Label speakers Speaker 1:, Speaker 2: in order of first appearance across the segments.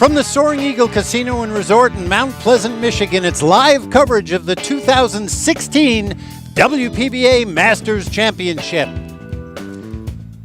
Speaker 1: From the Soaring Eagle Casino and Resort in Mount Pleasant, Michigan, it's live coverage of the 2016 WPBA Masters Championship.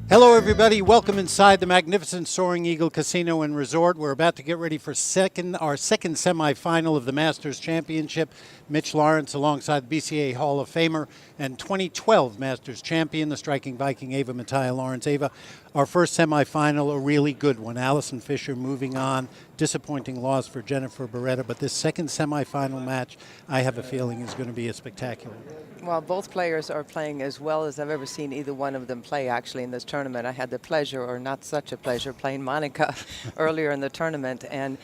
Speaker 1: Hello, everybody. Welcome inside the magnificent Soaring Eagle Casino and Resort. We're about to get ready for our second semifinal of the Masters Championship. Mitch Lawrence alongside BCA Hall of Famer and 2012 Masters champion, the striking Viking Ava Mattia Lawrence. Ava, our first semifinal, a really good one. Allison Fisher moving on. Disappointing loss for Jennifer Beretta, but this second semifinal match, I have a feeling, is going to be a spectacular one.
Speaker 2: Well, both players are playing as well as I've ever seen either one of them play, actually, in this tournament. I had the pleasure, or not such a pleasure, playing Monica earlier in the tournament, and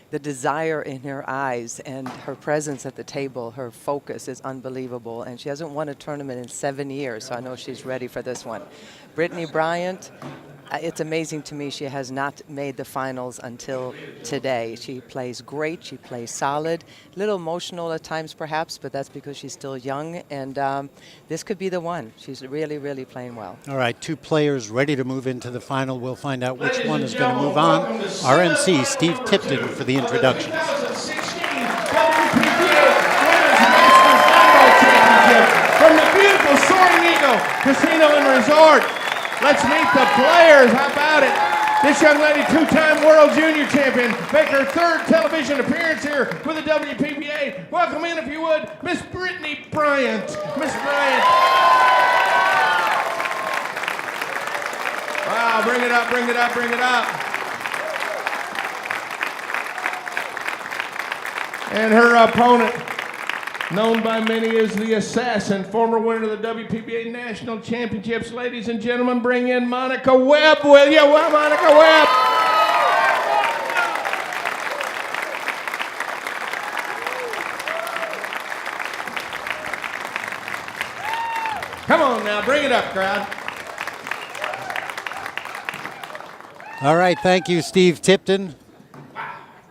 Speaker 2: the desire in her eyes and her presence at the table, her focus is unbelievable, and she hasn't won a tournament in 7 years, so I know she's ready for this one. Brittany Bryant, it's amazing to me she has not made the finals until today. She plays great, she plays solid, a little emotional at times perhaps, but that's because she's still young, and this could be the one. She's really, really playing well.
Speaker 1: All right, two players ready to move into the final. We'll find out which one is going to move on. Our MC, Steve Tipton, for the introductions.
Speaker 3: From the beautiful Soaring Eagle Casino and Resort. Let's meet the players. How about it? This young lady, two-time world junior champion, make her third television appearance here with the WPBA. Welcome in, if you would, Miss Brittany Bryant. Miss Bryant. Wow, bring it up, bring it up, bring it up. And her opponent, known by many as the Assassin, former winner of the WPBA National Championships. Ladies and gentlemen, bring in Monica Webb, will you? Well, Monica Webb. Come on now, bring it up, crowd.
Speaker 1: All right, thank you, Steve Tipton.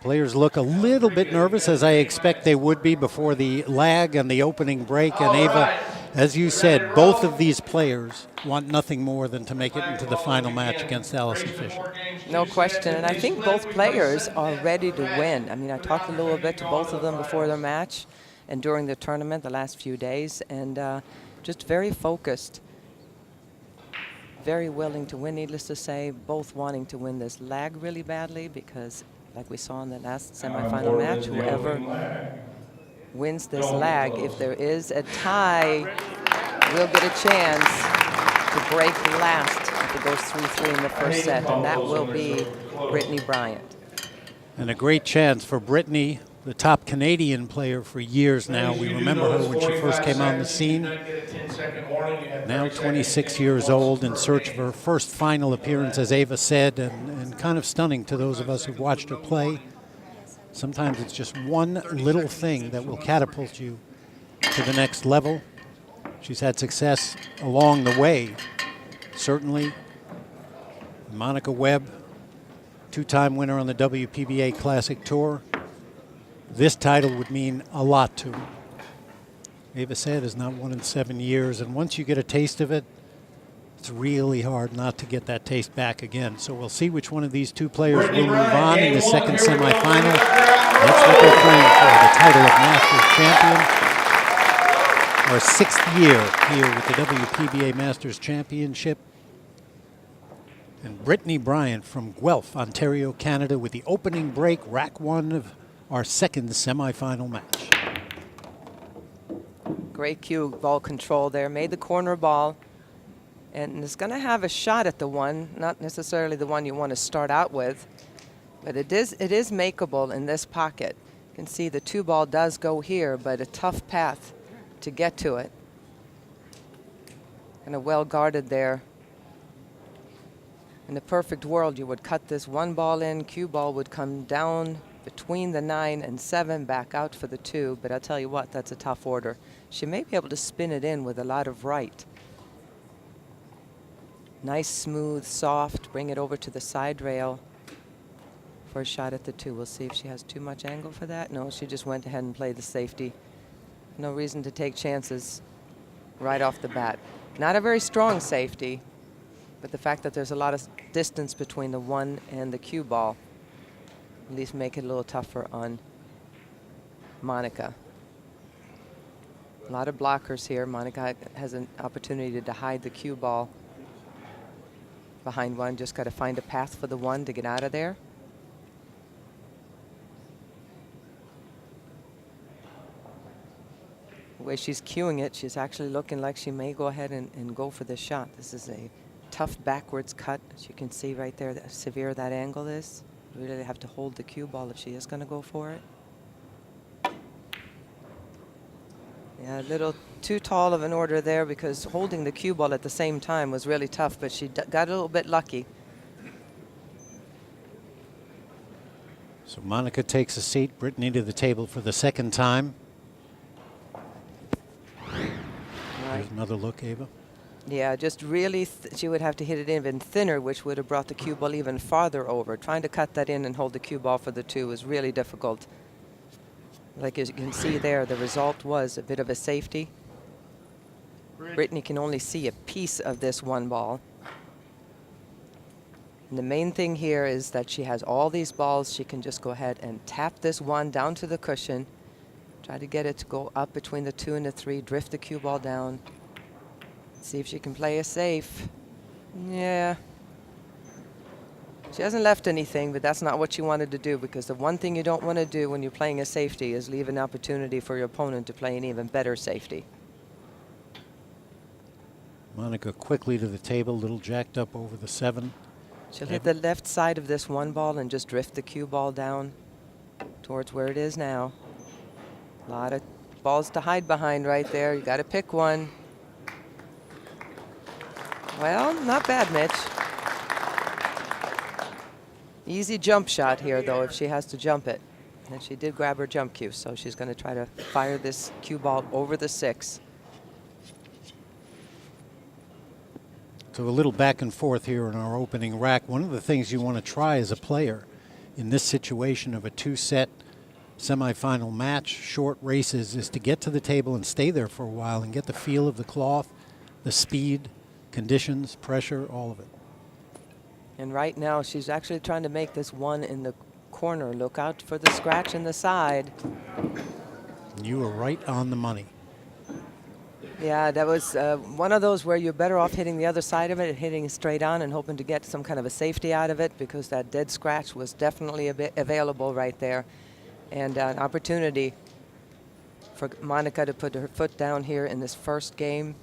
Speaker 1: Players look a little bit nervous, as I expect they would be before the lag and the opening break. And Ava, as you said, both of these players want nothing more than to make it into the final match against Allison Fisher.
Speaker 2: No question, and I think both players are ready to win. I mean, I talked a little bit to both of them before their match and during the tournament the last few days, and just very focused, very willing to win, needless to say, both wanting to win this lag really badly because, like we saw in the last semifinal match, whoever wins this lag, if there is a tie, will get a chance to break last if it goes 3-3 in the first set, and that will be Brittany Bryant.
Speaker 1: And a great chance for Brittany, the top Canadian player for years now. We remember her when she first came on the scene. Now 26 years old, in search of her first final appearance, as Ava said, and kind of stunning to those of us who've watched her play. Sometimes it's just one little thing that will catapult you to the next level. She's had success along the way, certainly. Monica Webb, two-time winner on the WPBA Classic Tour. This title would mean a lot to her. Ava said has not won in 7 years, and once you get a taste of it, it's really hard not to get that taste back again. So we'll see which one of these two players will move on in the second semifinal. That's what they're playing for, the title of Masters champion. Our 6th year here with the WPBA Masters Championship. And Brittany Bryant from Guelph, Ontario, Canada, with the opening break, rack one of our second semifinal match.
Speaker 2: Great cue ball control there, made the corner ball, and is going to have a shot at the one, not necessarily the one you want to start out with, but it is makeable in this pocket. You can see the 2 ball does go here, but a tough path to get to it. Kind of well guarded there. In the perfect world, you would cut this 1 ball in, cue ball would come down between the 9 and 7, back out for the 2, but I'll tell you what, that's a tough order. She may be able to spin it in with a lot of right. Nice, smooth, soft, bring it over to the side rail for a shot at the 2. We'll see if she has too much angle for that. No, she just went ahead and played the safety. No reason to take chances right off the bat. Not a very strong safety, but the fact that there's a lot of distance between the 1 and the cue ball at least make it a little tougher on Monica. A lot of blockers here. Monica has an opportunity to hide the cue ball behind one. Just got to find a path for the one to get out of there. The way she's cueing it, she's actually looking like she may go ahead and go for this shot. This is a tough backwards cut. As you can see right there, how severe that angle is. You really have to hold the cue ball if she is going to go for it. Yeah, a little too tall of an order there, because holding the cue ball at the same time was really tough, but she got a little bit lucky.
Speaker 1: So Monica takes a seat, Brittany to the table for the second time. There's another look, Ava.
Speaker 2: Yeah, just really, she would have to hit it even thinner, which would have brought the cue ball even farther over. Trying to cut that in and hold the cue ball for the two was really difficult. Like as you can see there, the result was a bit of a safety. Brittany can only see a piece of this one ball. And the main thing here is that she has all these balls. She can just go ahead and tap this one down to the cushion. Try to get it to go up between the 2 and the 3, drift the cue ball down. See if she can play a safe. Yeah. She hasn't left anything, but that's not what she wanted to do, because the one thing you don't want to do when you're playing a safety is leave an opportunity for your opponent to play an even better safety.
Speaker 1: Monica quickly to the table, little jacked up over the 7.
Speaker 2: She'll hit the left side of this one ball and just drift the cue ball down towards where it is now. A lot of balls to hide behind right there. You got to pick one. Well, not bad, Mitch. Easy jump shot here, though, if she has to jump it. And she did grab her jump cue, so she's going to try to fire this cue ball over the 6.
Speaker 1: So a little back and forth here in our opening rack. One of the things you want to try as a player in this situation of a 2-set semifinal match, short races, is to get to the table and stay there for a while and get the feel of the cloth, the speed, conditions, pressure, all of it.
Speaker 2: And right now, she's actually trying to make this one in the corner. Look out for the scratch in the side.
Speaker 1: You were right on the money.
Speaker 2: Yeah, that was one of those where you're better off hitting the other side of it, hitting it straight on and hoping to get some kind of a safety out of it, because that dead scratch was definitely a bit available right there. And an opportunity for Monica to put her foot down here in this first game.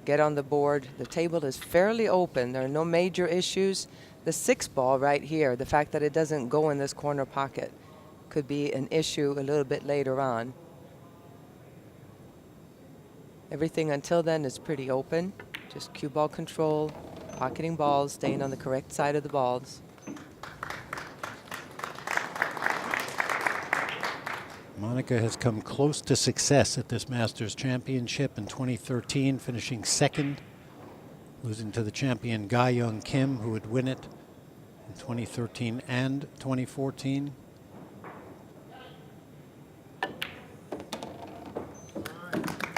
Speaker 2: Get on the board. The table is fairly open. There are no major issues. The 6 ball right here, the fact that it doesn't go in this corner pocket, could be an issue a little bit later on. Everything until then is pretty open. Just cue ball control, pocketing balls, staying on the correct side of the balls.
Speaker 1: Monica has come close to success at this Masters Championship in 2013, finishing 2nd, losing to the champion Ga Young Kim, who would win it in 2013 and 2014.
Speaker 2: All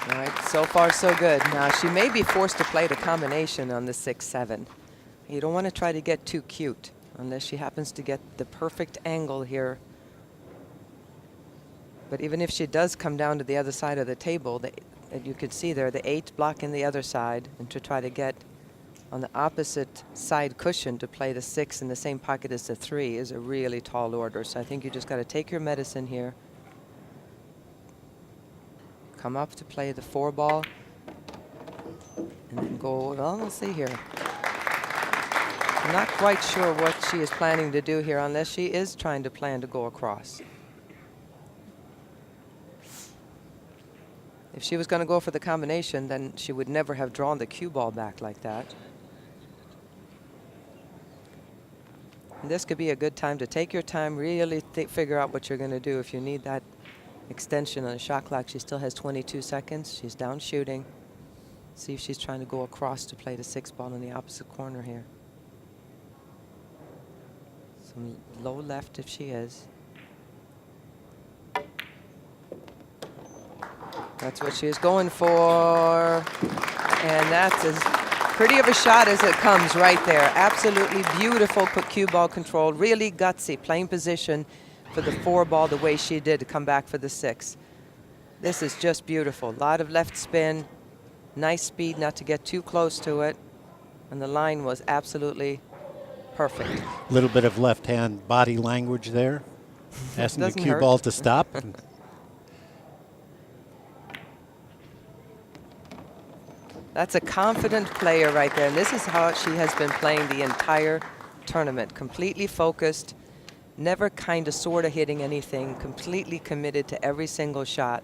Speaker 2: right, so far so good. Now she may be forced to play the combination on the 6-7. You don't want to try to get too cute unless she happens to get the perfect angle here. But even if she does come down to the other side of the table, you can see there the 8 blocking the other side, and to try to get on the opposite side cushion to play the 6 in the same pocket as the 3 is a really tall order. So I think you just got to take your medicine here. Come up to play the 4 ball, and then go, well, we'll see here. I'm not quite sure what she is planning to do here, unless she is trying to plan to go across. If she was going to go for the combination, then she would never have drawn the cue ball back like that. And this could be a good time to take your time, really figure out what you're going to do. If you need that extension on the shot clock, she still has 22 seconds. She's down shooting. See if she's trying to go across to play the 6 ball in the opposite corner here. Some low left if she is. That's what she is going for. And that's as Pretty of a shot as it comes right there. Absolutely beautiful cue ball control. Really gutsy, playing position for the 4-ball the way she did to come back for the 6. This is just beautiful. A lot of left spin. Nice speed not to get too close to it. And the line was absolutely perfect.
Speaker 1: A little bit of left-hand body language there. Asking the cue ball to stop.
Speaker 2: That's a confident player right there. And this is how she has been playing the entire tournament. Completely focused, never kind of sort of hitting anything, completely committed to every single shot.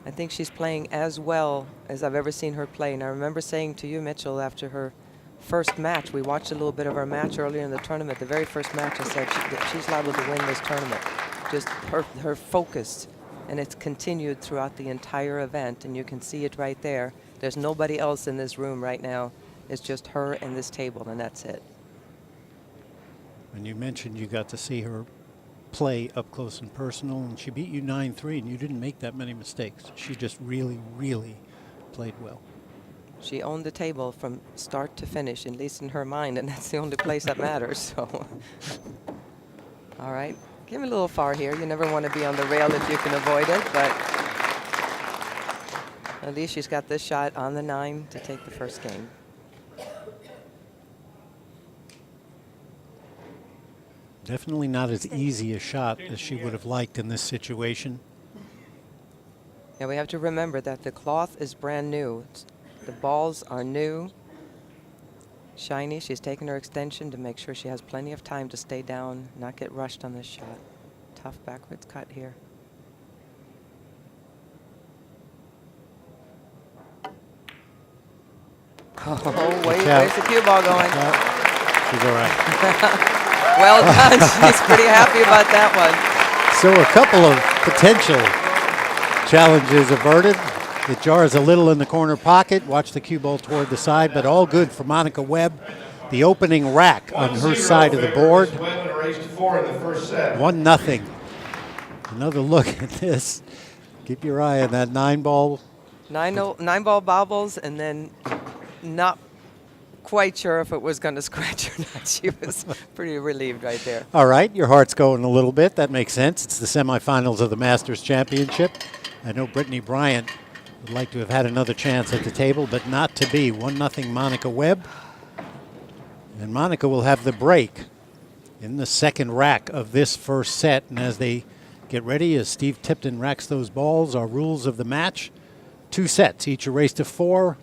Speaker 2: I think she's playing as well as I've ever seen her play. And I remember saying to you, Mitchell, after her first match, we watched a little bit of her match earlier in the tournament. The very first match, I said she's liable to win this tournament. Just her focus. And it's continued throughout the entire event, and you can see it right there. There's nobody else in this room right now. It's just her and this table, and that's it.
Speaker 1: And you mentioned you got to see her play up close and personal, and she beat you 9-3, and you didn't make that many mistakes. She just really, really played well.
Speaker 2: She owned the table from start to finish, at least in her mind, and that's the only place that matters. So, all right. Give me a little far here. You never want to be on the rail if you can avoid it, but at least she's got this shot on the 9 to take the first game.
Speaker 1: Definitely not as easy a shot as she would have liked in this situation.
Speaker 2: Yeah, we have to remember that the cloth is brand new. The balls are new, shiny. She's taken her extension to make sure she has plenty of time to stay down, not get rushed on this shot. Tough backwards cut here. Oh, where's the cue ball going?
Speaker 1: She's all right.
Speaker 2: Well done. She's pretty happy about that one.
Speaker 1: So a couple of potential challenges averted. It jars a little in the corner pocket. Watch the cue ball toward the side, but all good for Monica Webb. The opening rack on her side of the board. 1-0. Another look at this. Keep your eye on that 9-ball.
Speaker 2: 9-ball bobbles, and then not quite sure if it was going to scratch or not. She was pretty relieved right there.
Speaker 1: All right, your heart's going a little bit. That makes sense. It's the semifinals of the Masters Championship. I know Brittany Bryant would like to have had another chance at the table, but not to be. 1-0 Monica Webb. And Monica will have the break in the second rack of this first set. And as they get ready, as Steve Tipton racks those balls, our rules of the match: 2 sets, each a race to 4.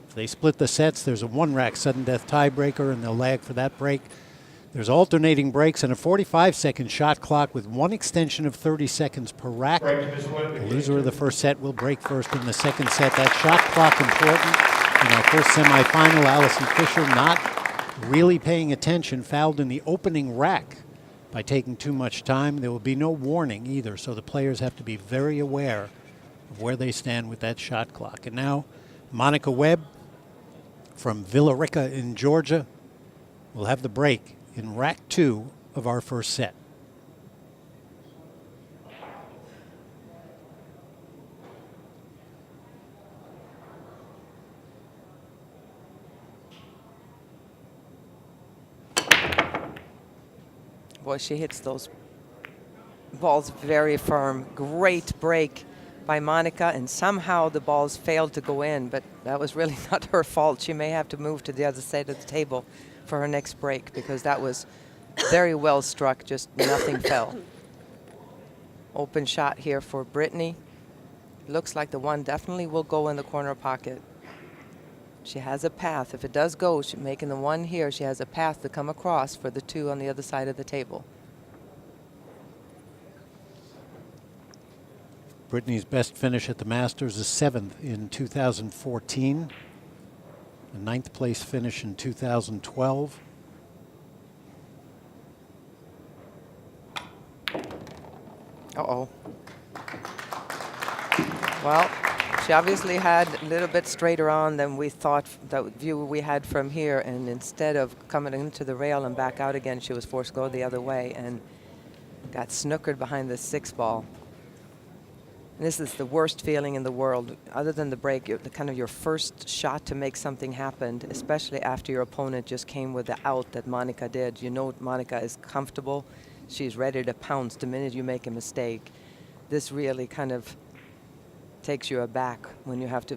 Speaker 1: If they split the sets, there's a 1-rack sudden death tiebreaker, and they'll lag for that break. There's alternating breaks and a 45-second shot clock with 1 extension of 30 seconds per rack. The loser of the first set will break first in the second set. That shot clock important. In our first semifinal, Allison Fisher not really paying attention, fouled in the opening rack by taking too much time. There will be no warning either, so the players have to be very aware of where they stand with that shot clock. And now, Monica Webb from Villa Rica in Georgia will have the break in rack 2 of our first set.
Speaker 2: Boy, she hits those balls very firm. Great break by Monica, and somehow the balls failed to go in, but that was really not her fault. She may have to move to the other side of the table for her next break, because that was very well struck, just nothing fell. Open shot here for Brittany. Looks like the 1 definitely will go in the corner pocket. She has a path. If it does go, she's making the 1 here, she has a path to come across for the 2 on the other side of the table.
Speaker 1: Brittany's best finish at the Masters is 7th in 2014. A 9th place finish in 2012.
Speaker 2: Uh-oh. Well, she obviously had a little bit straighter on than we thought, the view we had from here, and instead of coming into the rail and back out again, she was forced to go the other way and got snookered behind the 6 ball. This is the worst feeling in the world. Other than the break, the kind of your first shot to make something happen, especially after your opponent just came with the out that Monica did. You know Monica is comfortable. She's ready to pounce the minute you make a mistake. This really kind of takes you aback when you have to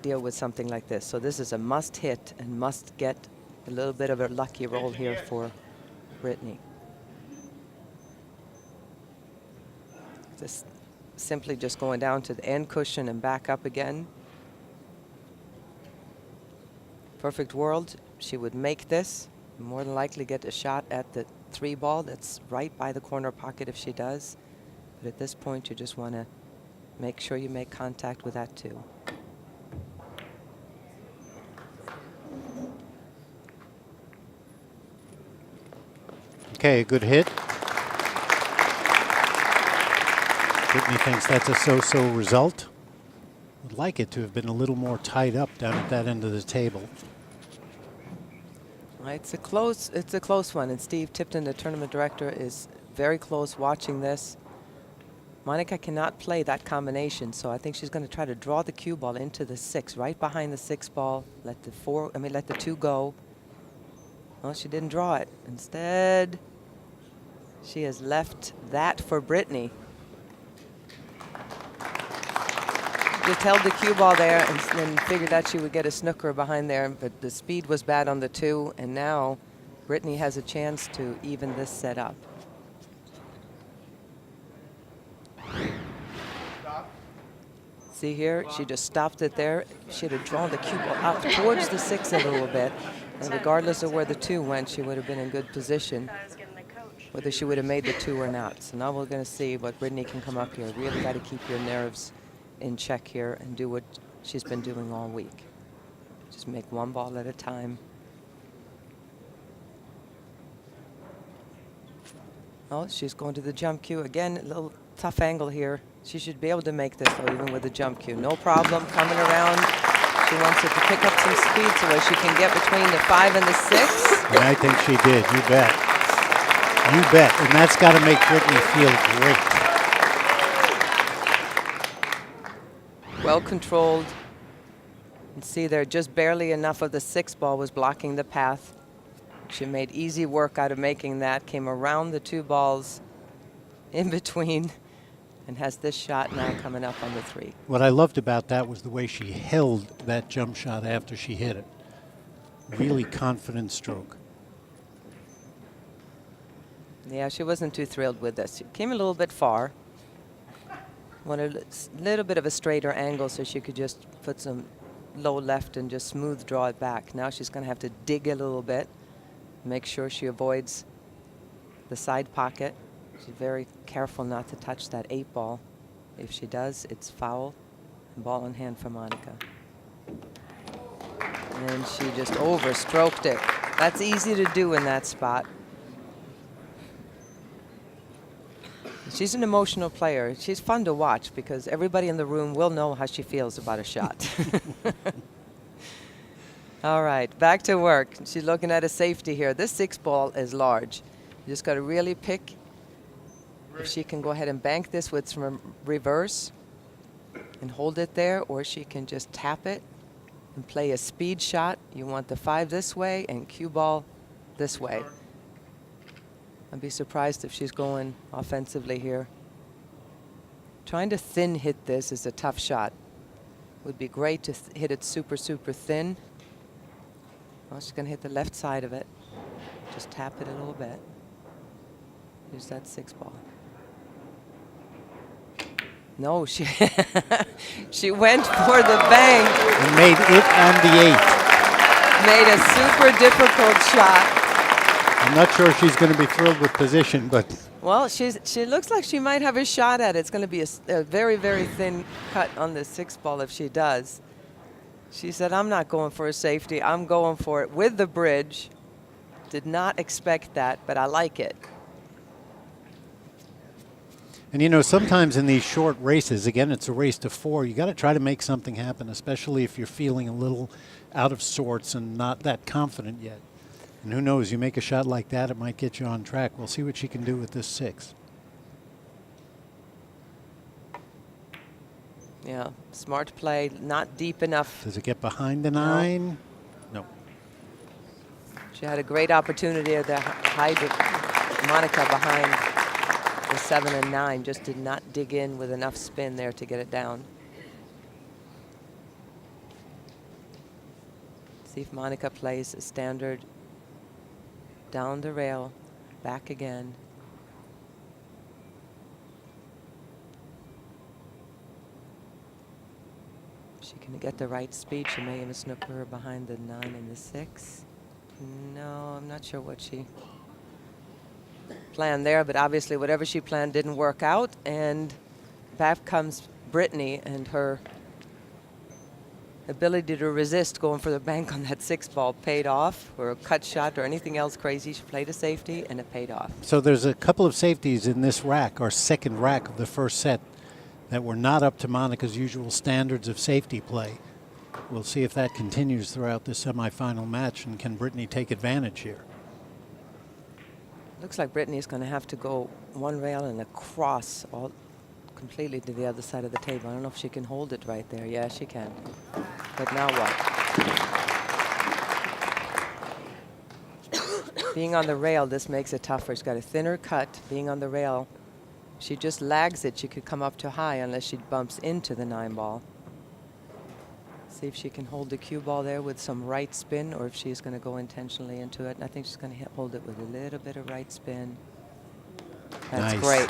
Speaker 2: deal with something like this. So this is a must hit and must get a little bit of a lucky roll here for Brittany. Just simply just going down to the end cushion and back up again. Perfect world, she would make this, more than likely get a shot at the 3 ball that's right by the corner pocket if she does. But at this point, you just want to make sure you make contact with that too.
Speaker 1: Okay, a good hit. Brittany thinks that's a so-so result. Would like it to have been a little more tied up down at that end of the table.
Speaker 2: It's a close one, and Steve Tipton, the tournament director, is very close watching this. Monica cannot play that combination, so I think she's going to try to draw the cue ball into the 6, right behind the 6 ball. Let the 2 go. Well, she didn't draw it. Instead, she has left that for Brittany. Just held the cue ball there and then figured that she would get a snooker behind there, but the speed was bad on the 2, and now Brittany has a chance to even this set up. See here, she just stopped it there. She had drawn the cue ball up towards the 6 a little bit, and regardless of where the 2 went, she would have been in good position, whether she would have made the 2 or not. So now we're going to see what Brittany can come up here. Really got to keep your nerves in check here and do what she's been doing all week. Just make 1 ball at a time. Oh, she's going to the jump cue. Again, a little tough angle here. She should be able to make this, though, even with the jump cue. No problem coming around. She wants it to pick up some speed so that she can get between the 5 and the 6.
Speaker 1: And I think she did, you bet. You bet, and that's got to make Brittany feel great.
Speaker 2: Well controlled. And see there, just barely enough of the 6 ball was blocking the path. She made easy work out of making that, came around the 2 balls in between, and has this shot now coming up on the 3.
Speaker 1: What I loved about that was the way she held that jump shot after she hit it. Really confident stroke.
Speaker 2: Yeah, she wasn't too thrilled with this. She came a little bit far. Wanted a little bit of a straighter angle so she could just put some low left and just smooth draw it back. Now she's going to have to dig a little bit, make sure she avoids the side pocket. She's very careful not to touch that 8 ball. If she does, it's foul. Ball in hand for Monica. And she just overstroked it. That's easy to do in that spot. She's an emotional player. She's fun to watch because everybody in the room will know how she feels about a shot. All right, back to work. She's looking at a safety here. This 6 ball is large. You just got to really pick if she can go ahead and bank this with some reverse and hold it there, or she can just tap it and play a speed shot. You want the 5 this way and cue ball this way. I'd be surprised if she's going offensively here. Trying to thin hit this is a tough shot. Would be great to hit it super, super thin. Well, she's going to hit the left side of it. Just tap it a little bit. Here's that 6 ball. No, she she went for the bank.
Speaker 1: And made it on the 8.
Speaker 2: Made a super difficult shot.
Speaker 1: I'm not sure she's going to be thrilled with position, but...
Speaker 2: Well, she looks like she might have a shot at it. It's going to be a very, very thin cut on the 6 ball if she does. She said, I'm not going for a safety. I'm going for it with the bridge. Did not expect that, but I like it.
Speaker 1: And, you know, sometimes in these short races, again, it's a race to 4, you got to try to make something happen, especially if you're feeling a little out of sorts and not that confident yet. And who knows, you make a shot like that, it might get you on track. We'll see what she can do with this 6.
Speaker 2: Yeah, smart play, not deep enough.
Speaker 1: Does it get behind the 9? No.
Speaker 2: She had a great opportunity to hide Monica behind the 7 and 9, just did not dig in with enough spin there to get it down. See if Monica plays a standard down the rail, back again. She can get the right speed. She may even snooker her behind the 9 and the 6. No, I'm not sure what she planned there, but obviously whatever she planned didn't work out, and back comes Brittany, and her ability to resist going for the bank on that 6 ball paid off, or a cut shot or anything else crazy. She played a safety, and it paid off.
Speaker 1: So there's a couple of safeties in this rack, our second rack of the first set, that were not up to Monica's usual standards of safety play. We'll see if that continues throughout the semifinal match, and can Brittany take advantage here.
Speaker 2: Looks like Brittany's going to have to go one rail and across all completely to the other side of the table. I don't know if she can hold it right there. Yeah, she can. But now what? Being on the rail, this makes it tougher. She's got a thinner cut. Being on the rail, she just lags it. She could come up too high unless she bumps into the 9 ball. See if she can hold the cue ball there with some right spin, or if she's going to go intentionally into it. And I think she's going to hold it with a little bit of right spin. That's
Speaker 1: Nice.
Speaker 2: great.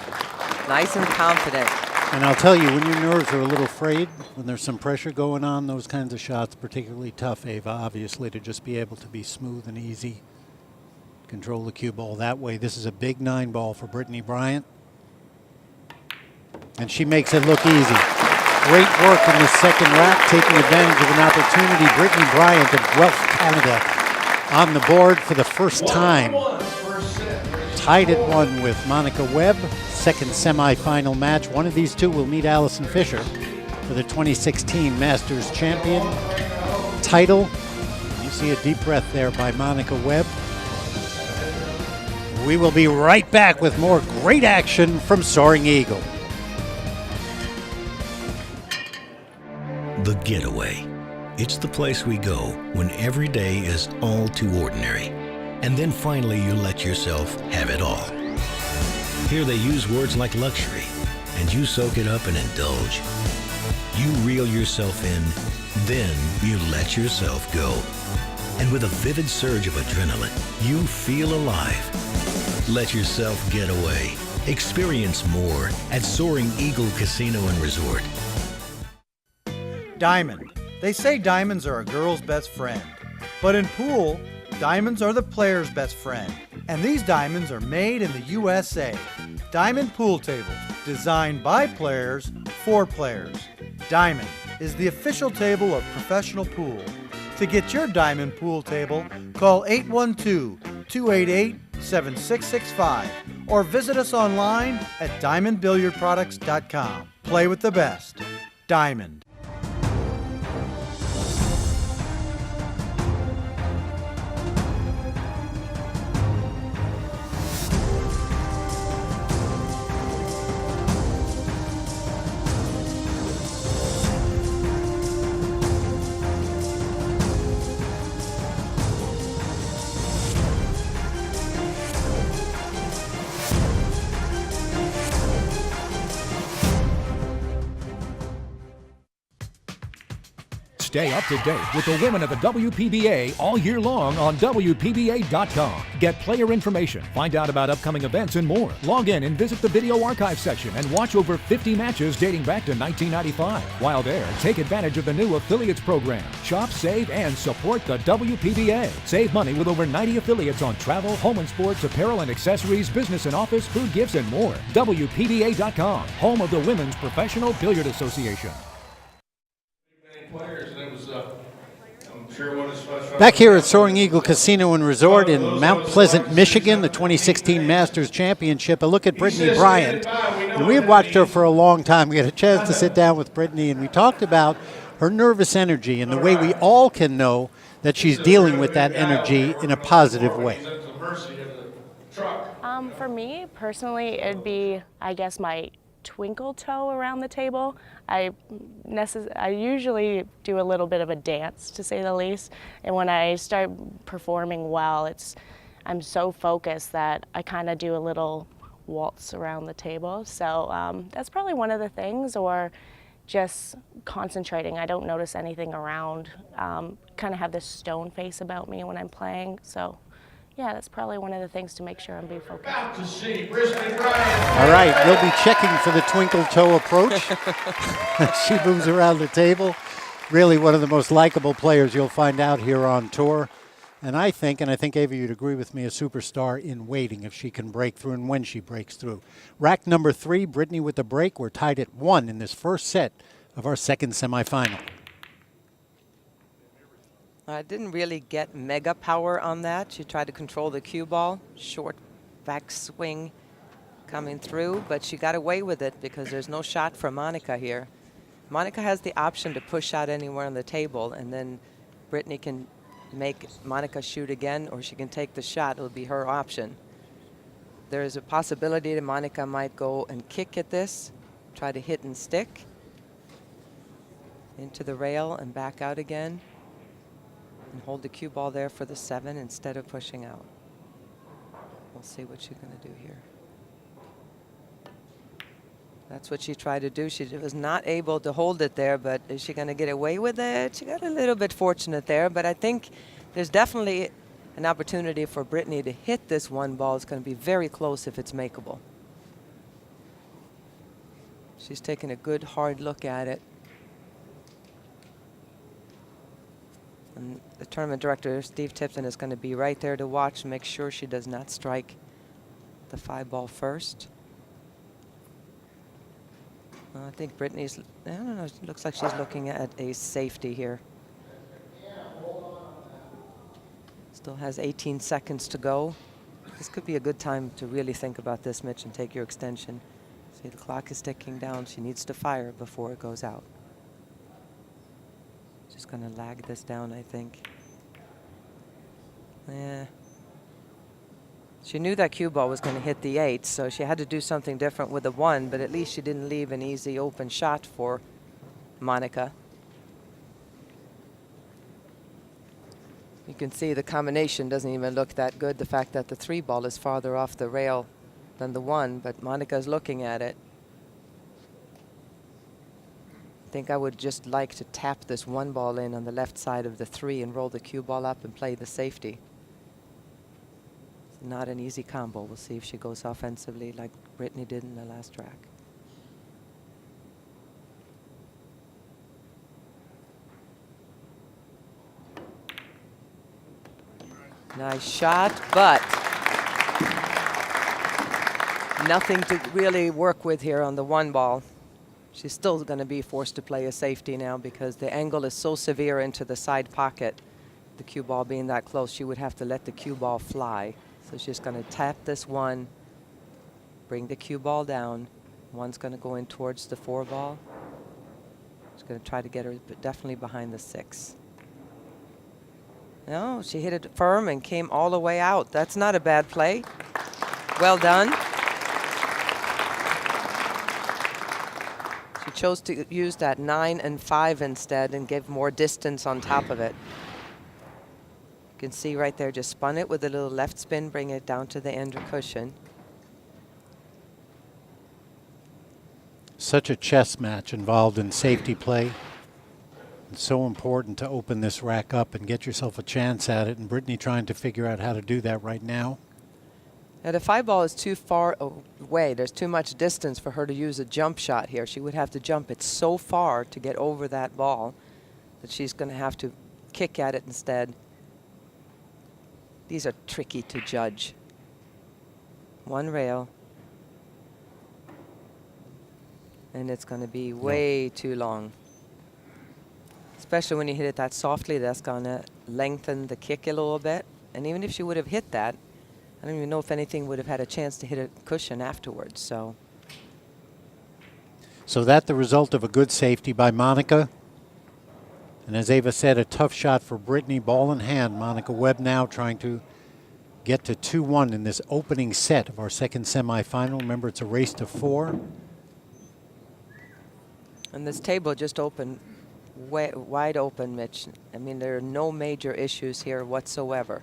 Speaker 2: Nice and confident.
Speaker 1: And I'll tell you, when your nerves are a little frayed, when there's some pressure going on, those kinds of shots, particularly tough, Ava, obviously, to just be able to be smooth and easy. Control the cue ball that way. This is a big 9 ball for Brittany Bryant. And she makes it look easy. Great work in the second rack, taking advantage of an opportunity. Brittany Bryant of Guelph, Canada, on the board for the first time. Tied at 1 with Monica Webb. Second semifinal match. One of these two will meet Allison Fisher for the 2016 Masters Champion title. You see a deep breath there by Monica Webb. We will be right back with more great action from Soaring Eagle.
Speaker 4: The Getaway. It's the place we go when every day is all too ordinary. And then finally you let yourself have it all. Here they use words like luxury, and you soak it up and indulge. You reel yourself in, then you let yourself go. And with a vivid surge of adrenaline, you feel alive. Let yourself get away. Experience more at Soaring Eagle Casino and Resort.
Speaker 5: Diamond. They say diamonds are a girl's best friend. But in pool, diamonds are the player's best friend. And these diamonds are made in the USA. Diamond pool tables, designed by players for players. Diamond is the official table of professional pool. To get your Diamond pool table, call 812-288-7665 or visit us online at diamondbilliardproducts.com. Play with the best. Diamond.
Speaker 6: Stay up to date with the women of the WPBA all year long on WPBA.com. Get player information, find out about upcoming events and more. Log in and visit the video archive section and watch over 50 matches dating back to 1995. While there, take advantage of the new affiliates program. Shop, save, and support the WPBA. Save money with over 90 affiliates on travel, home and sports, apparel and accessories, business and office, food gifts, and more. WPBA.com, home of the Women's Professional Billiard Association.
Speaker 1: Back here at Soaring Eagle Casino and Resort in Mount Pleasant, Michigan, the 2016 Masters Championship. A look at Brittany Bryant. And we have watched her for a long time. We had a chance to sit down with Brittany, and we talked about her nervous energy and the way we all can know that she's dealing with that energy in a positive way.
Speaker 7: For me, personally, it'd be, I guess, my twinkle toe around the table. I usually do a little bit of a dance, to say the least, and when I start performing well, I'm so focused that I kind of do a little waltz around the table. So that's probably one of the things, or just concentrating. I don't notice anything around. Kind of have this stone face about me when I'm playing. So yeah, that's probably one of the things to make sure I'm being focused.
Speaker 3: About to see Brittany Bryant.
Speaker 1: All right, we'll be checking for the twinkle toe approach. She moves around the table. Really one of the most likable players you'll find out here on tour. And I think Ava, you'd agree with me, a superstar in waiting if she can break through and when she breaks through. Rack number 3, Brittany with the break. We're tied at 1 in this first set of our second semifinal.
Speaker 2: I didn't really get mega power on that. She tried to control the cue ball, short back swing coming through, but she got away with it because there's no shot for Monica here. Monica has the option to push out anywhere on the table, and then Brittany can make Monica shoot again, or she can take the shot. It'll be her option. There is a possibility that Monica might go and kick at this, try to hit and stick into the rail and back out again, and hold the cue ball there for the 7 instead of pushing out. We'll see what she's going to do here. That's what she tried to do. She was not able to hold it there, but is she going to get away with it? She got a little bit fortunate there, but I think there's definitely an opportunity for Brittany to hit this one ball. It's going to be very close if it's makeable. She's taking a good hard look at it. And the tournament director, Steve Tipton, is going to be right there to watch and make sure she does not strike the 5 ball first. I think Brittany's, I don't know, it looks like she's looking at a safety here. Still has 18 seconds to go. This could be a good time to really think about this, Mitch, and take your extension. See, the clock is ticking down. She needs to fire before it goes out. Just going to lag this down, I think. Yeah. She knew that cue ball was going to hit the 8, so she had to do something different with the 1, but at least she didn't leave an easy open shot for Monica. You can see the combination doesn't even look that good. The fact that the 3 ball is farther off the rail than the 1, but Monica's looking at it. I think I would just like to tap this 1 ball in on the left side of the 3 and roll the cue ball up and play the safety. Not an easy combo. We'll see if she goes offensively like Brittany did in the last track. Nice shot, but nothing to really work with here on the 1 ball. She's still going to be forced to play a safety now because the angle is so severe into the side pocket. The cue ball being that close, she would have to let the cue ball fly. So she's going to tap this 1, bring the cue ball down. 1's going to go in towards the 4 ball. She's going to try to get her definitely behind the 6. No, she hit it firm and came all the way out. That's not a bad play. Well done. She chose to use that 9 and 5 instead and give more distance on top of it. You can see right there, just spun it with a little left spin, bring it down to the end cushion.
Speaker 1: Such a chess match involved in safety play. It's so important to open this rack up and get yourself a chance at it, and Brittany trying to figure out how to do that right now.
Speaker 2: Now the 5 ball is too far away. There's too much distance for her to use a jump shot here. She would have to jump it so far to get over that ball that she's going to have to kick at it instead. These are tricky to judge. 1 rail. And it's going to be way too long. Especially when you hit it that softly, that's going to lengthen the kick a little bit. And even if she would have hit that, I don't even know if anything would have had a chance to hit a cushion afterwards. So
Speaker 1: that the result of a good safety by Monica. And as Ava said, a tough shot for Brittany, ball in hand. Monica Webb now trying to get to 2-1 in this opening set of our second semifinal. Remember, it's a race to 4.
Speaker 2: And this table just opened wide open, Mitch. I mean, there are no major issues here whatsoever.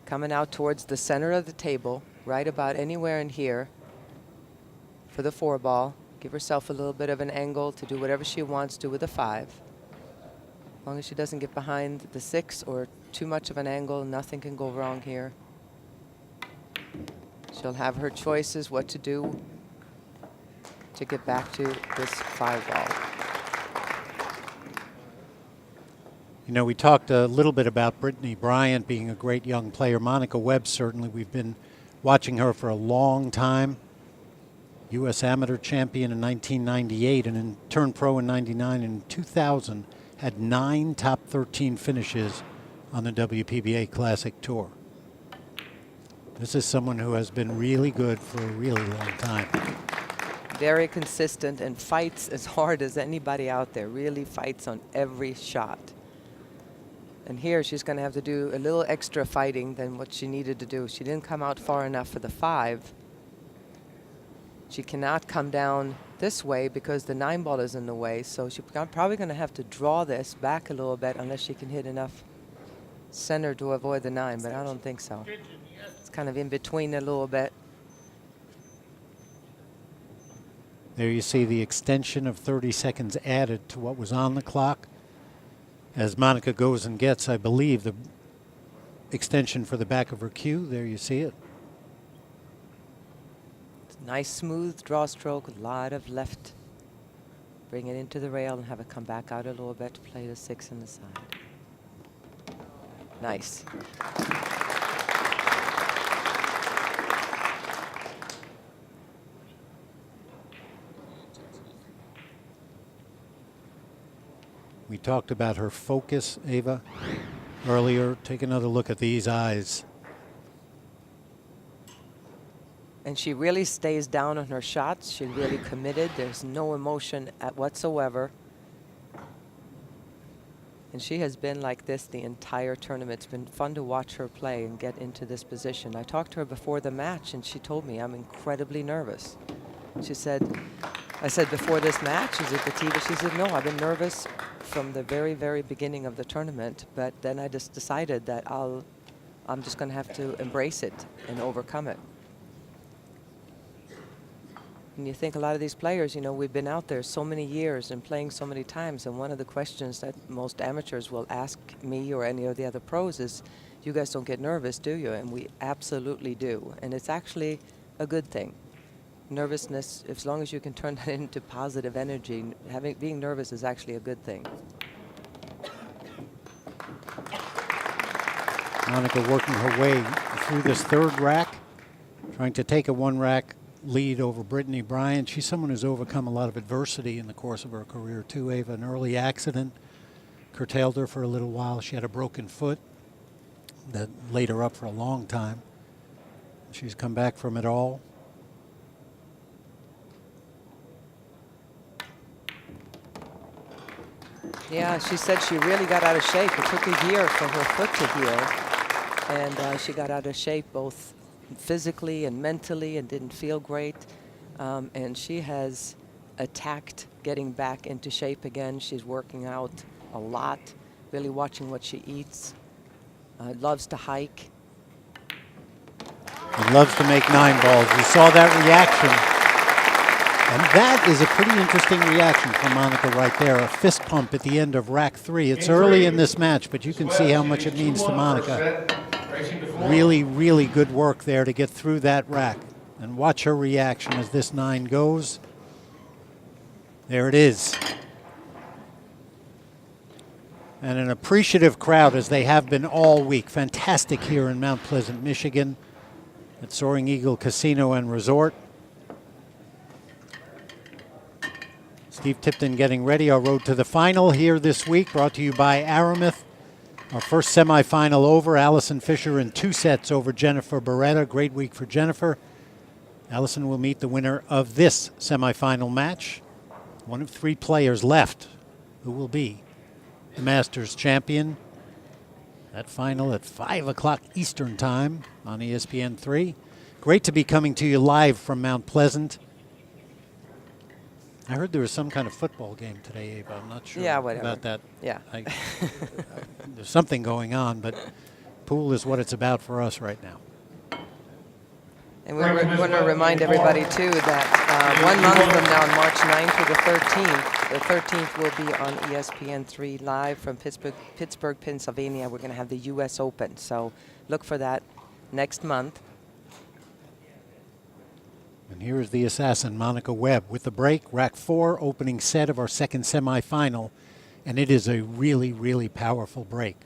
Speaker 2: Coming out towards the center of the table, right about anywhere in here for the 4-ball. Give herself a little bit of an angle to do whatever she wants to with a 5. As long as she doesn't get behind the 6 or too much of an angle, nothing can go wrong here. She'll have her choices what to do to get back to this 5-ball.
Speaker 1: You know, we talked a little bit about Brittany Bryant being a great young player. Monica Webb, certainly, we've been watching her for a long time. U.S. Amateur Champion in 1998 and then turned pro in 99 and 2000. Had 9 top 13 finishes on the WPBA Classic Tour. This is someone who has been really good for a really long time.
Speaker 2: Very consistent and fights as hard as anybody out there. Really fights on every shot. And here she's going to have to do a little extra fighting than what she needed to do. She didn't come out far enough for the 5. She cannot come down this way because the 9-ball is in the way. So she's probably going to have to draw this back a little bit unless she can hit enough center to avoid the 9, but I don't think so. It's kind of in between a little bit.
Speaker 1: There you see the extension of 30 seconds added to what was on the clock. As Monica goes and gets, I believe, the extension for the back of her cue. There you see it.
Speaker 2: Nice smooth draw stroke, a lot of left. Bring it into the rail and have it come back out a little bit to play the 6 in the side. Nice.
Speaker 1: We talked about her focus, Ava, earlier. Take another look at these eyes.
Speaker 2: And she really stays down on her shots. She's really committed. There's no emotion whatsoever. And she has been like this the entire tournament. It's been fun to watch her play and get into this position. I talked to her before the match, and she told me, I'm incredibly nervous. She said, I said, before this match, is it the TV? She said, no, I've been nervous from the very, very beginning of the tournament. But then I just decided that I'm just going to have to embrace it and overcome it. And you think a lot of these players, you know, we've been out there so many years and playing so many times, and one of the questions that most amateurs will ask me or any of the other pros is, you guys don't get nervous, do you? And we absolutely do. And it's actually a good thing. Nervousness, as long as you can turn that into positive energy, being nervous is actually a good thing.
Speaker 1: Monica working her way through this 3rd rack, trying to take a 1-rack lead over Brittany Bryant. She's someone who's overcome a lot of adversity in the course of her career too, Ava. An early accident curtailed her for a little while. She had a broken foot that laid her up for a long time. She's come back from it all.
Speaker 2: Yeah, she said she really got out of shape. It took a year for her foot to heal. And she got out of shape both physically and mentally and didn't feel great. And she has attacked getting back into shape again. She's working out a lot, really watching what she eats. Loves to hike.
Speaker 1: And loves to make 9-balls. You saw that reaction. And that is a pretty interesting reaction from Monica right there. A fist pump at the end of rack 3. It's early in this match, but you can see how much it means to Monica. Really, really good work there to get through that rack. And watch her reaction as this 9 goes. There it is. And an appreciative crowd, as they have been all week. Fantastic here in Mount Pleasant, Michigan at Soaring Eagle Casino and Resort. Steve Tipton getting ready. Our road to the final here this week, brought to you by Aramuth. Our first semifinal over. Allison Fisher in 2 sets over Jennifer Beretta. Great week for Jennifer. Allison will meet the winner of this semifinal match. One of 3 players left who will be the Masters champion. That final at 5 o'clock Eastern time on ESPN3. Great to be coming to you live from Mount Pleasant. I heard there was some kind of football game today, Ava. I'm not sure
Speaker 2: Yeah, whatever.
Speaker 1: about that.
Speaker 2: Yeah.
Speaker 1: There's something going on, but pool is what it's about for us right now.
Speaker 2: And we want to remind everybody, too, that 1 month from now, on March 9th to the 13th will be on ESPN3 live from Pittsburgh, Pennsylvania. We're going to have the U.S. Open, so look for that next month.
Speaker 1: And here is the assassin, Monica Webb, with the break, rack 4, opening set of our second semifinal, and it is a really, really powerful break.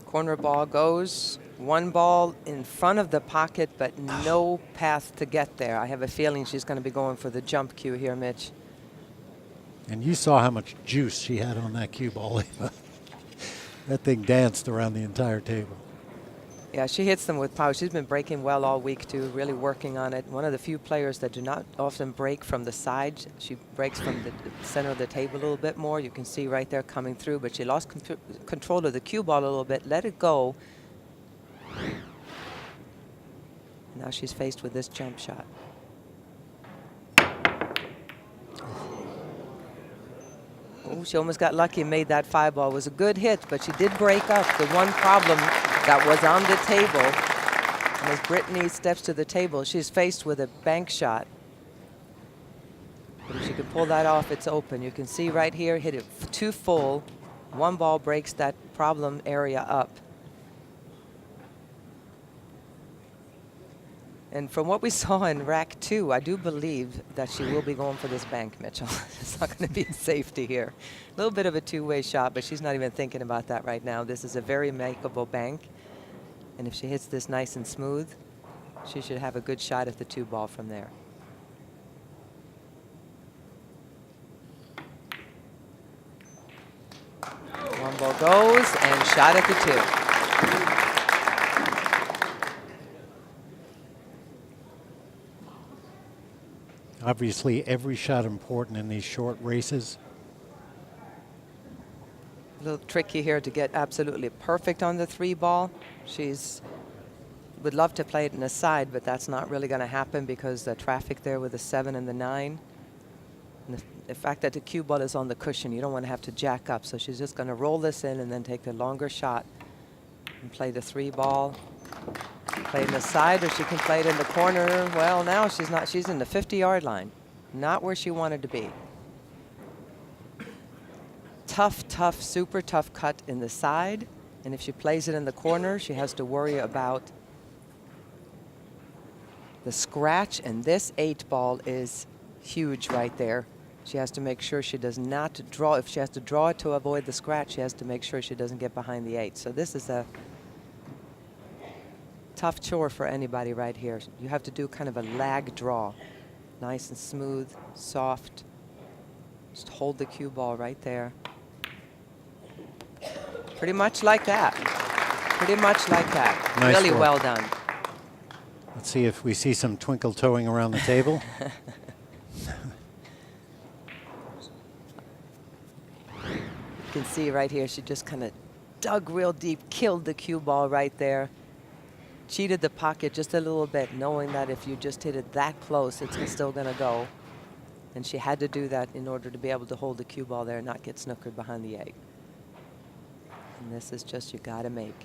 Speaker 2: Corner ball goes. 1 ball in front of the pocket, but no path to get there. I have a feeling she's going to be going for the jump cue here, Mitch.
Speaker 1: And you saw how much juice she had on that cue ball, Ava. That thing danced around the entire table.
Speaker 2: Yeah, she hits them with power. She's been breaking well all week, too, really working on it. One of the few players that do not often break from the side. She breaks from the center of the table a little bit more. You can see right there coming through, but she lost control of the cue ball a little bit, let it go. Now she's faced with this jump shot. Oh, she almost got lucky and made that 5 ball. It was a good hit, but she did break up the one problem that was on the table. And as Brittany steps to the table, she's faced with a bank shot. But if she can pull that off, it's open. You can see right here, hit it too full. 1 ball breaks that problem area up. And from what we saw in rack 2, I do believe that she will be going for this bank, Mitchell. It's not going to be safety here. A little bit of a two-way shot, but she's not even thinking about that right now. This is a very makeable bank. And if she hits this nice and smooth, she should have a good shot at the 2 ball from there. One ball goes and shot at the 2.
Speaker 1: Obviously, every shot important in these short races.
Speaker 2: A little tricky here to get absolutely perfect on the 3 ball. She's would love to play it in the side, but that's not really going to happen because the traffic there with the 7 and the 9. And the fact that the cue ball is on the cushion, you don't want to have to jack up. So she's just going to roll this in and then take the longer shot and play the 3 ball. Play in the side, or she can play it in the corner. Well, now she's not. She's in the 50-yard line, not where she wanted to be. Tough, tough, super tough cut in the side. And if she plays it in the corner, she has to worry about the scratch. And this 8 ball is huge right there. She has to make sure she does not draw. If she has to draw it to avoid the scratch, she has to make sure she doesn't get behind the 8. So this is a tough chore for anybody right here. You have to do kind of a lag draw. Nice and smooth, soft. Just hold the cue ball right there. Pretty much like that. Pretty much like that.
Speaker 1: Nice
Speaker 2: really
Speaker 1: work.
Speaker 2: well done.
Speaker 1: Let's see if we see some twinkle toeing around the table.
Speaker 2: You can see right here, she just kind of dug real deep, killed the cue ball right there. Cheated the pocket just a little bit, knowing that if you just hit it that close, it's still going to go. And she had to do that in order to be able to hold the cue ball there and not get snookered behind the 8. And this is just, you got to make.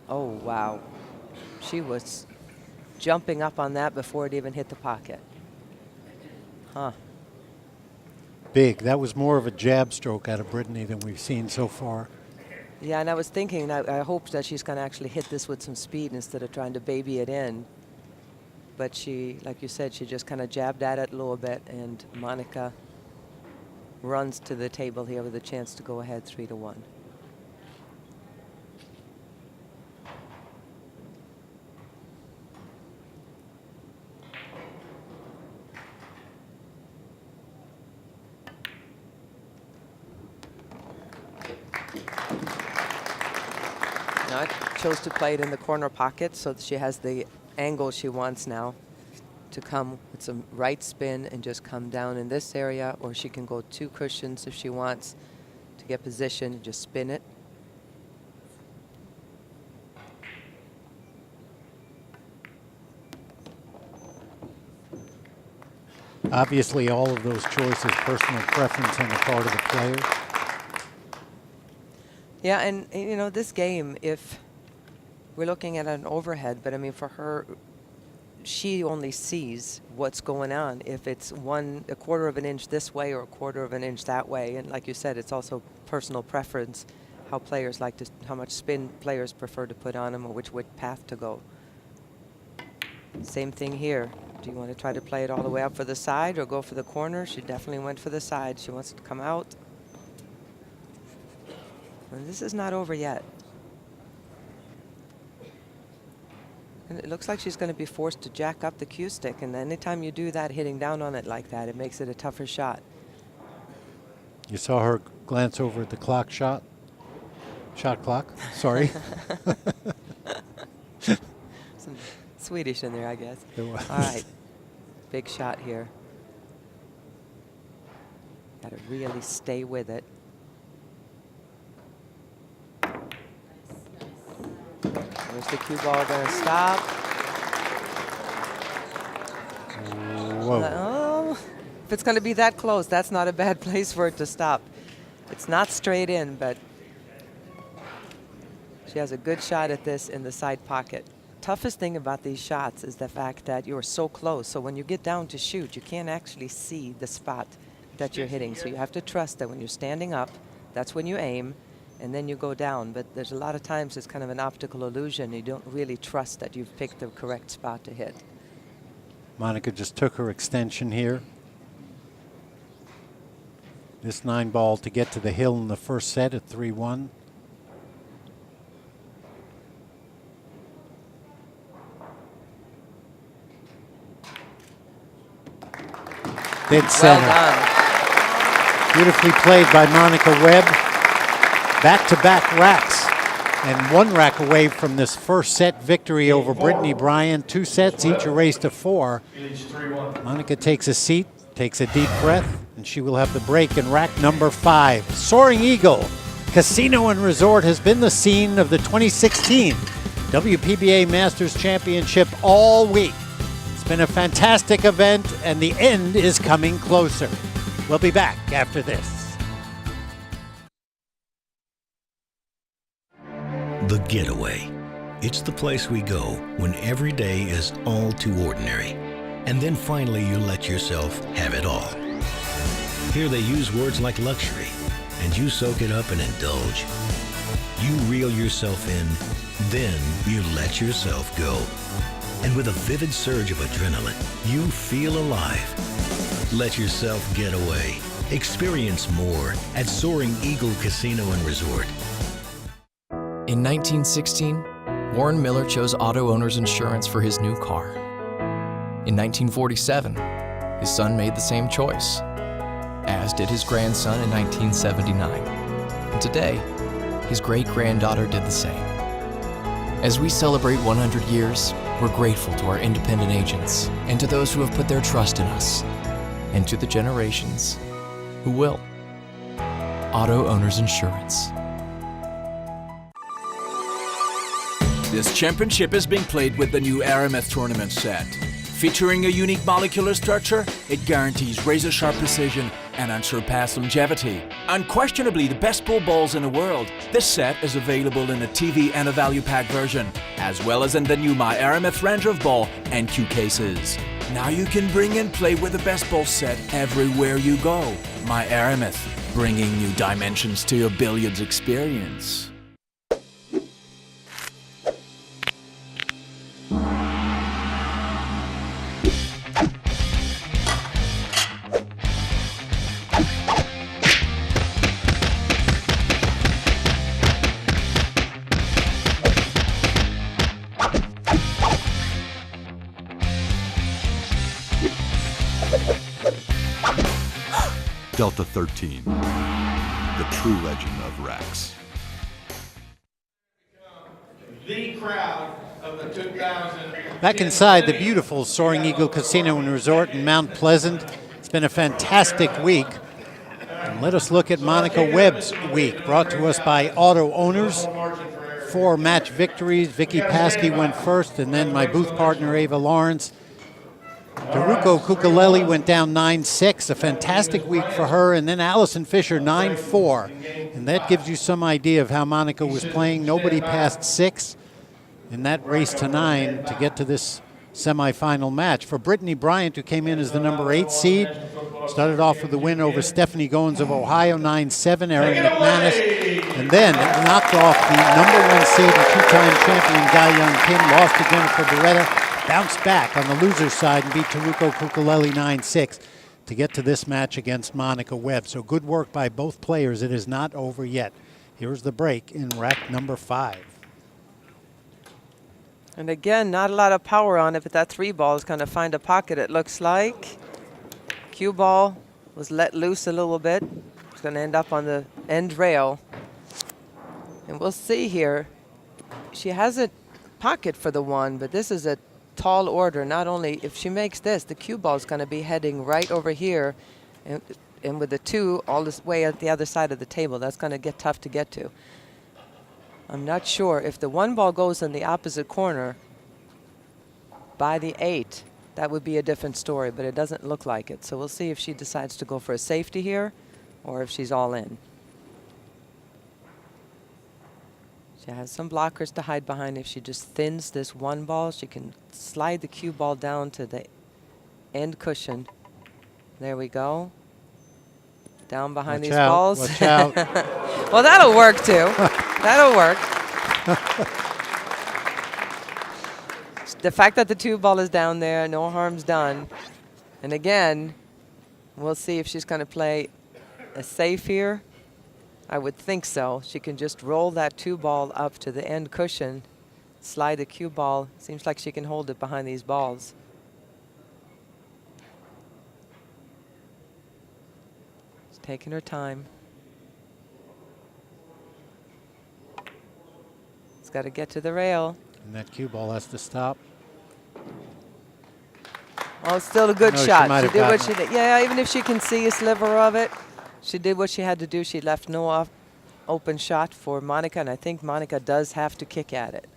Speaker 2: Oh, wow. She was jumping up on that before it even hit the pocket. Huh.
Speaker 1: Big. That was more of a jab stroke out of Brittany than we've seen so far.
Speaker 2: Yeah, and I was thinking, I hope that she's going to actually hit this with some speed instead of trying to baby it in. But she, like you said, she just kind of jabbed at it a little bit, and Monica runs to the table here with a chance to go ahead 3-1. Now, I chose to play it in the corner pocket so that she has the angle she wants now to come with some right spin and just come down in this area, or she can go 2 cushions if she wants To get position, just spin it.
Speaker 1: Obviously, all of those choices, personal preference on the part of the player.
Speaker 2: Yeah, and you know, this game, if we're looking at an overhead, but I mean, for her, she only sees what's going on. If it's a quarter of an inch this way or a quarter of an inch that way, and like you said, it's also personal preference, how players like to, how much spin players prefer to put on them, or which path to go. Same thing here. Do you want to try to play it all the way up for the side or go for the corner? She definitely went for the side. She wants it to come out. And this is not over yet. And it looks like she's going to be forced to jack up the cue stick. And anytime you do that, hitting down on it like that, it makes it a tougher shot.
Speaker 1: You saw her glance over at the clock shot clock, sorry.
Speaker 2: Some Swedish in there, I guess.
Speaker 1: There was.
Speaker 2: All right, big shot here. Got to really stay with it. Where's the cue ball going to stop?
Speaker 1: Whoa.
Speaker 2: Oh, if it's going to be that close, that's not a bad place for it to stop. It's not straight in, but she has a good shot at this in the side pocket. Toughest thing about these shots is the fact that you're so close. So when you get down to shoot, you can't actually see the spot that you're hitting. So you have to trust that when you're standing up, that's when you aim, and then you go down. But there's a lot of times it's kind of an optical illusion. You don't really trust that you've picked the correct spot to hit.
Speaker 1: Monica just took her extension here. This 9 ball to get to the hill in the first set at 3-1. Dead center.
Speaker 2: Well done.
Speaker 1: Beautifully played by Monica Webb. Back-to-back racks. And 1 rack away from this first set victory over Brittany Bryant. 2 sets, each a race to 4. Monica takes a seat, takes a deep breath, and she will have the break in rack number 5. Soaring Eagle Casino and Resort has been the scene of the 2016 WPBA Masters Championship all week. It's been a fantastic event, and the end is coming closer. We'll be back after this.
Speaker 4: The Getaway. It's the place we go when every day is all too ordinary. And then finally you let yourself have it all. Here they use words like luxury, and you soak it up and indulge. You reel yourself in, then you let yourself go. And with a vivid surge of adrenaline, you feel alive. Let yourself get away. Experience more at Soaring Eagle Casino and Resort.
Speaker 8: In 1916, Warren Miller chose auto owner's insurance for his new car. In 1947, his son made the same choice, as did his grandson in 1979. And today, his great-granddaughter did the same. As we celebrate 100 years, we're grateful to our independent agents and to those who have put their trust in us, and to the generations who will. Auto Owners Insurance.
Speaker 9: This championship is being played with the new Aramith tournament set. Featuring a unique molecular structure, it guarantees razor-sharp precision and unsurpassed longevity. Unquestionably the best pool balls in the world, this set is available in a TV and a value pack version, as well as in the new My Aramith range of ball and cue cases. Now you can bring and play with the best ball set everywhere you go. My Aramith, bringing new dimensions to your billiards experience.
Speaker 10: Delta 13, the true legend of Rex.
Speaker 3: The crowd of the 2000.
Speaker 1: Back inside the beautiful Soaring Eagle Casino and Resort in Mount Pleasant. It's been a fantastic week. And Let us look at Monica Webb's week, brought to us by Auto Owners. 4 match victories. Vicky Paskey went first, and then my booth partner, Ava Lawrence. Taruko Kukaleli went down 9-6, a fantastic week for her, and then Allison Fisher 9-4. And that gives you some idea of how Monica was playing. Nobody passed 6 in that race to 9 to get to this semifinal match. For Brittany Bryant, who came in as the number 8 seed, started off with the win over Stephanie Goins of Ohio, 9-7, Erin McManus, and then knocked off the number 1 seed and 2-time champion Guy Young Kim, lost to Jennifer Beretta, bounced back on the loser's side and beat Taruko Kukaleli 9-6 to get to this match against Monica Webb. So good work by both players. It is not over yet. Here's the break in rack number 5.
Speaker 2: And again, not a lot of power on it, but that 3 ball is going to find a pocket, it looks like. Cue ball was let loose a little bit. It's going to end up on the end rail. And we'll see here. She has a pocket for the 1, but this is a tall order. Not only if she makes this, the cue ball is going to be heading right over here. And with the 2 all this way at the other side of the table, that's going to get tough to get to. I'm not sure if the 1 ball goes in the opposite corner by the 8. That would be a different story, but it doesn't look like it. So we'll see if she decides to go for a safety here or if she's all in. She has some blockers to hide behind. If she just thins this 1 ball, she can slide the cue ball down to the end cushion. There we go. Down behind these balls.
Speaker 1: Watch out.
Speaker 2: Well, that'll work too. That'll work. The fact that the 2 ball is down there, no harm's done. And again, we'll see if she's going to play a safe here. I would think so. She can just roll that 2 ball up to the end cushion, slide the cue ball. Seems like she can hold it behind these balls. She's taking her time. It's got to get to the rail.
Speaker 1: And that cue ball has to stop.
Speaker 2: Oh, still a good
Speaker 1: No,
Speaker 2: shot.
Speaker 1: she
Speaker 2: She did what she did. Yeah, even if she can see a sliver of it, she did what she had to do. She left no open shot for Monica, and I think Monica does have to kick at it.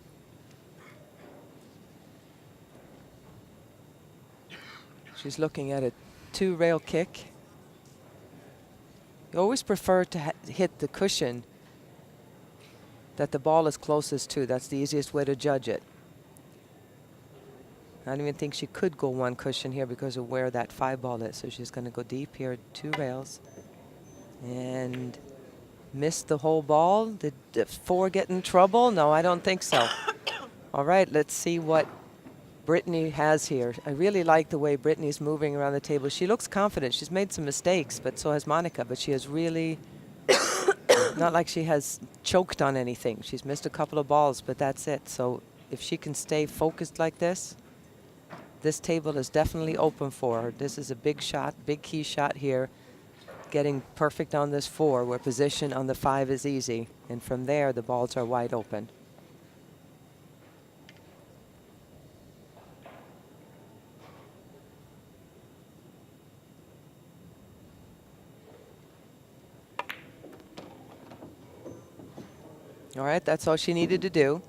Speaker 2: She's looking at a 2-rail kick. You always prefer to hit the cushion that the ball is closest to. That's the easiest way to judge it. I don't even think she could go 1 cushion here because of where that 5 ball is. So she's going to go deep here, 2 rails. And miss the whole ball. Did the 4 get in trouble? No, I don't think so. All right, let's see what Brittany has here. I really like the way Brittany's moving around the table. She looks confident. She's made some mistakes, but so has Monica. But she has really, not like she has choked on anything. She's missed a couple of balls, but that's it. So if she can stay focused like this table is definitely open for her. This is a big shot, big key shot here. Getting perfect on this 4, where position on the 5 is easy. And from there, the balls are wide open. All right, that's all she needed to do.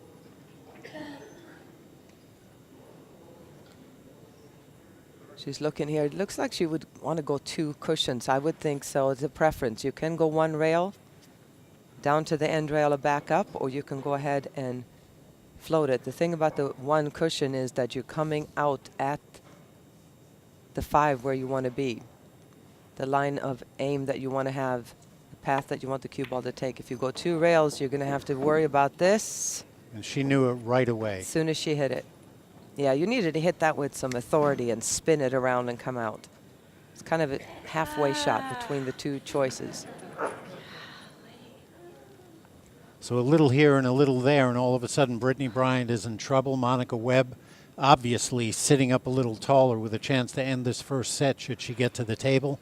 Speaker 2: She's looking here. It looks like she would want to go 2 cushions. I would think so. It's a preference. You can go 1 rail down to the end rail or back up, or you can go ahead and float it. The thing about the 1 cushion is that you're coming out at the 5 where you want to be. The line of aim that you want to have, the path that you want the cue ball to take. If you go 2 rails, you're going to have to worry about this.
Speaker 1: And she knew it right away.
Speaker 2: As soon as she hit it. Yeah, you needed to hit that with some authority and spin it around and come out. It's kind of a halfway shot between the 2 choices.
Speaker 1: So a little here and a little there, and all of a sudden Brittany Bryant is in trouble. Monica Webb obviously sitting up a little taller with a chance to end this first set should she get to the table.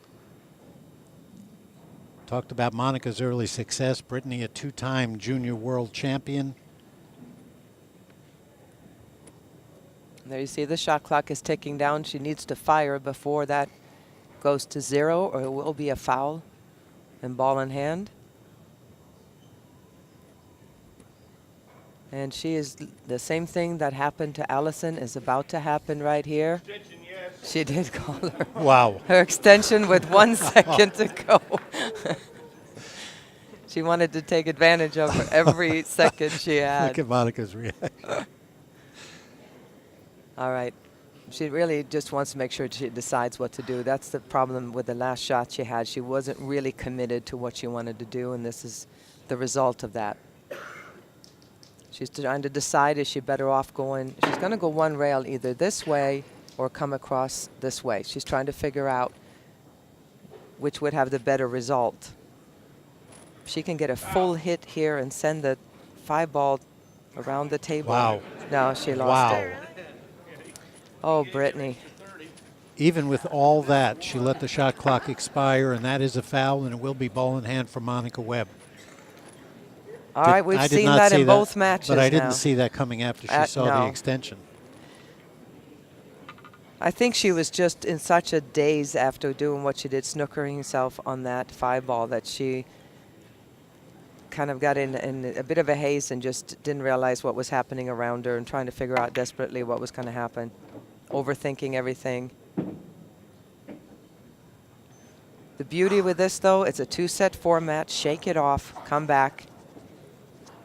Speaker 1: Talked about Monica's early success. Brittany, a 2-time junior world champion.
Speaker 2: There you see the shot clock is ticking down. She needs to fire before that goes to 0, or it will be a foul. And ball in hand. And she is, the same thing that happened to Allison is about to happen right here. She did call her.
Speaker 1: Wow.
Speaker 2: Her extension with 1 second to go. She wanted to take advantage of every second she had.
Speaker 1: Look at Monica's reaction.
Speaker 2: All right. She really just wants to make sure she decides what to do. That's the problem with the last shot she had. She wasn't really committed to what she wanted to do, and this is the result of that. She's trying to decide, is she better off going, she's going to go one rail either this way or come across this way. She's trying to figure out which would have the better result. She can get a full hit here and send the 5-ball around the table.
Speaker 1: Wow.
Speaker 2: No, she lost
Speaker 1: Wow.
Speaker 2: it. Oh, Brittany.
Speaker 1: Even with all that, she let the shot clock expire, and that is a foul, and it will be ball in hand for Monica Webb.
Speaker 2: All right, we've
Speaker 1: I did
Speaker 2: seen
Speaker 1: not
Speaker 2: that
Speaker 1: see
Speaker 2: in both matches
Speaker 1: But I didn't
Speaker 2: now.
Speaker 1: see that coming after she saw
Speaker 2: no.
Speaker 1: the extension.
Speaker 2: I think she was just in such a daze after doing what she did, snookering herself on that 5-ball, that she kind of got in a bit of a haze and just didn't realize what was happening around her and trying to figure out desperately what was going to happen, overthinking everything. The beauty with this, though, it's a 2-set format. Shake it off, come back.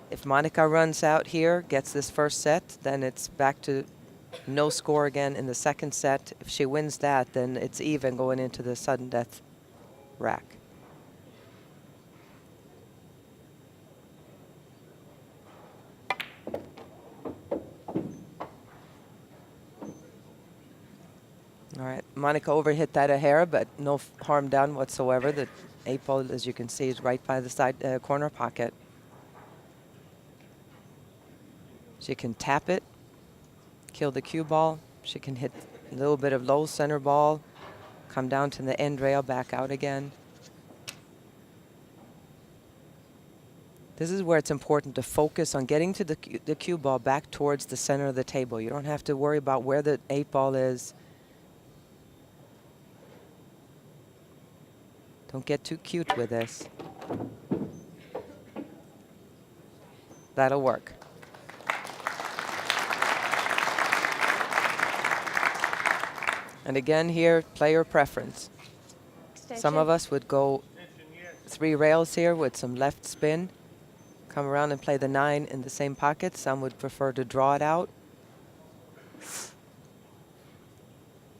Speaker 2: If Monica runs out here, gets this first set, then it's back to no score again in the second set. If she wins that, then it's even going into the sudden death rack. All right, Monica overhit that a hair, but no harm done whatsoever. The 8-ball, as you can see, is right by the side corner pocket. She can tap it, kill the cue ball. She can hit a little bit of low center ball, come down to the end rail, back out again. This is where it's important to focus on getting to the cue ball back towards the center of the table. You don't have to worry about where the 8-ball is. Don't get too cute with this. That'll work. And again here, player preference. Some of us would go 3 rails here with some left spin, come around and play the 9 in the same pocket. Some would prefer to draw it out.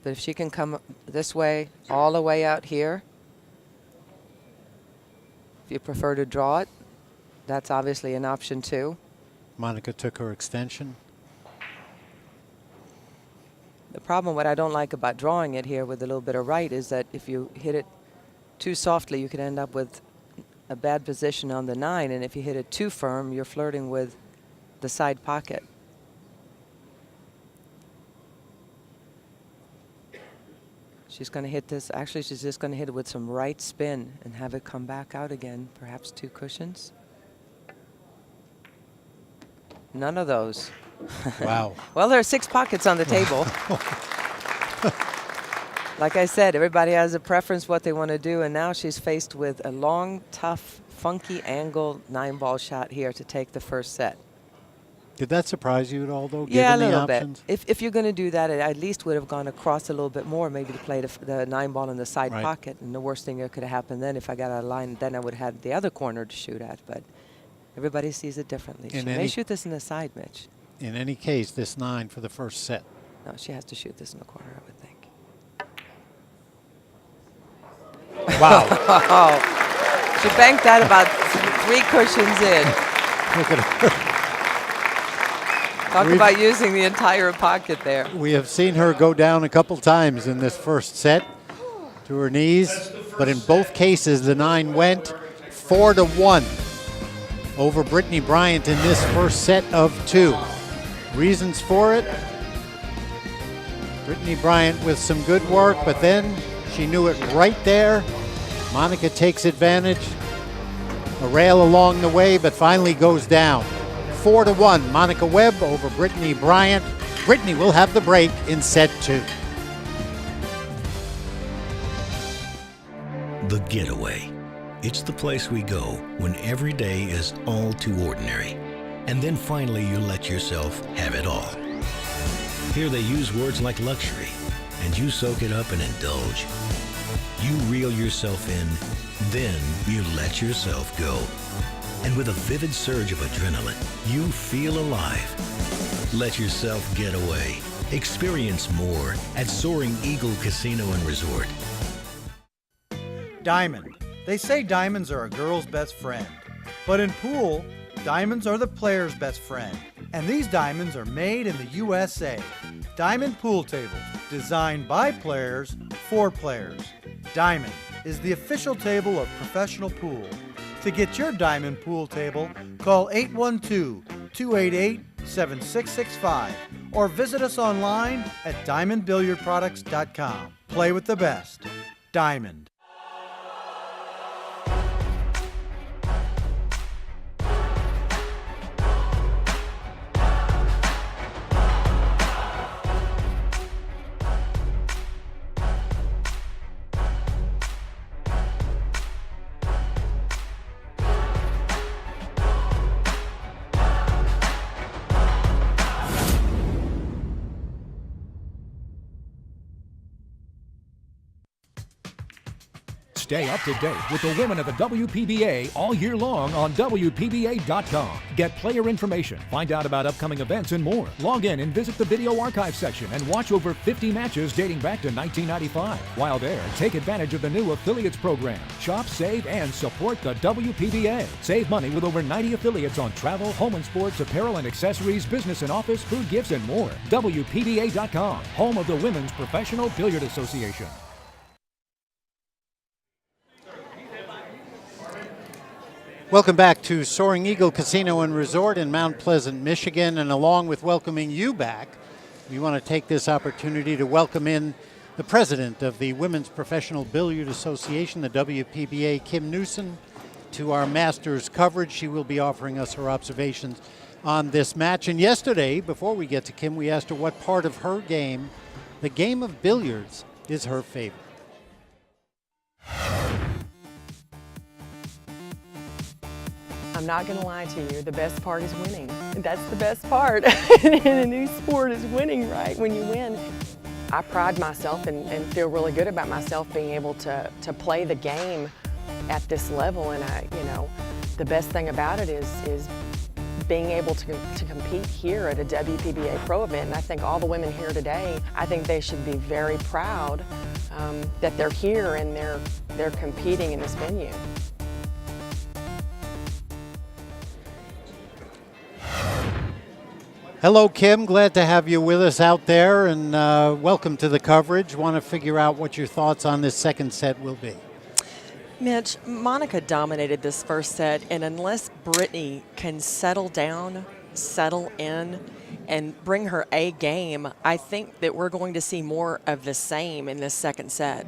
Speaker 2: But if she can come this way, all the way out here, if you prefer to draw it, that's obviously an option too.
Speaker 1: Monica took her extension.
Speaker 2: The problem, what I don't like about drawing it here with a little bit of right, is that if you hit it too softly, you could end up with a bad position on the 9, and if you hit it too firm, you're flirting with the side pocket. She's going to hit this, actually she's just going to hit it with some right spin and have it come back out again, perhaps 2 cushions. None of those.
Speaker 1: Wow.
Speaker 2: Well, there are 6 pockets on the table. Like I said, everybody has a preference what they want to do, and now she's faced with a long, tough, funky angle 9-ball shot here to take the first set.
Speaker 1: Did that surprise you at all, though,
Speaker 2: Yeah, a
Speaker 1: given the
Speaker 2: little
Speaker 1: options?
Speaker 2: bit. If you're going to do that, it at least would have gone across a little bit more, maybe to play the 9-ball in the side
Speaker 1: Right.
Speaker 2: pocket. And the worst thing that could have happened then, if I got out of line, then I would have had the other corner to shoot at. But everybody sees it differently. She may shoot this in the side, Mitch.
Speaker 1: In any case, this 9 for the first set.
Speaker 2: No, she has to shoot this in the corner, I would think.
Speaker 1: Wow.
Speaker 2: She banked that about 3 cushions in.
Speaker 1: Look at her.
Speaker 2: Talk about using the entire pocket there.
Speaker 1: We have seen her go down a couple times in this first set to her knees, but in both cases, the 9 went 4-1 over Brittany Bryant in this first set of 2. Reasons for it? Brittany Bryant with some good work, but then she knew it right there. Monica takes advantage. A rail along the way, but finally goes down. 4-1, Monica Webb over Brittany Bryant. Brittany will have the break in set 2.
Speaker 4: The getaway. It's the place we go when every day is all too ordinary. And then finally you let yourself have it all. Here they use words like luxury, and you soak it up and indulge. You reel yourself in, then you let yourself go. And with a vivid surge of adrenaline, you feel alive. Let yourself get away. Experience more at Soaring Eagle Casino and Resort.
Speaker 5: Diamond. They say diamonds are a girl's best friend. But in pool, diamonds are the player's best friend. And these diamonds are made in the USA. Diamond pool tables, designed by players for players. Diamond is the official table of professional pool. To get your Diamond pool table, call 812-288-7665 or visit us online at diamondbilliardproducts.com. Play with the best. Diamond.
Speaker 6: Stay up to date with the women of the WPBA all year long on WPBA.com. Get player information, find out about upcoming events and more. Log in and visit the video archive section and watch over 50 matches dating back to 1995. While there, take advantage of the new affiliates program. Shop, save, and support the WPBA. Save money with over 90 affiliates on travel, home and sports, apparel and accessories, business and office, food gifts, and more. WPBA.com, home of the Women's Professional Billiard Association.
Speaker 1: Welcome back to Soaring Eagle Casino and Resort in Mount Pleasant, Michigan. And along with welcoming you back, we want to take this opportunity to welcome in the president of the Women's Professional Billiard Association, the WPBA, Kim Newson, to our Masters coverage. She will be offering us her observations on this match. And yesterday, before we get to Kim, we asked her what part of her game, the game of billiards, is her favorite.
Speaker 11: I'm not going to lie to you, the best part is winning. That's the best part in a new sport is winning, right? When you win. I pride myself and feel really good about myself being able to play the game at this level. And the best thing about it is being able to compete here at a WPBA Pro event. And I think all the women here today, I think they should be very proud that they're here and they're competing in this venue.
Speaker 1: Hello, Kim. Glad to have you with us out there, and welcome to the coverage. Want to figure out what your thoughts on this second set will be.
Speaker 12: Mitch, Monica dominated this first set, and unless Brittany can settle down, settle in, and bring her A game, I think that we're going to see more of the same in this second set.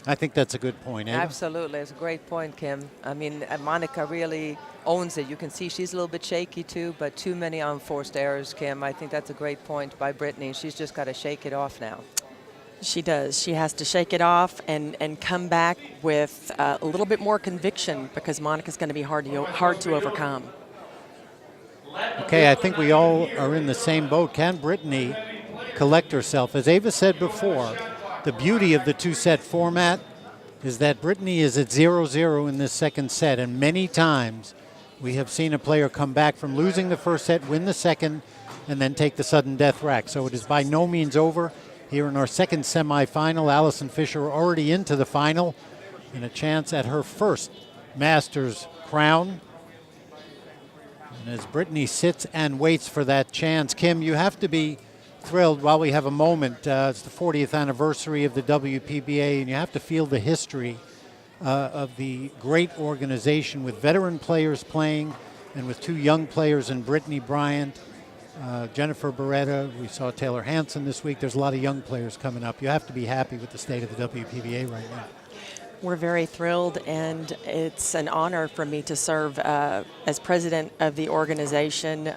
Speaker 1: I think that's a good point, Ava.
Speaker 2: Absolutely. It's a great point, Kim. I mean, Monica really owns it. You can see she's a little bit shaky, too, but too many unforced errors, Kim. I think that's a great point by Brittany. She's just got to shake it off now.
Speaker 12: She does. She has to shake it off and come back with a little bit more conviction, because Monica's going to be hard to overcome.
Speaker 1: Okay, I think we all are in the same boat. Can Brittany collect herself? As Ava said before, the beauty of the two-set format is that Brittany is at 0-0 in this second set, and many times we have seen a player come back from losing the first set, win the second, and then take the sudden death rack. So it is by no means over. Here in our second semifinal, Allison Fisher already into the final and a chance at her first Masters crown. And as Brittany sits and waits for that chance, Kim, you have to be thrilled while we have a moment. It's the 40th anniversary of the WPBA, and you have to feel the history of the great organization with veteran players playing and with two young players in Brittany Bryant, Jennifer Beretta. We saw Taylor Hanson this week. There's a lot of young players coming up. You have to be happy with the state of the WPBA right now.
Speaker 12: We're very thrilled, and it's an honor for me to serve as president of the organization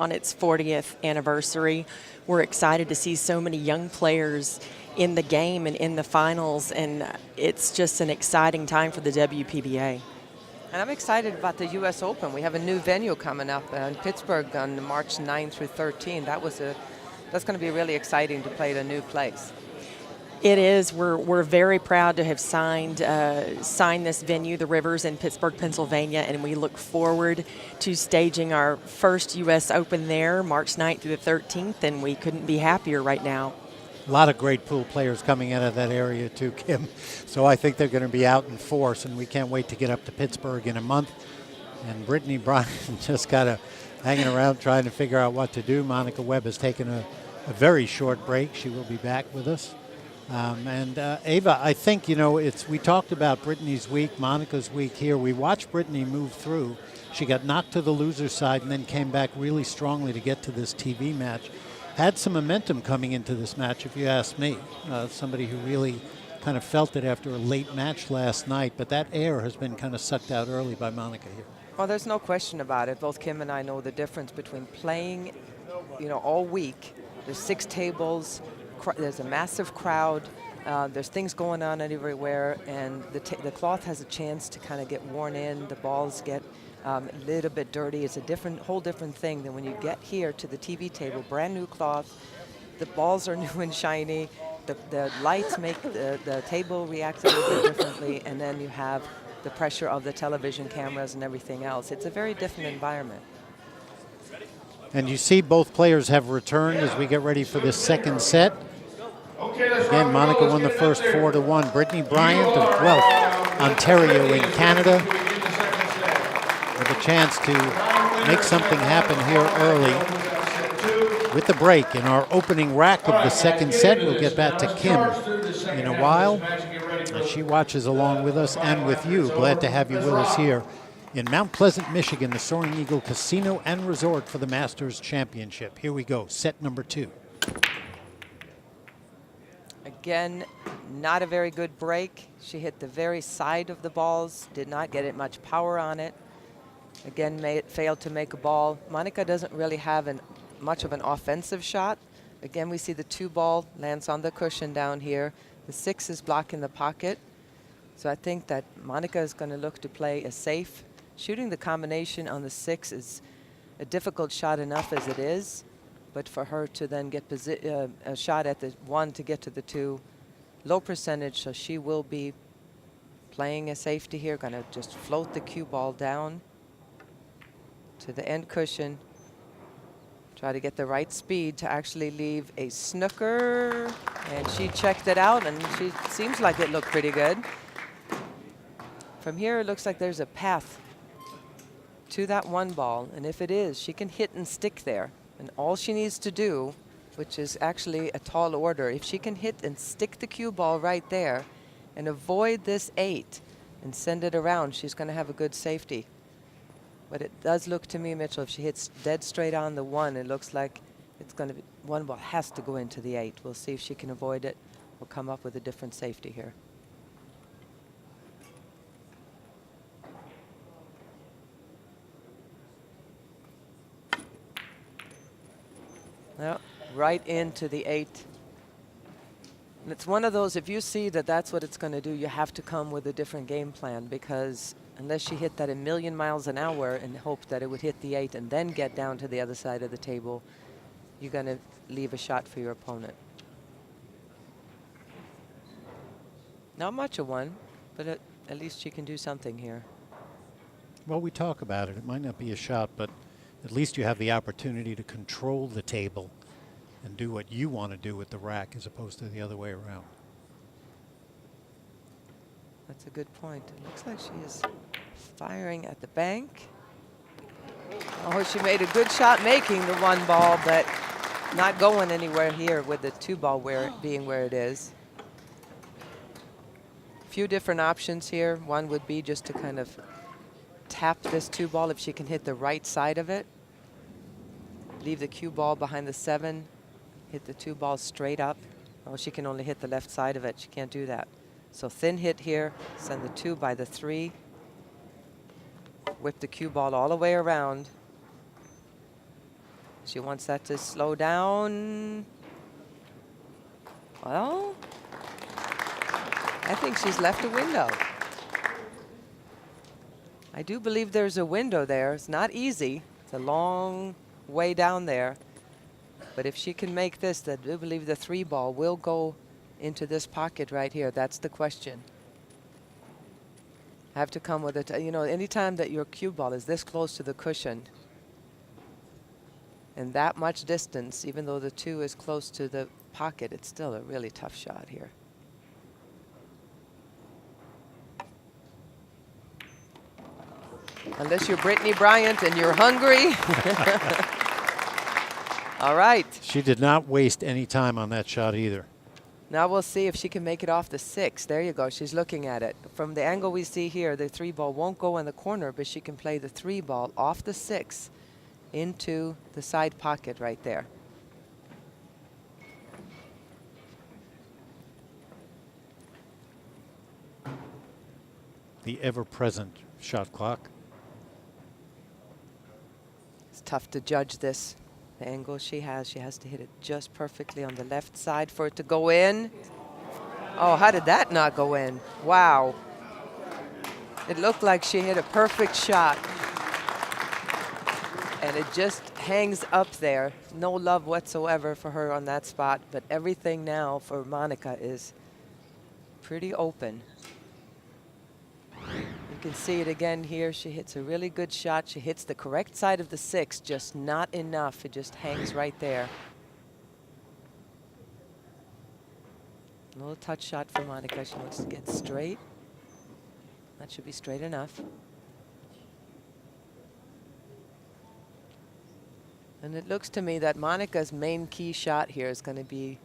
Speaker 12: on its 40th anniversary. We're excited to see so many young players in the game and in the finals, and it's just an exciting time for the WPBA.
Speaker 2: And I'm excited about the U.S. Open. We have a new venue coming up in Pittsburgh on March 9 through 13. That's going to be really exciting to play at a new place.
Speaker 12: It is. We're very proud to have signed this venue, the Rivers in Pittsburgh, Pennsylvania, and we look forward to staging our first U.S. Open there, March 9th through the 13th, and we couldn't be happier right now.
Speaker 1: A lot of great pool players coming out of that area too, Kim. So I think they're going to be out in force, and we can't wait to get up to Pittsburgh in a month. And Brittany, Bryant just got hanging around trying to figure out what to do. Monica Webb has taken a very short break. She will be back with us. Ava, I think, we talked about Brittany's week, Monica's week here. We watched Brittany move through. She got knocked to the loser side and then came back really strongly to get to this TV match. Had some momentum coming into this match, if you ask me. Somebody who really kind of felt it after a late match last night, but that air has been kind of sucked out early by Monica here.
Speaker 2: Well, there's no question about it. Both Kim and I know the difference between playing, all week. There's 6 tables. There's a massive crowd. There's things going on everywhere, and the cloth has a chance to kind of get worn in. The balls get a little bit dirty. It's a whole different thing than when you get here to the TV table, brand new cloth. The balls are new and shiny. The lights make the table react a little bit differently, and then you have the pressure of the television cameras and everything else. It's a very different environment.
Speaker 1: And you see both players have returned as we get ready for this second set. Again, Monica won the first 4-1. Brittany Bryant of Guelph, Ontario in Canada, with a chance to make something happen here early with the break in our opening rack of the second set. We'll get back to Kim in a while. She watches along with us and with you. Glad to have you with us here in Mount Pleasant, Michigan, the Soaring Eagle Casino and Resort for the Masters Championship. Here we go, set number 2.
Speaker 2: Again, not a very good break. She hit the very side of the balls, did not get it much power on it. Again, failed to make a ball. Monica doesn't really have much of an offensive shot. Again, we see the 2-ball lands on the cushion down here. The 6 is blocking the pocket. So I think that Monica is going to look to play a safe. Shooting the combination on the 6 is a difficult shot enough as it is. But for her to then get a shot at the 1 to get to the 2, low percentage, so she will be playing a safety here. Going to just float the cue ball down to the end cushion. Try to get the right speed to actually leave a snooker. And she checked it out, and she seems like it looked pretty good. From here, it looks like there's a path to that 1 ball. And if it is, she can hit and stick there. And all she needs to do, which is actually a tall order, if she can hit and stick the cue ball right there and avoid this 8 and send it around, she's going to have a good safety. But it does look to me, Mitchell, if she hits dead straight on the 1, it looks like it's going to be 1 ball has to go into the 8. We'll see if she can avoid it. We'll come up with a different safety here. Well, right into the 8. And it's one of those, if you see that that's what it's going to do, you have to come with a different game plan, because unless she hit that a million miles an hour and hope that it would hit the 8 and then get down to the other side of the table, you're going to leave a shot for your opponent. Not much of one, but at least she can do something here.
Speaker 1: Well, we talk about it. It might not be a shot, but at least you have the opportunity to control the table and do what you want to do with the rack as opposed to the other way around.
Speaker 2: That's a good point. It looks like she is firing at the bank. Oh, she made a good shot making the 1 ball, but not going anywhere here with the 2 ball being where it is. A few different options here. One would be just to kind of tap this 2 ball if she can hit the right side of it. Leave the cue ball behind the 7. Hit the 2 balls straight up. Oh, she can only hit the left side of it. She can't do that. So thin hit here. Send the 2 by the 3. Whip the cue ball all the way around. She wants that to slow down. Well, I think she's left a window. I do believe there's a window there. It's not easy. It's a long way down there. But if she can make this, I do believe the 3 ball will go into this pocket right here. That's the question. I have to come with it. You know, anytime that your cue ball is this close to the cushion and that much distance, even though the 2 is close to the pocket, it's still a really tough shot here. Unless you're Brittany Bryant and you're hungry. All right.
Speaker 1: She did not waste any time on that shot either.
Speaker 2: Now we'll see if she can make it off the 6. There you go. She's looking at it. From the angle we see here, the 3 ball won't go in the corner, but she can play the 3 ball off the 6 into the side pocket right there.
Speaker 1: The ever-present shot clock.
Speaker 2: It's tough to judge this. The angle she has to hit it just perfectly on the left side for it to go in. Oh, how did that not go in? Wow. It looked like she hit a perfect shot. And it just hangs up there. No love whatsoever for her on that spot, but everything now for Monica is pretty open. You can see it again here. She hits a really good shot. She hits the correct side of the 6, just not enough. It just hangs right there. A little touch shot for Monica. She wants to get straight. That should be straight enough. And it looks to me that Monica's main key shot here is going to be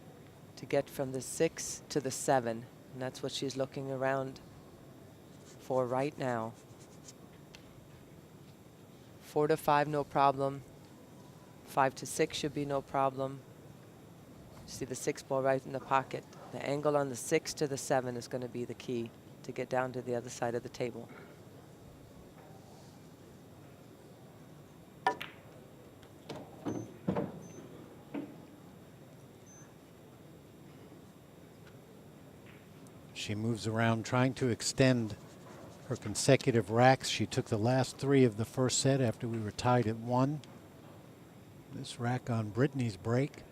Speaker 2: to get from the 6 to the 7. And that's what she's looking around for right now. 4 to 5, no problem. 5 to 6 should be no problem. See the 6 ball right in the pocket. The angle on the 6 to the 7 is going to be the key to get down to the other side of the table.
Speaker 1: She moves around trying to extend her consecutive racks. She took the last 3 of the first set after we were tied at 1. This rack on Brittany's break.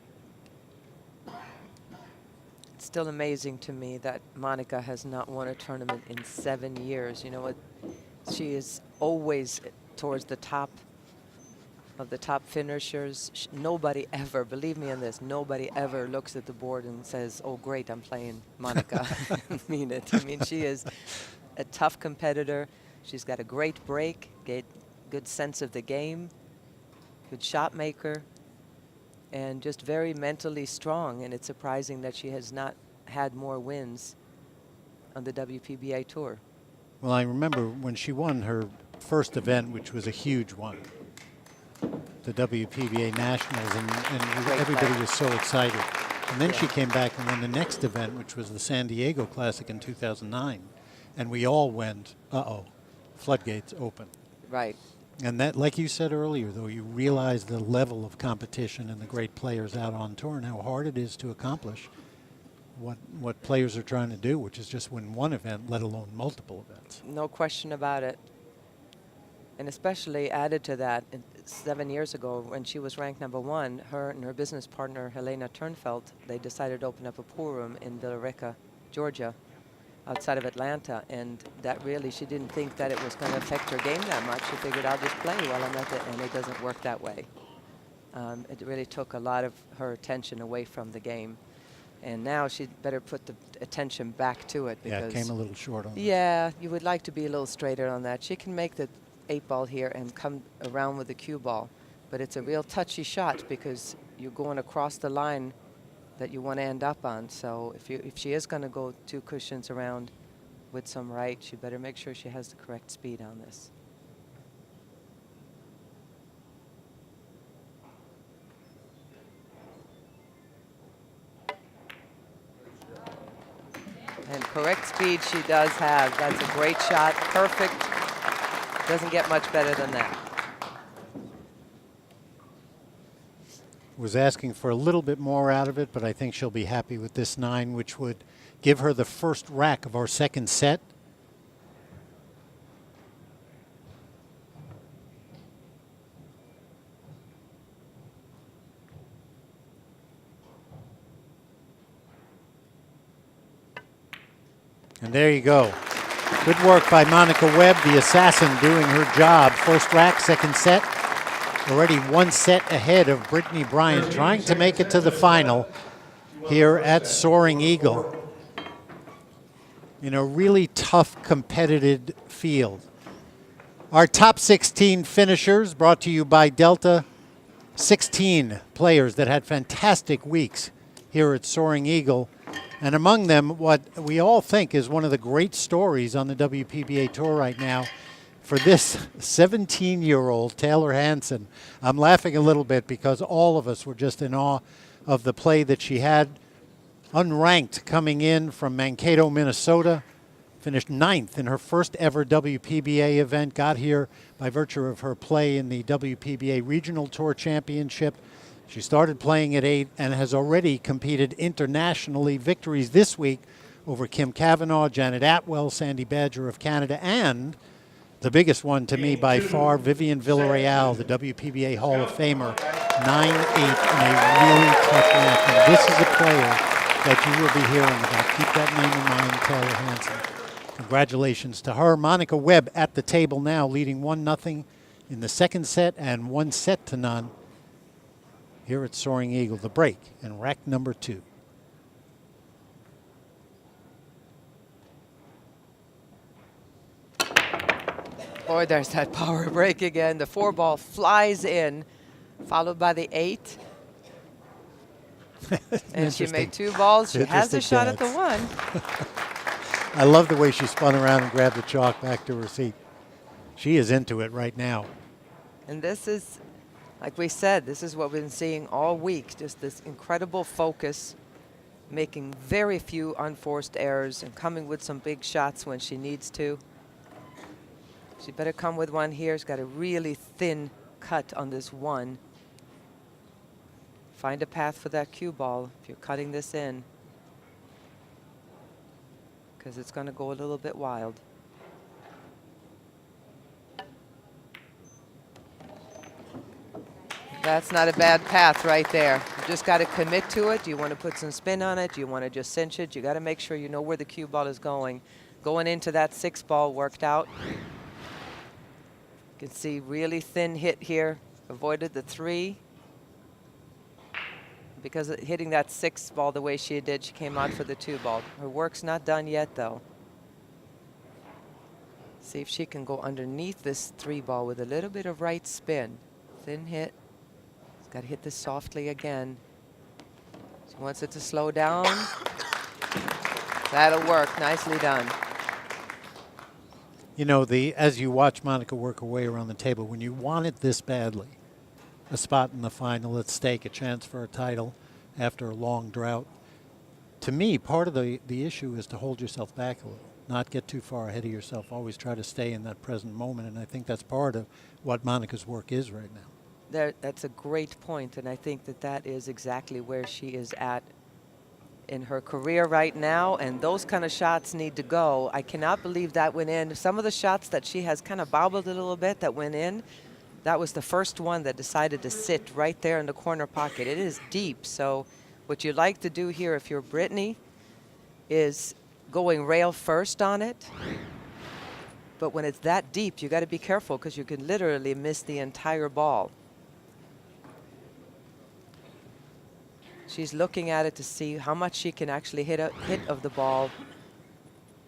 Speaker 2: It's still amazing to me that Monica has not won a tournament in 7 years. You know what? She is always towards the top of the top finishers. Nobody ever, believe me on this, nobody ever looks at the board and says, oh, great, I'm playing Monica. I mean it. I mean, she is a tough competitor. She's got a great break, good sense of the game, good shot maker, and just very mentally strong. And it's surprising that she has not had more wins on the WPBA Tour.
Speaker 1: Well, I remember when she won her first event, which was a huge one, the WPBA Nationals, and everybody was so excited. And then she came back and won the next event, which was the San Diego Classic in 2009. And we all went, uh-oh, floodgates open.
Speaker 2: Right.
Speaker 1: And that, like you said earlier, though, you realize the level of competition and the great players out on tour and how hard it is to accomplish what players are trying to do, which is just win one event, let alone multiple events.
Speaker 2: No question about it. And especially added to that, 7 years ago when she was ranked #1, her and her business partner, Helena Turnfeld, they decided to open up a pool room in Villa Rica, Georgia, outside of Atlanta. And that really, she didn't think that it was going to affect her game that much. She figured, I'll just play while I'm at it, and it doesn't work that way. It really took a lot of her attention away from the game. And now she'd better put the attention back to it.
Speaker 1: Yeah,
Speaker 2: because
Speaker 1: it came a little short on that.
Speaker 2: Yeah, you would like to be a little straighter on that. She can make the 8 ball here and come around with the cue ball, but it's a real touchy shot because you're going across the line that you want to end up on. So if she is going to go 2 cushions around with some right, she better make sure she has the correct speed on this. And correct speed she does have. That's a great shot, perfect. Doesn't get much better than that.
Speaker 1: Was asking for a little bit more out of it, but I think she'll be happy with this 9, which would give her the first rack of our second set. And there you go. Good work by Monica Webb, the assassin, doing her job. First rack, second set. Already 1 set ahead of Brittany Bryant, trying to make it to the final here at Soaring Eagle. In a really tough, competitive field. Our top 16 finishers brought to you by Delta. 16 players that had fantastic weeks here at Soaring Eagle. And among them, what we all think is one of the great stories on the WPBA Tour right now for this 17-year-old Taylor Hanson. I'm laughing a little bit because all of us were just in awe of the play that she had. Unranked coming in from Mankato, Minnesota. Finished 9th in her first ever WPBA event. Got here by virtue of her play in the WPBA Regional Tour Championship. She started playing at 8 and has already competed internationally. Victories this week over Kim Cavanaugh, Janet Atwell, Sandy Badger of Canada, and the biggest one to me by far, Vivian Villarreal, the WPBA Hall of Famer, 9-8 in a really tough match. And this is a player that you will be hearing about. Keep that name in mind, Taylor Hanson. Congratulations to her. Monica Webb at the table now, leading 1-0 in the second set and 1-0 here at Soaring Eagle. The break in rack number 2.
Speaker 2: Boy, there's that power break again. The 4-ball flies in, followed by the 8. And she made 2 balls. She has a shot at the 1.
Speaker 1: I love the way she spun around and grabbed the chalk back to her seat. She is into it right now.
Speaker 2: And this is, like we said, this is what we've been seeing all week. Just this incredible focus, making very few unforced errors and coming with some big shots when she needs to. She better come with one here. She's got a really thin cut on this 1. Find a path for that cue ball if you're cutting this in, because it's going to go a little bit wild. That's not a bad path right there. You just got to commit to it. Do you want to put some spin on it? Do you want to just cinch it? You got to make sure you know where the cue ball is going. Going into that 6-ball worked out. You can see really thin hit here. Avoided the 3. Because of hitting that 6-ball the way she did, she came out for the 2-ball. Her work's not done yet, though. See if she can go underneath this 3-ball with a little bit of right spin. Thin hit. She's got to hit this softly again. She wants it to slow down. That'll work. Nicely done.
Speaker 1: You know, as you watch Monica work her way around the table, when you want it this badly, a spot in the final at stake, a chance for a title after a long drought. To me, part of the issue is to hold yourself back a little, not get too far ahead of yourself, always try to stay in that present moment, and I think that's part of what Monica's work is right now.
Speaker 2: That's a great point, and I think that is exactly where she is at in her career right now, and those kind of shots need to go. I cannot believe that went in. Some of the shots that she has kind of bobbled a little bit that went in, that was the first one that decided to sit right there in the corner pocket. It is deep, so what you like to do here if you're Brittany is going rail first on it. But when it's that deep, you got to be careful because you can literally miss the entire ball. She's looking at it to see how much she can actually hit of the ball.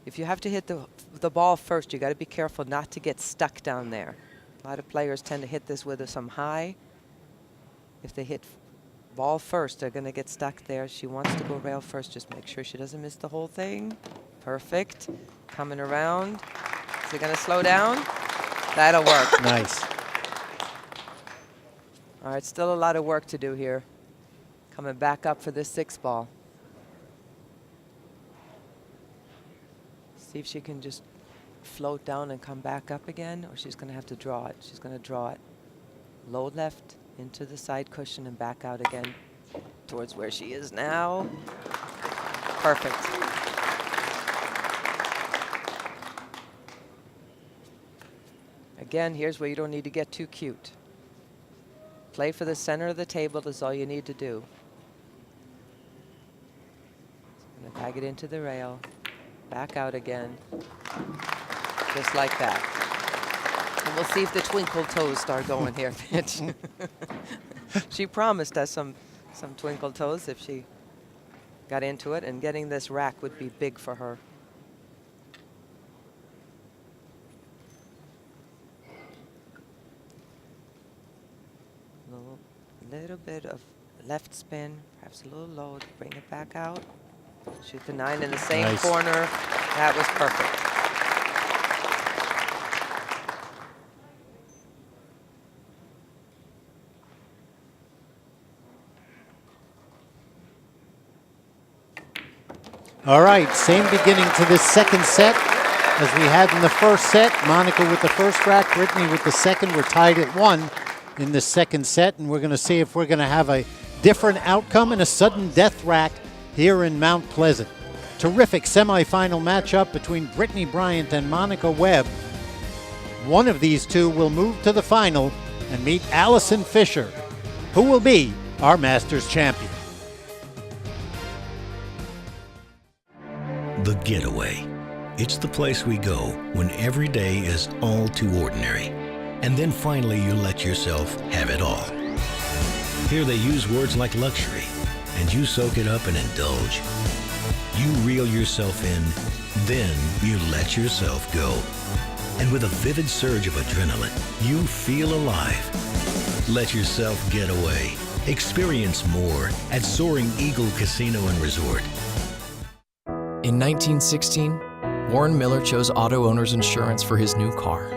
Speaker 2: If you have to hit the ball first, you got to be careful not to get stuck down there. A lot of players tend to hit this with some high. If they hit ball first, they're going to get stuck there. She wants to go rail first. Just make sure she doesn't miss the whole thing. Perfect. Coming around. Is it going to slow down? That'll work.
Speaker 1: Nice.
Speaker 2: All right, still a lot of work to do here. Coming back up for this 6-ball. See if she can just float down and come back up again, or she's going to have to draw it. She's going to draw it. Low left into the side cushion and back out again towards where she is now. Perfect. Again, here's where you don't need to get too cute. Play for the center of the table is all you need to do. Gonna bag it into the rail, back out again, just like that. And we'll see if the twinkle toes start going here, Fitch. She promised us some twinkle toes if she got into it, and getting this rack would be big for her. Little bit of left spin, perhaps a little low to bring it back out. Shoot the 9 in the same
Speaker 1: Nice.
Speaker 2: corner. That was perfect.
Speaker 1: All right, same beginning to this second set as we had in the first set. Monica with the first rack, Brittany with the second. We're tied at 1 in the second set, and we're going to see if we're going to have a different outcome in a sudden death rack here in Mount Pleasant. Terrific semifinal matchup between Brittany Bryant and Monica Webb. One of these two will move to the final and meet Allison Fisher, who will be our Masters champion.
Speaker 4: The Getaway. It's the place we go when every day is all too ordinary. And then finally you let yourself have it all. Here they use words like luxury, and you soak it up and indulge. You reel yourself in, then you let yourself go. And with a vivid surge of adrenaline, you feel alive. Let yourself get away. Experience more at Soaring Eagle Casino and Resort.
Speaker 8: In 1916, Warren Miller chose auto owner's insurance for his new car.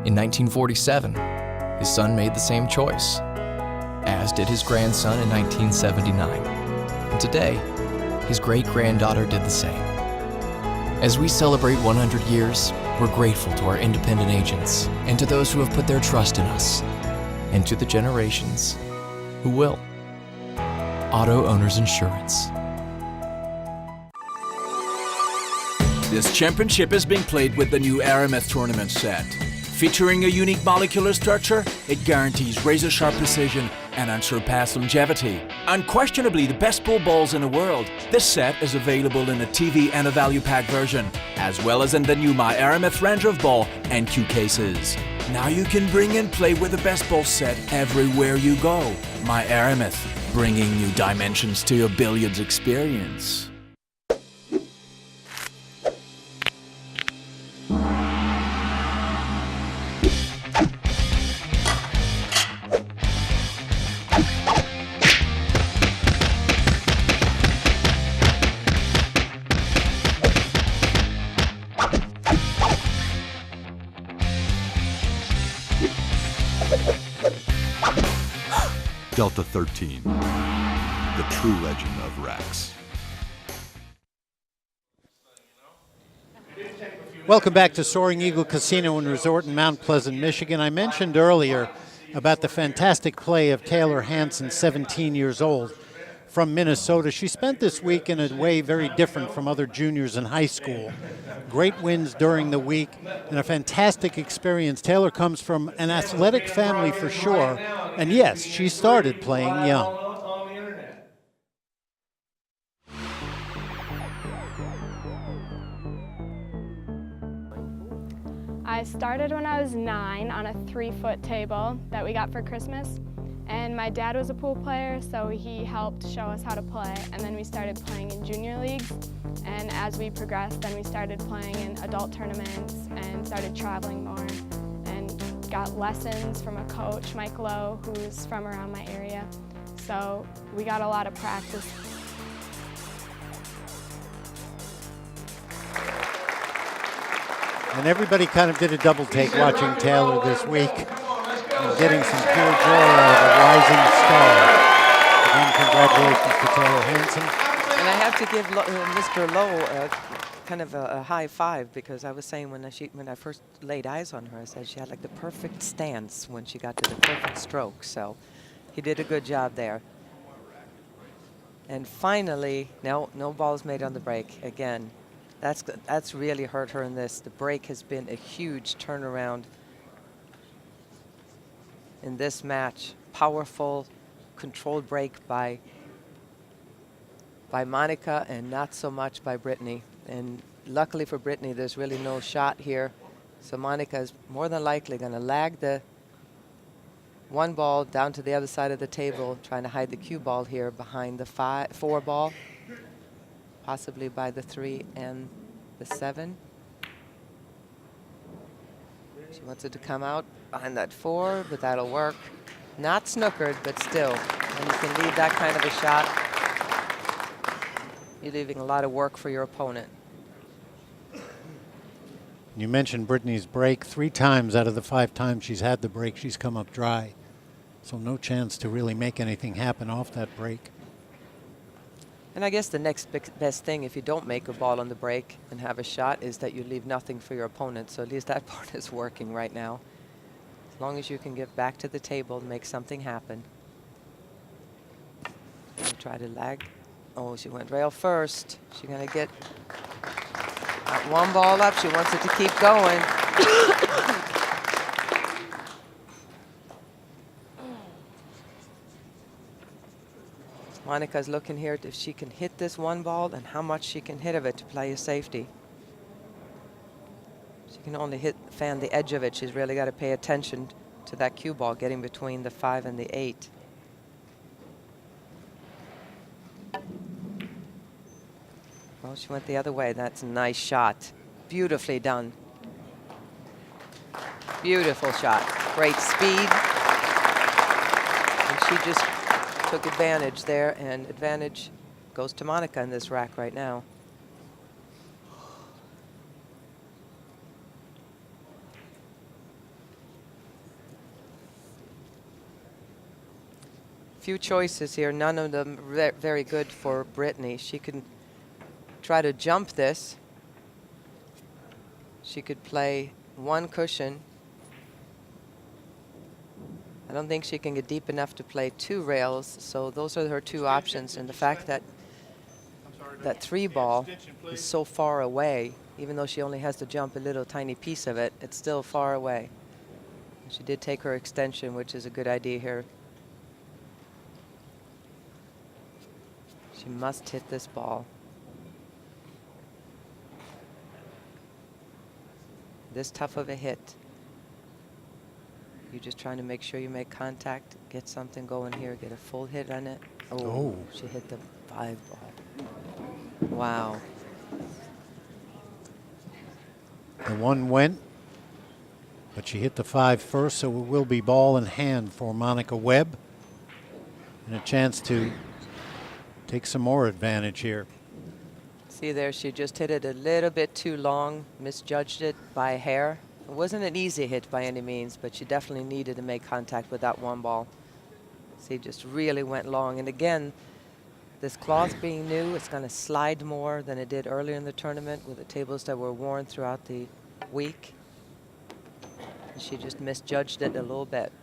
Speaker 8: In 1947, his son made the same choice, as did his grandson in 1979. And today, his great-granddaughter did the same. As we celebrate 100 years, we're grateful to our independent agents and to those who have put their trust in us, and to the generations who will. Auto Owners Insurance.
Speaker 9: This championship is being played with the new Aramith tournament set. Featuring a unique molecular structure, it guarantees razor-sharp precision and unsurpassed longevity. Unquestionably the best pool balls in the world, this set is available in a TV and a value pack version, as well as in the new My Aramith Ranger of Ball and Q cases. Now you can bring and play with the best ball set everywhere you go. My Aramith, bringing new dimensions to your billiards experience.
Speaker 10: Delta 13, the true legend of Rex.
Speaker 1: Welcome back to Soaring Eagle Casino and Resort in Mount Pleasant, Michigan. I mentioned earlier about the fantastic play of Taylor Hanson, 17 years old, from Minnesota. She spent this week in a way very different from other juniors in high school. Great wins during the week and a fantastic experience. Taylor comes from an athletic family for sure, and yes, she started playing young.
Speaker 13: I started when I was 9 on a 3-foot table that we got for Christmas. And my dad was a pool player, so he helped show us how to play. And then we started playing in junior leagues. And as we progressed, then we started playing in adult tournaments and started traveling more. And got lessons from a coach, Mike Lowe, who's from around my area. So we got a lot of practice.
Speaker 1: And everybody kind of did a double take watching Taylor this week and getting some pure joy out of a rising star. Again, congratulations to Taylor Hanson.
Speaker 2: And I have to give Mr. Lowe kind of a high five, because I was saying when I first laid eyes on her, I said she had like the perfect stance when she got to the perfect stroke. So he did a good job there. And finally, no balls made on the break again. That's really hurt her in this. The break has been a huge turnaround in this match. Powerful, controlled break by Monica, and not so much by Brittany. And luckily for Brittany, there's really no shot here. So Monica is more than likely going to lag the one ball down to the other side of the table, trying to hide the cue ball here behind the 4 ball, possibly by the 3 and the 7. She wants it to come out behind that 4, but that'll work. Not snookered, but still. And you can leave that kind of a shot. You're leaving a lot of work for your opponent.
Speaker 1: You mentioned Brittany's break. 3 times out of the 5 times she's had the break, she's come up dry. So no chance to really make anything happen off that break.
Speaker 2: And I guess the next best thing, if you don't make a ball on the break and have a shot, is that you leave nothing for your opponent. So at least that part is working right now. As long as you can get back to the table and make something happen. And try to lag. Oh, she went rail first. She's going to get that 1 ball up. She wants it to keep going. Monica's looking here if she can hit this 1 ball and how much she can hit of it to play a safety. She can only fan the edge of it. She's really got to pay attention to that cue ball getting between the 5 and the 8. Well, she went the other way. That's a nice shot. Beautifully done. Beautiful shot. Great speed. And she just took advantage there, and advantage goes to Monica in this rack right now. Few choices here, none of them very good for Brittany. She can try to jump this. She could play 1 cushion. I don't think she can get deep enough to play 2 rails, so those are her 2 options. And the fact that that 3 ball is so far away, even though she only has to jump a little tiny piece of it, it's still far away. She did take her extension, which is a good idea here. She must hit this ball. This tough of a hit. You're just trying to make sure you make contact, get something going here, get a full hit on it. Oh. She hit the 5 ball. Wow.
Speaker 1: The 1 went, but she hit the 5 first, so it will be ball in hand for Monica Webb. And a chance to take some more advantage here.
Speaker 2: See there, she just hit it a little bit too long, misjudged it by a hair. It wasn't an easy hit by any means, but she definitely needed to make contact with that 1 ball. See, just really went long. And again, this cloth being new, it's going to slide more than it did earlier in the tournament with the tables that were worn throughout the week. And she just misjudged it a little bit.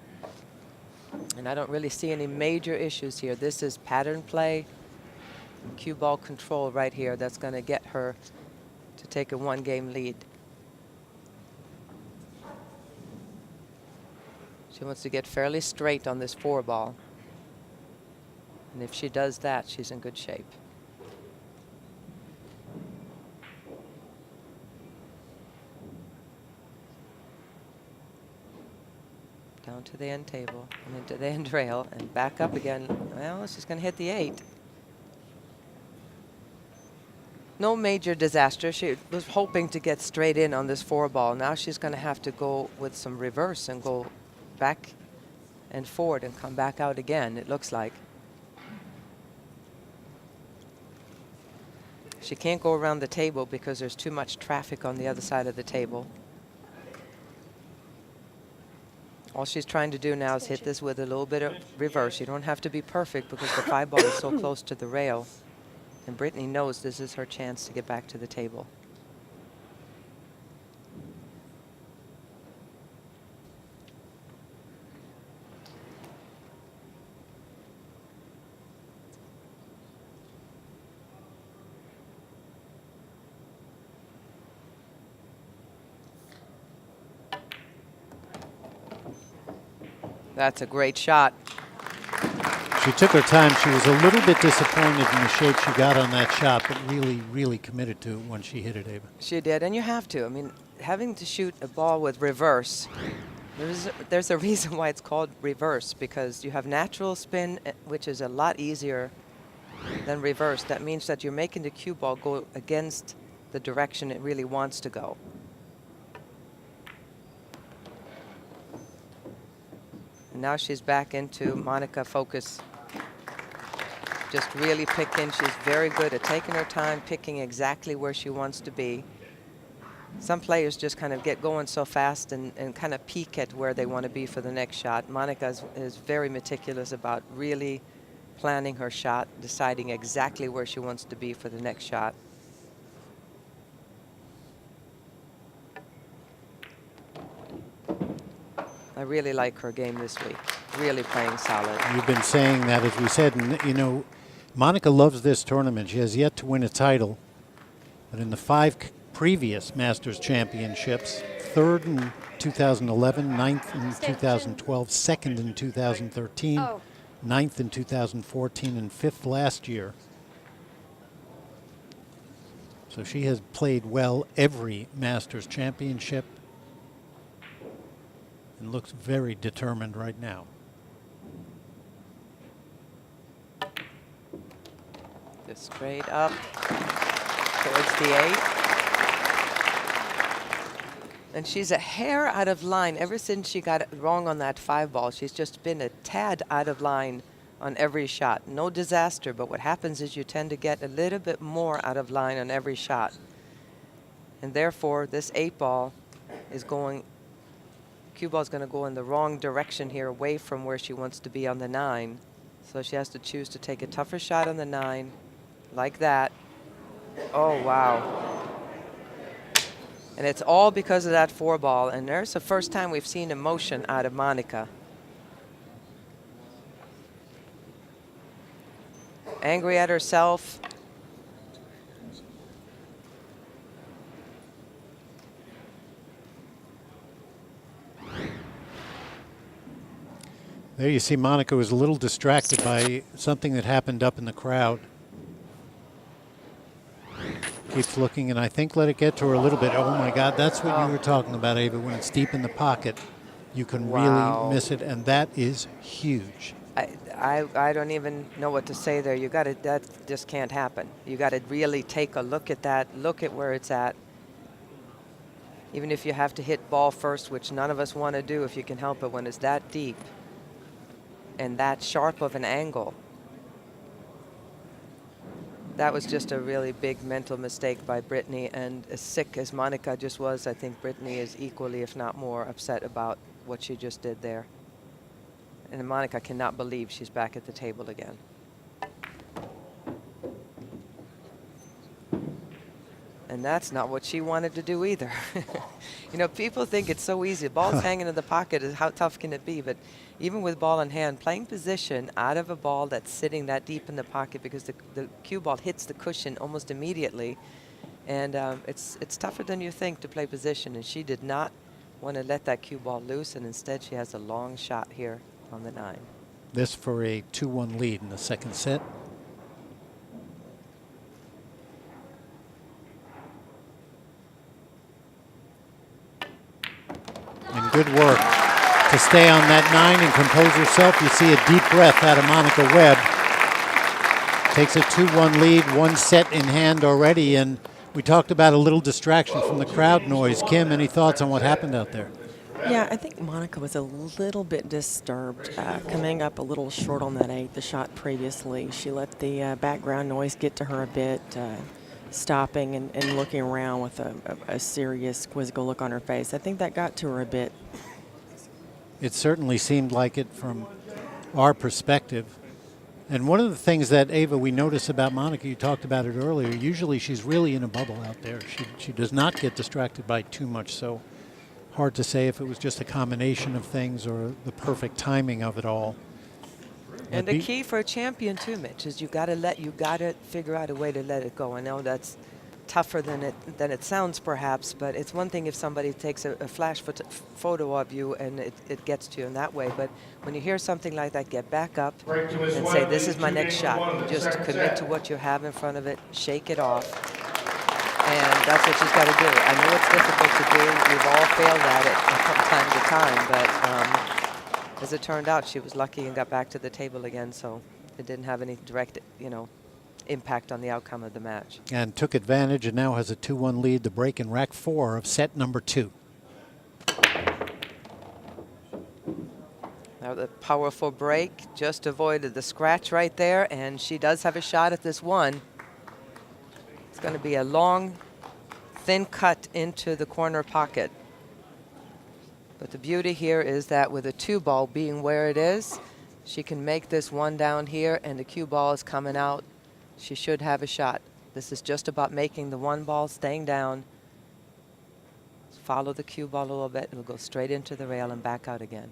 Speaker 2: And I don't really see any major issues here. This is pattern play and cue ball control right here that's going to get her to take a 1-game lead. She wants to get fairly straight on this 4 ball. And if she does that, she's in good shape. Down to the end table and into the end rail and back up again. Well, she's going to hit the 8. No major disaster. She was hoping to get straight in on this 4 ball. Now she's going to have to go with some reverse and go back and forward and come back out again, it looks like. She can't go around the table because there's too much traffic on the other side of the table. All she's trying to do now is hit this with a little bit of reverse. You don't have to be perfect because the 5 ball is so close to the rail. And Brittany knows this is her chance to get back to the table. That's a great shot.
Speaker 1: She took her time. She was a little bit disappointed in the shape she got on that shot, but really, really committed to it when she hit it, Ava.
Speaker 2: She did, and you have to. I mean, having to shoot a ball with reverse, there's a reason why it's called reverse, because you have natural spin, which is a lot easier than reverse. That means that you're making the cue ball go against the direction it really wants to go. And now she's back into Monica focus. Just really picking. She's very good at taking her time, picking exactly where she wants to be. Some players just kind of get going so fast and kind of peek at where they want to be for the next shot. Monica is very meticulous about really planning her shot, deciding exactly where she wants to be for the next shot. I really like her game this week. Really playing solid.
Speaker 1: You've been saying that, as we said, and you know, Monica loves this tournament. She has yet to win a title, but in the 5 previous Masters Championships, 3rd in 2011, 9th in 2012, 2nd in 2013, 9th in 2014, and 5th last year. So she has played well every Masters Championship and looks very determined right now.
Speaker 2: Just straight up towards the 8. And she's a hair out of line. Ever since she got it wrong on that 5 ball, she's just been a tad out of line on every shot. No disaster, but what happens is you tend to get a little bit more out of line on every shot. And therefore, this 8 ball is going, cue ball is going to go in the wrong direction here, away from where she wants to be on the 9. So she has to choose to take a tougher shot on the 9, like that. Oh, wow. And it's all because of that 4 ball. And there's the first time we've seen emotion out of Monica. Angry at herself.
Speaker 1: There you see Monica was a little distracted by something that happened up in the crowd. Keeps looking, and I think let it get to her a little bit. Oh my God, that's what you were talking about, Ava. When it's deep in the pocket, you can really miss it, and that is huge.
Speaker 2: I don't even know what to say there. You got to, that just can't happen. You got to really take a look at that, look at where it's at. Even if you have to hit ball first, which none of us want to do if you can help it when it's that deep and that sharp of an angle. That was just a really big mental mistake by Brittany, and as sick as Monica just was, I think Brittany is equally, if not more, upset about what she just did there. And Monica cannot believe she's back at the table again. And that's not what she wanted to do either. You know, people think it's so easy. The ball's hanging in the pocket, is how tough can it be? But even with ball in hand, playing position out of a ball that's sitting that deep in the pocket, because the cue ball hits the cushion almost immediately. And it's tougher than you think to play position. And she did not want to let that cue ball loose, and instead she has a long shot here on the 9.
Speaker 1: This for a 2-1 lead in the second set. And good work to stay on that 9 and compose herself. You see a deep breath out of Monica Webb. Takes a 2-1 lead, 1 set in hand already, and we talked about a little distraction from the crowd noise. Kim, any thoughts on what happened out there?
Speaker 12: Yeah, I think Monica was a little bit disturbed, coming up a little short on that 8, the shot previously. She let the background noise get to her a bit, stopping and looking around with a serious, quizzical look on her face. I think that got to her a bit.
Speaker 1: It certainly seemed like it from our perspective. And one of the things that, Ava, we notice about Monica, you talked about it earlier, usually she's really in a bubble out there. She does not get distracted by too much, so hard to say if it was just a combination of things or the perfect timing of it all.
Speaker 2: And the key for a champion too, Mitch, is you got to figure out a way to let it go. I know that's tougher than it sounds, perhaps, but it's one thing if somebody takes a flash photo of you and it gets to you in that way. But when you hear something like that, get back up and say, this is my next shot. Just commit to what you have in front of it, shake it off, and that's what she's got to do. I know it's difficult to do. We've all failed at it from time to time, but as it turned out, she was lucky and got back to the table again, so it didn't have any direct, impact on the outcome of the match.
Speaker 1: And took advantage and now has a 2-1 lead, the break in rack 4 of set number 2.
Speaker 2: Now the powerful break just avoided the scratch right there, and she does have a shot at this one. It's going to be a long, thin cut into the corner pocket. But the beauty here is that with a 2-ball being where it is, she can make this one down here, and the cue ball is coming out. She should have a shot. This is just about making the 1 ball, staying down. Follow the cue ball a little bit. It'll go straight into the rail and back out again.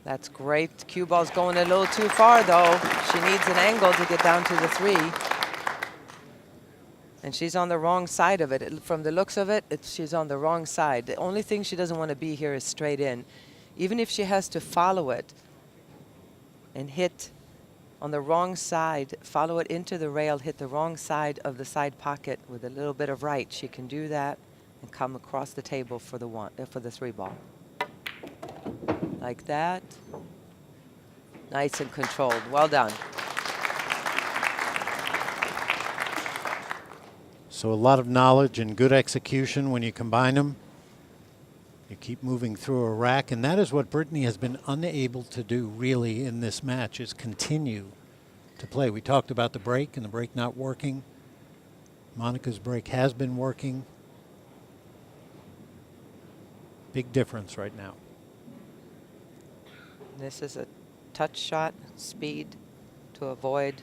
Speaker 2: That's great. Cue ball's going a little too far, though. She needs an angle to get down to the 3. And she's on the wrong side of it. From the looks of it, she's on the wrong side. The only thing she doesn't want to be here is straight in. Even if she has to follow it and hit on the wrong side, follow it into the rail, hit the wrong side of the side pocket with a little bit of right, she can do that and come across the table for the 3 ball. Like that. Nice and controlled. Well done.
Speaker 1: So a lot of knowledge and good execution when you combine them. You keep moving through a rack, and that is what Brittany has been unable to do really in this match, is continue to play. We talked about the break and the break not working. Monica's break has been working. Big difference right now.
Speaker 2: This is a touch shot, speed to avoid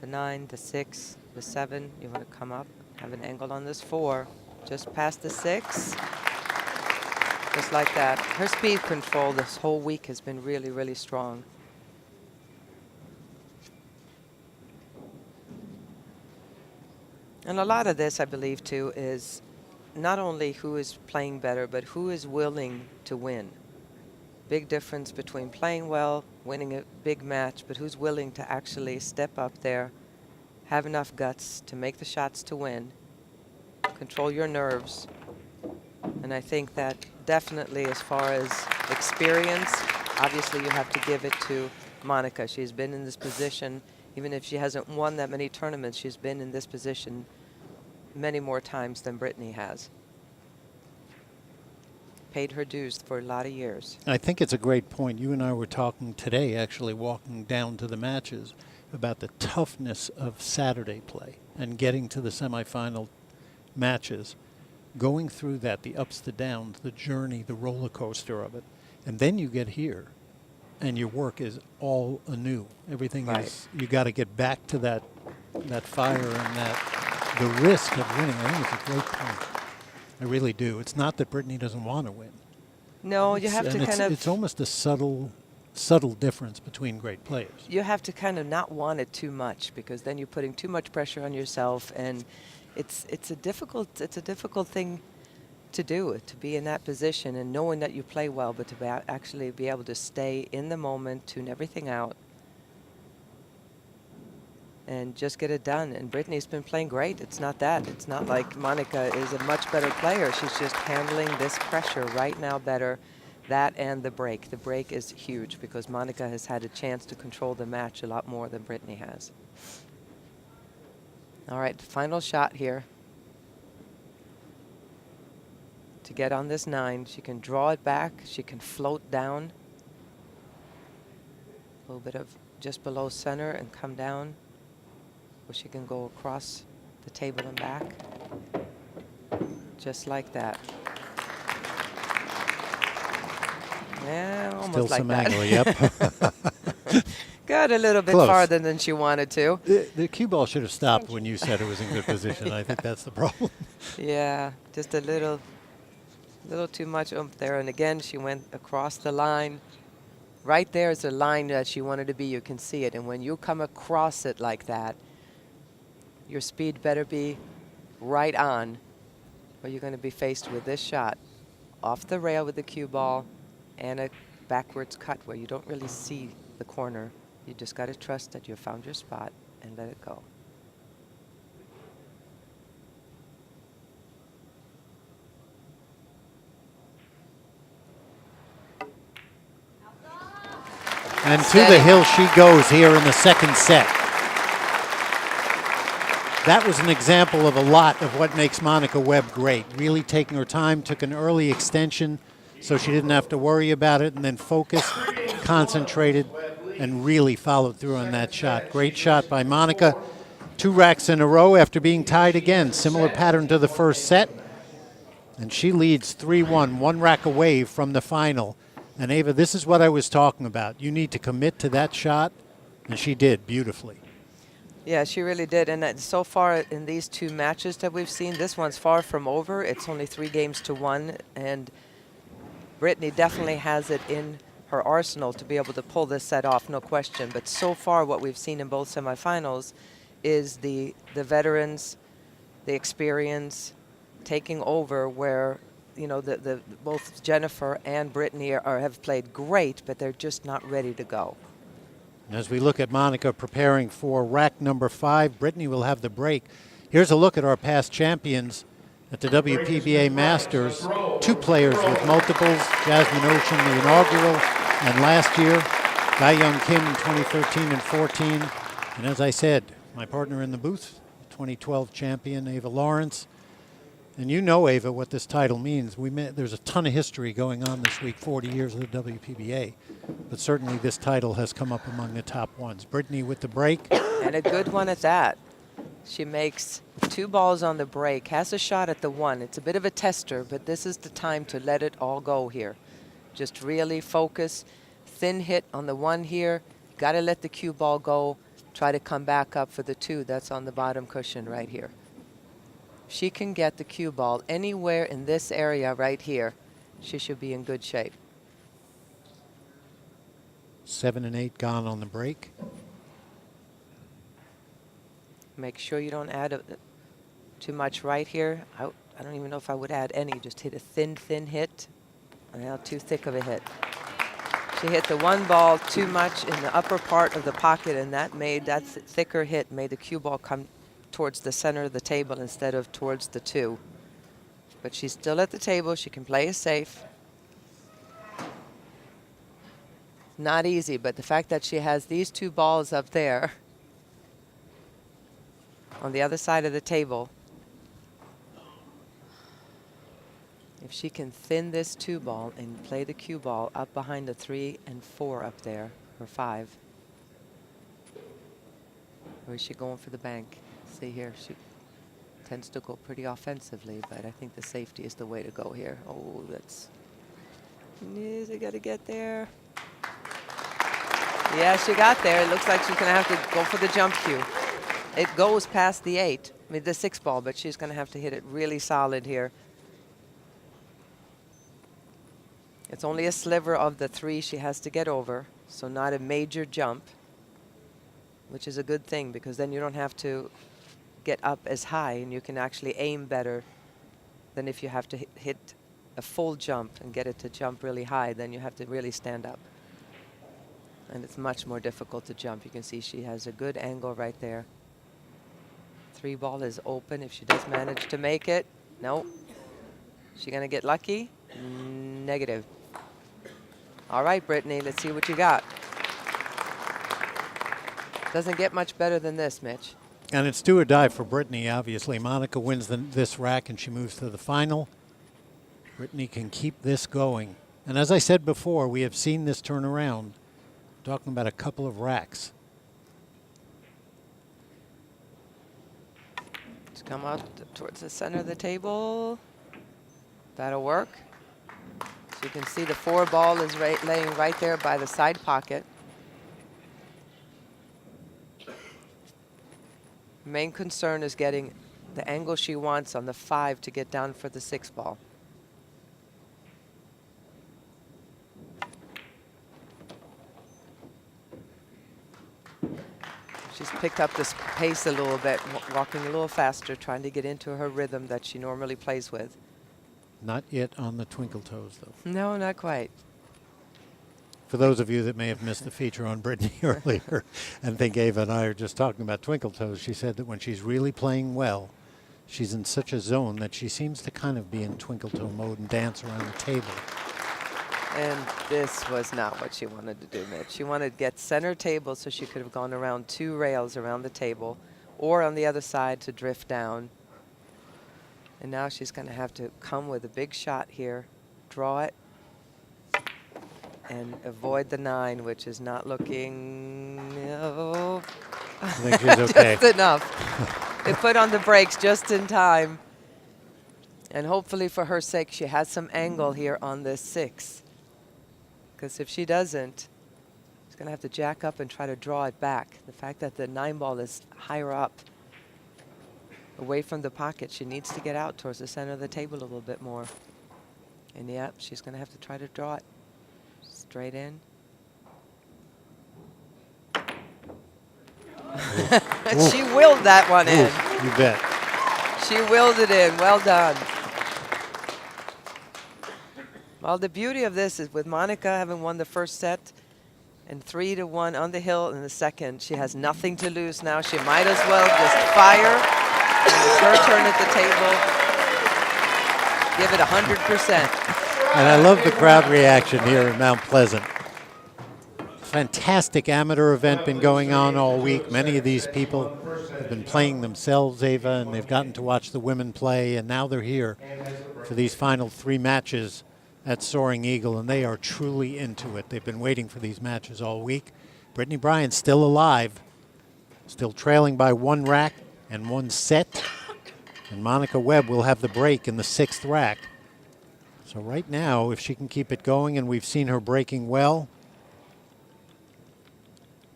Speaker 2: the 9, the 6, the 7. You want to come up, have an angle on this 4, just past the 6. Just like that. Her speed control this whole week has been really, really strong. And a lot of this, I believe, too, is not only who is playing better, but who is willing to win. Big difference between playing well, winning a big match, but who's willing to actually step up there, have enough guts to make the shots to win, control your nerves. And I think that definitely, as far as experience, obviously you have to give it to Monica. She's been in this position, even if she hasn't won that many tournaments, she's been in this position many more times than Brittany has. Paid her dues for a lot of years.
Speaker 1: I think it's a great point. You and I were talking today, actually walking down to the matches, about the toughness of Saturday play and getting to the semifinal matches, going through that, the ups, the downs, the journey, the roller coaster of it. And then you get here and your work is all anew. Everything is, you got to get back to that fire and the risk of winning. I think it's a great point. I really do. It's not that Brittany doesn't want to win.
Speaker 2: No, you have to kind of...
Speaker 1: It's almost a subtle difference between great players.
Speaker 2: You have to kind of not want it too much, because then you're putting too much pressure on yourself, and it's a difficult thing to do, to be in that position and knowing that you play well, but to actually be able to stay in the moment, tune everything out, and just get it done. And Brittany's been playing great. It's not that. It's not like Monica is a much better player. She's just handling this pressure right now better. That and the break. The break is huge because Monica has had a chance to control the match a lot more than Brittany has. All right, final shot here. To get on this 9, she can draw it back. She can float down. A little bit of just below center and come down. Or she can go across the table and back. Just like that. Yeah, almost
Speaker 1: Still
Speaker 2: like
Speaker 1: some
Speaker 2: that.
Speaker 1: angle, yep.
Speaker 2: Got a little bit
Speaker 1: Close.
Speaker 2: farther than she wanted to.
Speaker 1: The cue ball should have stopped when you said it was in good position. I think that's the problem.
Speaker 2: Yeah, just a little too much oomph there. And again, she went across the line. Right there is the line that she wanted to be. You can see it. And when you come across it like that, your speed better be right on, or you're going to be faced with this shot off the rail with the cue ball and a backwards cut where you don't really see the corner. You just got to trust that you found your spot and let it go.
Speaker 1: And to the hill she goes here in the second set. That was an example of a lot of what makes Monica Webb great. Really taking her time, took an early extension so she didn't have to worry about it, and then focused, concentrated, and really followed through on that shot. Great shot by Monica. 2 racks in a row after being tied again. Similar pattern to the first set. And she leads 3-1, 1 rack away from the final. And Ava, this is what I was talking about. You need to commit to that shot, and she did beautifully.
Speaker 2: Yeah, she really did. And so far in these 2 matches that we've seen, this one's far from over. It's only 3 games to 1. And Brittany definitely has it in her arsenal to be able to pull this set off, no question. But so far what we've seen in both semifinals is the veterans, the experience taking over where, you know, both Jennifer and Brittany have played great, but they're just not ready to go.
Speaker 1: As we look at Monica preparing for rack number 5, Brittany will have the break. Here's a look at our past champions at the WPBA Masters. 2 players with multiples, Jasmine Ocean, the inaugural, and last year, Gai Young Kim in 2013 and 14. And as I said, my partner in the booth, 2012 champion, Ava Lawrence. And you know, Ava, what this title means. There's a ton of history going on this week, 40 years of the WPBA. But certainly this title has come up among the top ones. Brittany with the break.
Speaker 2: And a good one at that. She makes 2 balls on the break, has a shot at the 1. It's a bit of a tester, but this is the time to let it all go here. Just really focus. Thin hit on the 1 here. Got to let the cue ball go. Try to come back up for the 2 that's on the bottom cushion right here. She can get the cue ball anywhere in this area right here. She should be in good shape.
Speaker 1: 7 and 8 gone on the break.
Speaker 2: Make sure you don't add too much right here. I don't even know if I would add any. Just hit a thin hit. Not too thick of a hit. She hit the 1 ball too much in the upper part of the pocket, and that thicker hit made the cue ball come towards the center of the table instead of towards the 2. But she's still at the table. She can play it safe. Not easy, but the fact that she has these 2 balls up there on the other side of the table, if she can thin this 2 ball and play the cue ball up behind the 3 and 4 up there, or 5. Or is she going for the bank? See here, she tends to go pretty offensively, but I think the safety is the way to go here. Oh, that's, you got to get there. Yeah, she got there. It looks like she's going to have to go for the jump cue. It goes past the 8, I mean the 6 ball, but she's going to have to hit it really solid here. It's only a sliver of the 3 she has to get over, so not a major jump, which is a good thing because then you don't have to get up as high and you can actually aim better than if you have to hit a full jump and get it to jump really high. Then you have to really stand up. And it's much more difficult to jump. You can see she has a good angle right there. 3 ball is open if she does manage to make it. No. She gonna get lucky? Negative. All right, Brittany, let's see what you got. Doesn't get much better than this, Mitch.
Speaker 1: And it's do or die for Brittany, obviously. Monica wins this rack and she moves to the final. Brittany can keep this going. And as I said before, we have seen this turn around. Talking about a couple of racks.
Speaker 2: Just come out towards the center of the table. That'll work. So you can see the 4 ball is laying right there by the side pocket. Main concern is getting the angle she wants on the 5 to get down for the 6 ball. She's picked up this pace a little bit, walking a little faster, trying to get into her rhythm that she normally plays with.
Speaker 1: Not yet on the twinkle toes, though.
Speaker 2: No, not quite.
Speaker 1: For those of you that may have missed the feature on Brittany earlier and think Ava and I are just talking about twinkle toes, she said that when she's really playing well, she's in such a zone that she seems to kind of be in twinkle toe mode and dance around the table.
Speaker 2: And this was not what she wanted to do, Mitch. She wanted to get center table so she could have gone around 2 rails around the table or on the other side to drift down. And now she's going to have to come with a big shot here, draw it, and avoid the 9, which is not looking, no.
Speaker 1: I think she's okay.
Speaker 2: Just enough. They put on the brakes just in time. And hopefully for her sake, she has some angle here on this 6. Because if she doesn't, she's going to have to jack up and try to draw it back. The fact that the 9 ball is higher up, away from the pocket, she needs to get out towards the center of the table a little bit more. And yeah, she's going to have to try to draw it straight in. She willed that one in.
Speaker 1: You bet.
Speaker 2: She willed it in. Well done. Well, the beauty of this is with Monica having won the first set and 3-1 on the hill in the second, she has nothing to lose now. She might as well just fire. And it's her turn at the table. Give it 100%.
Speaker 1: And I love the crowd reaction here in Mount Pleasant. Fantastic amateur event been going on all week. Many of these people have been playing themselves, Ava, and they've gotten to watch the women play, and now they're here for these final 3 matches at Soaring Eagle, and they are truly into it. They've been waiting for these matches all week. Brittany Bryant still alive, still trailing by 1 rack and 1 set, and Monica Webb will have the break in the 6th rack. So right now, if she can keep it going, and we've seen her breaking well,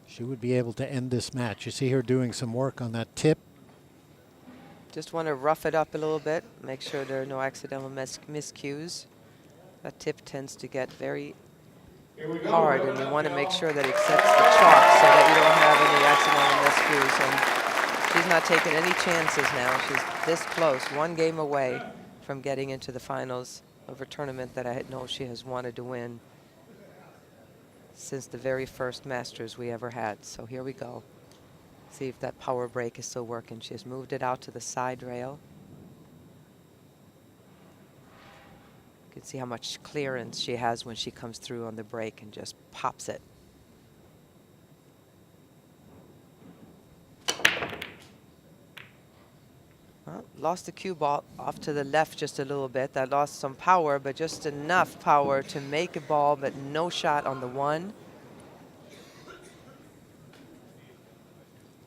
Speaker 1: she would be able to end this match. You see her doing some work on that tip.
Speaker 2: Just want to rough it up a little bit, make sure there are no accidental miscues. That tip tends to get very hard, and you want to make sure that it sets the chalk so that you don't have any accidental miscues. And she's not taking any chances now. She's this close, 1 game away from getting into the finals of a tournament that I know she has wanted to win since the very first Masters we ever had. So here we go. See if that power break is still working. She has moved it out to the side rail. You can see how much clearance she has when she comes through on the break and just pops it. Well, lost the cue ball off to the left just a little bit. That lost some power, but just enough power to make a ball, but no shot on the 1.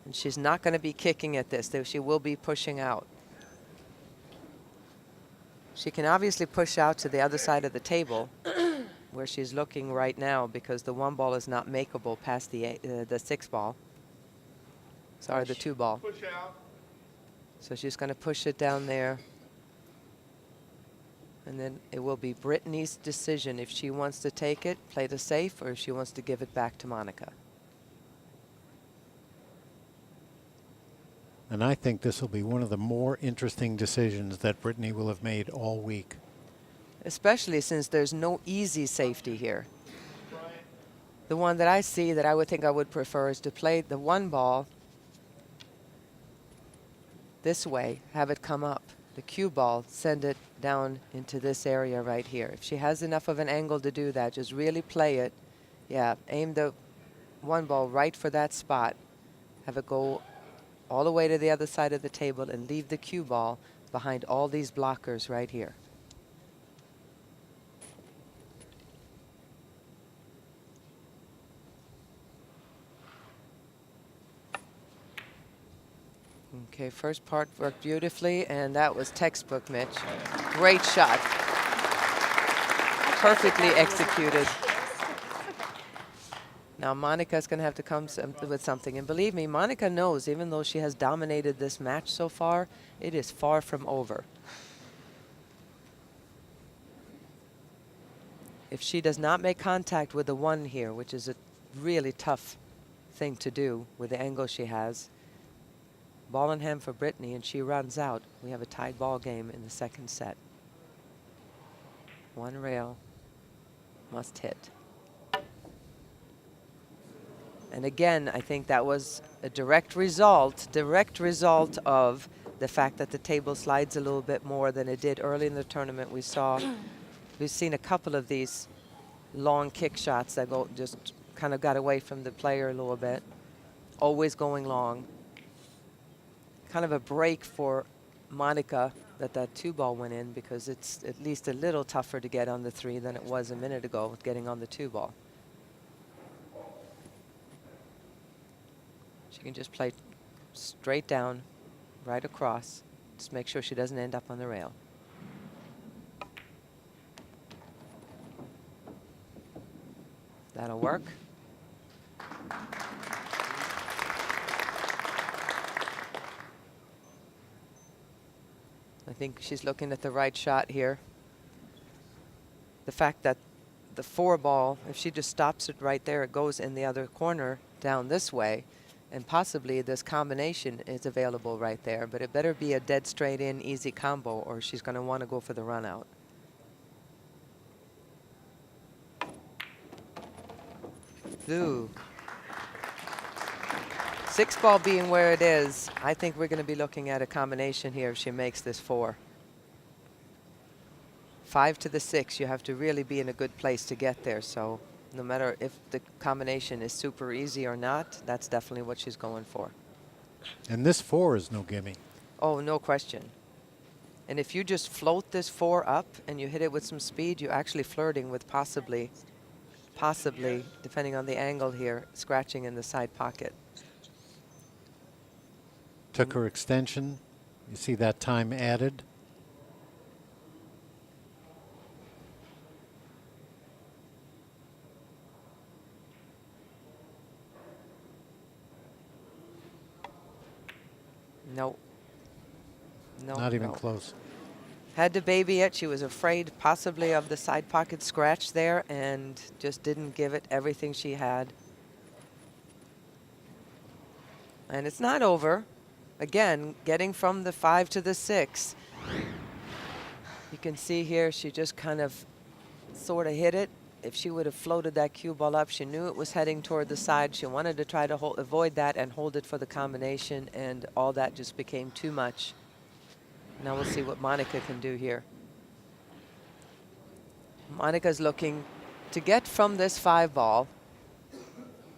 Speaker 2: And she's not going to be kicking at this. She will be pushing out. She can obviously push out to the other side of the table where she's looking right now, because the 1 ball is not makeable past the 6 ball. Sorry, the 2 ball.
Speaker 3: Push out.
Speaker 2: So she's going to push it down there. And then it will be Brittany's decision if she wants to take it, play the safe, or if she wants to give it back to Monica.
Speaker 1: And I think this will be one of the more interesting decisions that Brittany will have made all week.
Speaker 2: Especially since there's no easy safety here. The one that I see that I would think I would prefer is to play the 1 ball this way, have it come up. The cue ball, send it down into this area right here. If she has enough of an angle to do that, just really play it. Yeah, aim the 1 ball right for that spot. Have it go all the way to the other side of the table and leave the cue ball behind all these blockers right here. Okay, first part worked beautifully, and that was textbook, Mitch. Great shot. Perfectly executed. Now Monica's going to have to come with something. And believe me, Monica knows, even though she has dominated this match so far, it is far from over. If she does not make contact with the 1 here, which is a really tough thing to do with the angle she has. Ball in hand for Brittany, and she runs out. We have a tied ball game in the second set. One rail must hit. And again, I think that was a direct result of the fact that the table slides a little bit more than it did early in the tournament. We've seen a couple of these long kick shots that just kind of got away from the player a little bit. Always going long. Kind of a break for Monica that 2-ball went in, because it's at least a little tougher to get on the 3 than it was a minute ago with getting on the 2-ball. She can just play straight down, right across. Just make sure she doesn't end up on the rail. That'll work. I think she's looking at the right shot here. The fact that the 4-ball, if she just stops it right there, it goes in the other corner down this way, and possibly this combination is available right there, but it better be a dead straight in easy combo, or she's going to want to go for the run out. Ooh. 6-ball being where it is, I think we're going to be looking at a combination here if she makes this 4. 5 to the 6, you have to really be in a good place to get there. So no matter if the combination is super easy or not, that's definitely what she's going for.
Speaker 1: And this 4 is no gimme.
Speaker 2: Oh, no question. And if you just float this 4 up and you hit it with some speed, you're actually flirting with possibly, depending on the angle here, scratching in the side pocket.
Speaker 1: Took her extension. You see that time added.
Speaker 2: No. No.
Speaker 1: Not even
Speaker 2: no.
Speaker 1: close.
Speaker 2: Had to baby it. She was afraid possibly of the side pocket scratch there and just didn't give it everything she had. And it's not over. Again, getting from the 5 to the 6. You can see here she just kind of sort of hit it. If she would have floated that cue ball up, she knew it was heading toward the side. She wanted to try to avoid that and hold it for the combination, and all that just became too much. Now we'll see what Monica can do here. Monica's looking to get from this 5-ball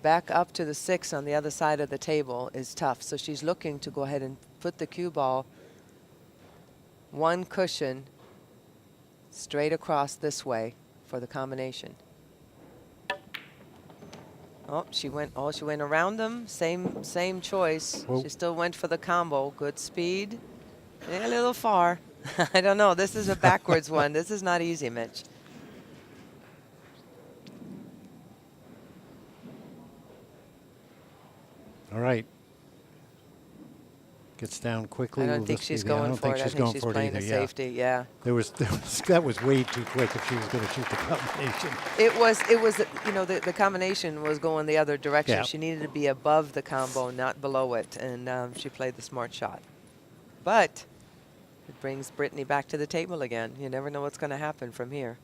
Speaker 2: back up to the 6 on the other side of the table is tough. So she's looking to go ahead and put the cue ball 1 cushion straight across this way for the combination. Oh, she went around them. Same choice.
Speaker 1: Whoa.
Speaker 2: She still went for the combo. Good speed. A little far. I don't know. This is a backwards one. This is not easy, Mitch.
Speaker 1: All right. Gets down quickly.
Speaker 2: I don't
Speaker 1: Will
Speaker 2: think
Speaker 1: this
Speaker 2: she's
Speaker 1: be the-
Speaker 2: going
Speaker 1: I don't
Speaker 2: for
Speaker 1: think
Speaker 2: it. I
Speaker 1: she's
Speaker 2: think
Speaker 1: going
Speaker 2: she's
Speaker 1: for it
Speaker 2: playing
Speaker 1: either.
Speaker 2: the
Speaker 1: Yeah.
Speaker 2: safety. Yeah.
Speaker 1: That was way too quick if she was going to shoot the combination.
Speaker 2: It was. You know, the combination was going the other direction.
Speaker 1: Yeah.
Speaker 2: She needed to be above the combo, not below it, and she played the smart shot. But it brings Brittany back to the table again. You never know what's going to happen from here.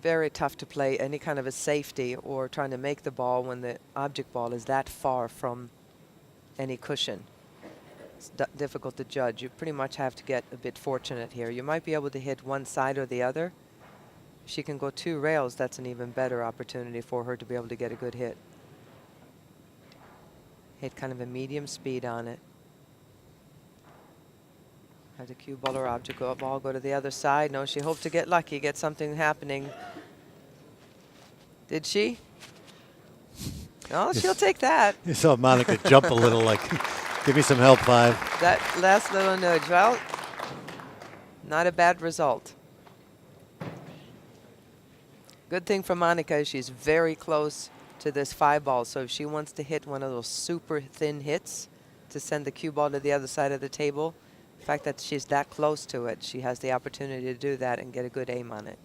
Speaker 2: Very tough to play any kind of a safety or trying to make the ball when the object ball is that far from any cushion. It's difficult to judge. You pretty much have to get a bit fortunate here. You might be able to hit one side or the other. If she can go 2 rails, that's an even better opportunity for her to be able to get a good hit. Hit kind of a medium speed on it. Have the cue ball or object ball go to the other side. No, she hoped to get lucky, get something happening. Did she? Oh, she'll take that.
Speaker 1: You saw Monica jump a little like, give me some help, 5.
Speaker 2: That last little nudge. Well, not a bad result. Good thing for Monica is she's very close to this 5-ball. So if she wants to hit one of those super thin hits to send the cue ball to the other side of the table, fact that she's that close to it, she has the opportunity to do that and get a good aim on it.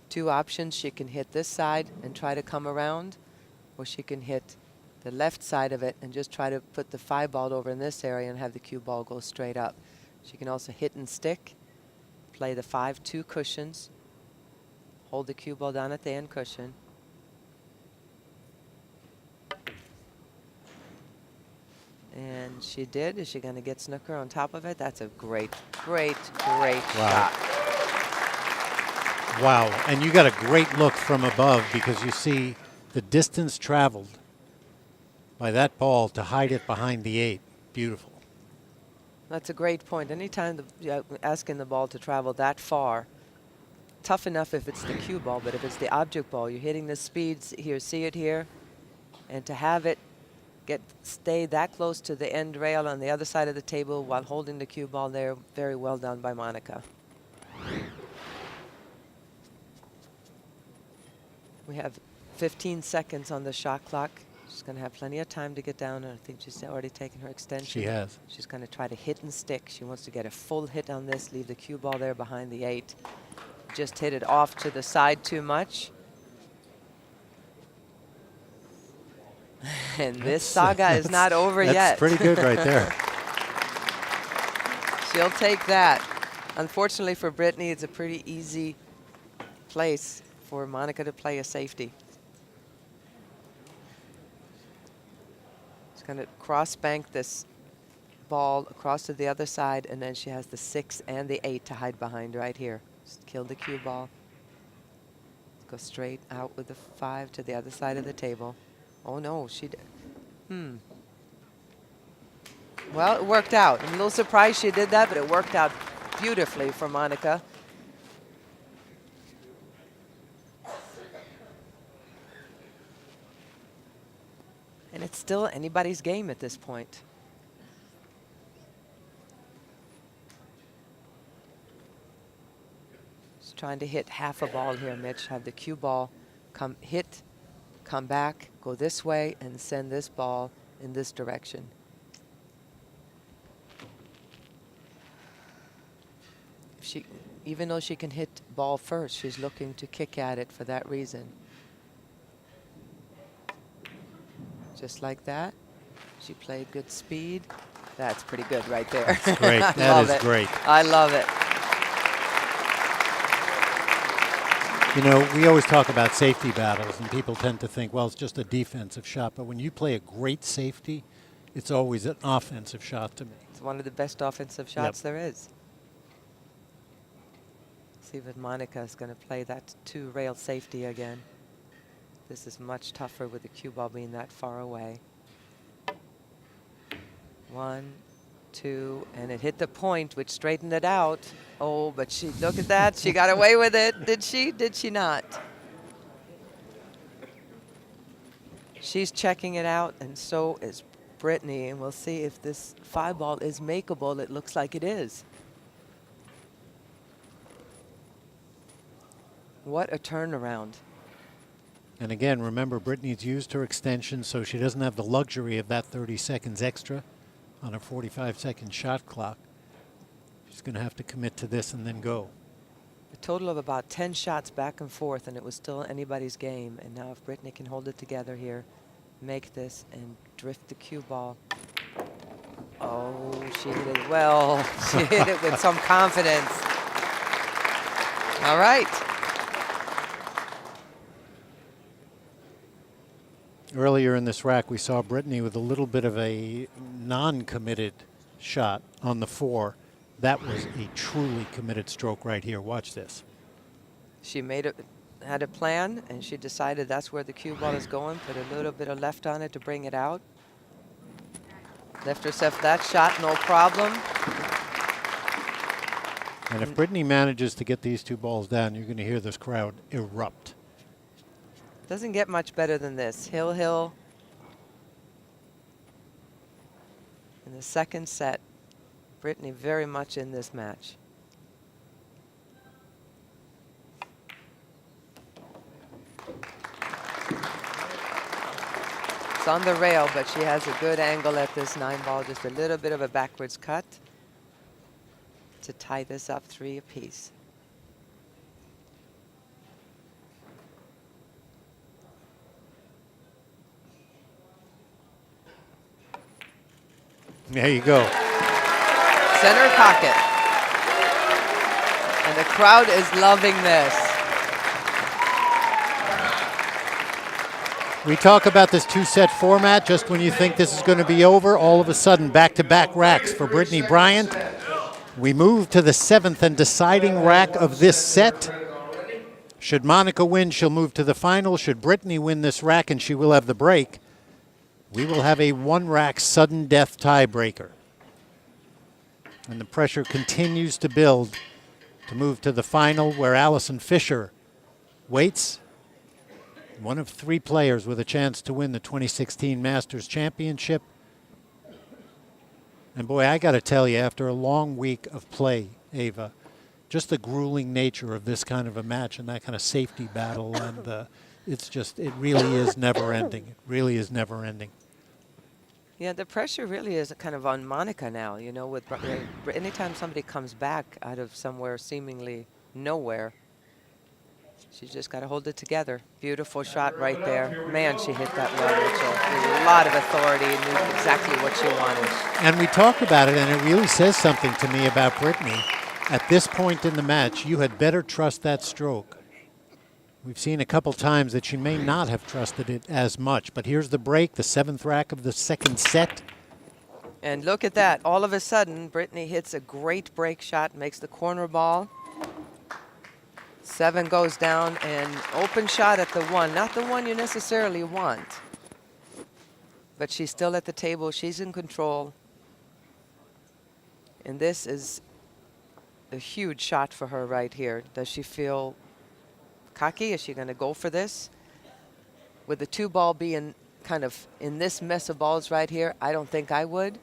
Speaker 2: Two options: she can hit this side and try to come around, or she can hit the left side of it and just try to put the 5 ball over in this area and have the cue ball go straight up. She can also hit and stick, play the 5-2 cushions, hold the cue ball down at the end cushion. And she did. Is she going to get snooker on top of it? That's a great, great, great shot.
Speaker 1: Wow, and you got a great look from above because you see the distance traveled by that ball to hide it behind the 8. Beautiful.
Speaker 2: That's a great point. Anytime asking the ball to travel that far, tough enough if it's the cue ball, but if it's the object ball, you're hitting the speeds here, see it here, and to have it stay that close to the end rail on the other side of the table while holding the cue ball there, very well done by Monica. We have 15 seconds on the shot clock. She's going to have plenty of time to get down, and I think she's already taken her extension.
Speaker 1: She has.
Speaker 2: She's going to try to hit and stick. She wants to get a full hit on this, leave the cue ball there behind the 8. Just hit it off to the side too much. And this saga is not over yet.
Speaker 1: That's pretty good right there.
Speaker 2: She'll take that. Unfortunately for Brittany, it's a pretty easy place for Monica to play a safety. She's going to cross bank this ball across to the other side, and then she has the 6 and the 8 to hide behind right here. Just kill the cue ball. Go straight out with the 5 to the other side of the table. Oh no, she did. Well, it worked out. I'm a little surprised she did that, but it worked out beautifully for Monica. And it's still anybody's game at this point. Just trying to hit half a ball here, Mitch. Have the cue ball come hit, come back, go this way, and send this ball in this direction. Even though she can hit ball first, she's looking to kick at it for that reason. Just like that. She played good speed. That's pretty good right there.
Speaker 1: That's great. That is great.
Speaker 2: I love it.
Speaker 1: You know, we always talk about safety battles, and people tend to think, well, it's just a defensive shot. But when you play a great safety, it's always an offensive shot to me.
Speaker 2: It's one of the best offensive shots there is. See if Monica is going to play that 2-rail safety again. This is much tougher with the cue ball being that far away. 1, 2, and it hit the point, which straightened it out. Oh, but she, look at that. She got away with it. Did she? Did she not? She's checking it out, and so is Brittany. And we'll see if this 5 ball is makeable. It looks like it is. What a turnaround.
Speaker 1: And again, remember, Brittany's used her extension, so she doesn't have the luxury of that 30 seconds extra on a 45-second shot clock. She's going to have to commit to this and then go.
Speaker 2: A total of about 10 shots back and forth, and it was still anybody's game. And now if Brittany can hold it together here, make this, and drift the cue ball. Oh, she hit it well. She hit it with some confidence. All right.
Speaker 1: Earlier in this rack, we saw Brittany with a little bit of a non-committed shot on the 4. That was a truly committed stroke right here. Watch this.
Speaker 2: She had a plan, and she decided that's where the cue ball is going. Put a little bit of left on it to bring it out. Left herself that shot, no problem.
Speaker 1: And if Brittany manages to get these 2 balls down, you're going to hear this crowd erupt.
Speaker 2: Doesn't get much better than this. Hill, hill. In the second set, Brittany very much in this match. It's on the rail, but she has a good angle at this 9-ball, just a little bit of a backwards cut to tie this up 3 apiece.
Speaker 1: There you go.
Speaker 2: Center pocket. And the crowd is loving this.
Speaker 1: We talk about this 2-set format. Just when you think this is going to be over, all of a sudden back-to-back racks for Brittany Bryant. We move to the 7th and deciding rack of this set. Should Monica win, she'll move to the final. Should Brittany win this rack, and she will have the break, we will have a 1-rack sudden death tiebreaker. And the pressure continues to build to move to the final, where Allison Fisher waits. One of 3 players with a chance to win the 2016 Masters Championship. And boy, I got to tell you, after a long week of play, Ava, just the grueling nature of this kind of a match and that kind of safety battle, and it really is never ending. It really is never ending.
Speaker 2: Yeah, the pressure really is kind of on Monica now, you know, with anytime somebody comes back out of somewhere seemingly nowhere, she's just got to hold it together. Beautiful shot right there. Man, she hit that well, Mitchell. With a lot of authority and knew exactly what she wanted.
Speaker 1: And we talk about it, and it really says something to me about Brittany. At this point in the match, you had better trust that stroke. We've seen a couple times that she may not have trusted it as much, but here's the break, the 7th rack of the 2nd set.
Speaker 2: And look at that. All of a sudden, Brittany hits a great break shot, makes the corner ball. 7 goes down, and open shot at the 1. Not the one you necessarily want, but she's still at the table. She's in control. And this is a huge shot for her right here. Does she feel cocky? Is she going to go for this? With the 2-ball being kind of in this mess of balls right here, I don't think I would.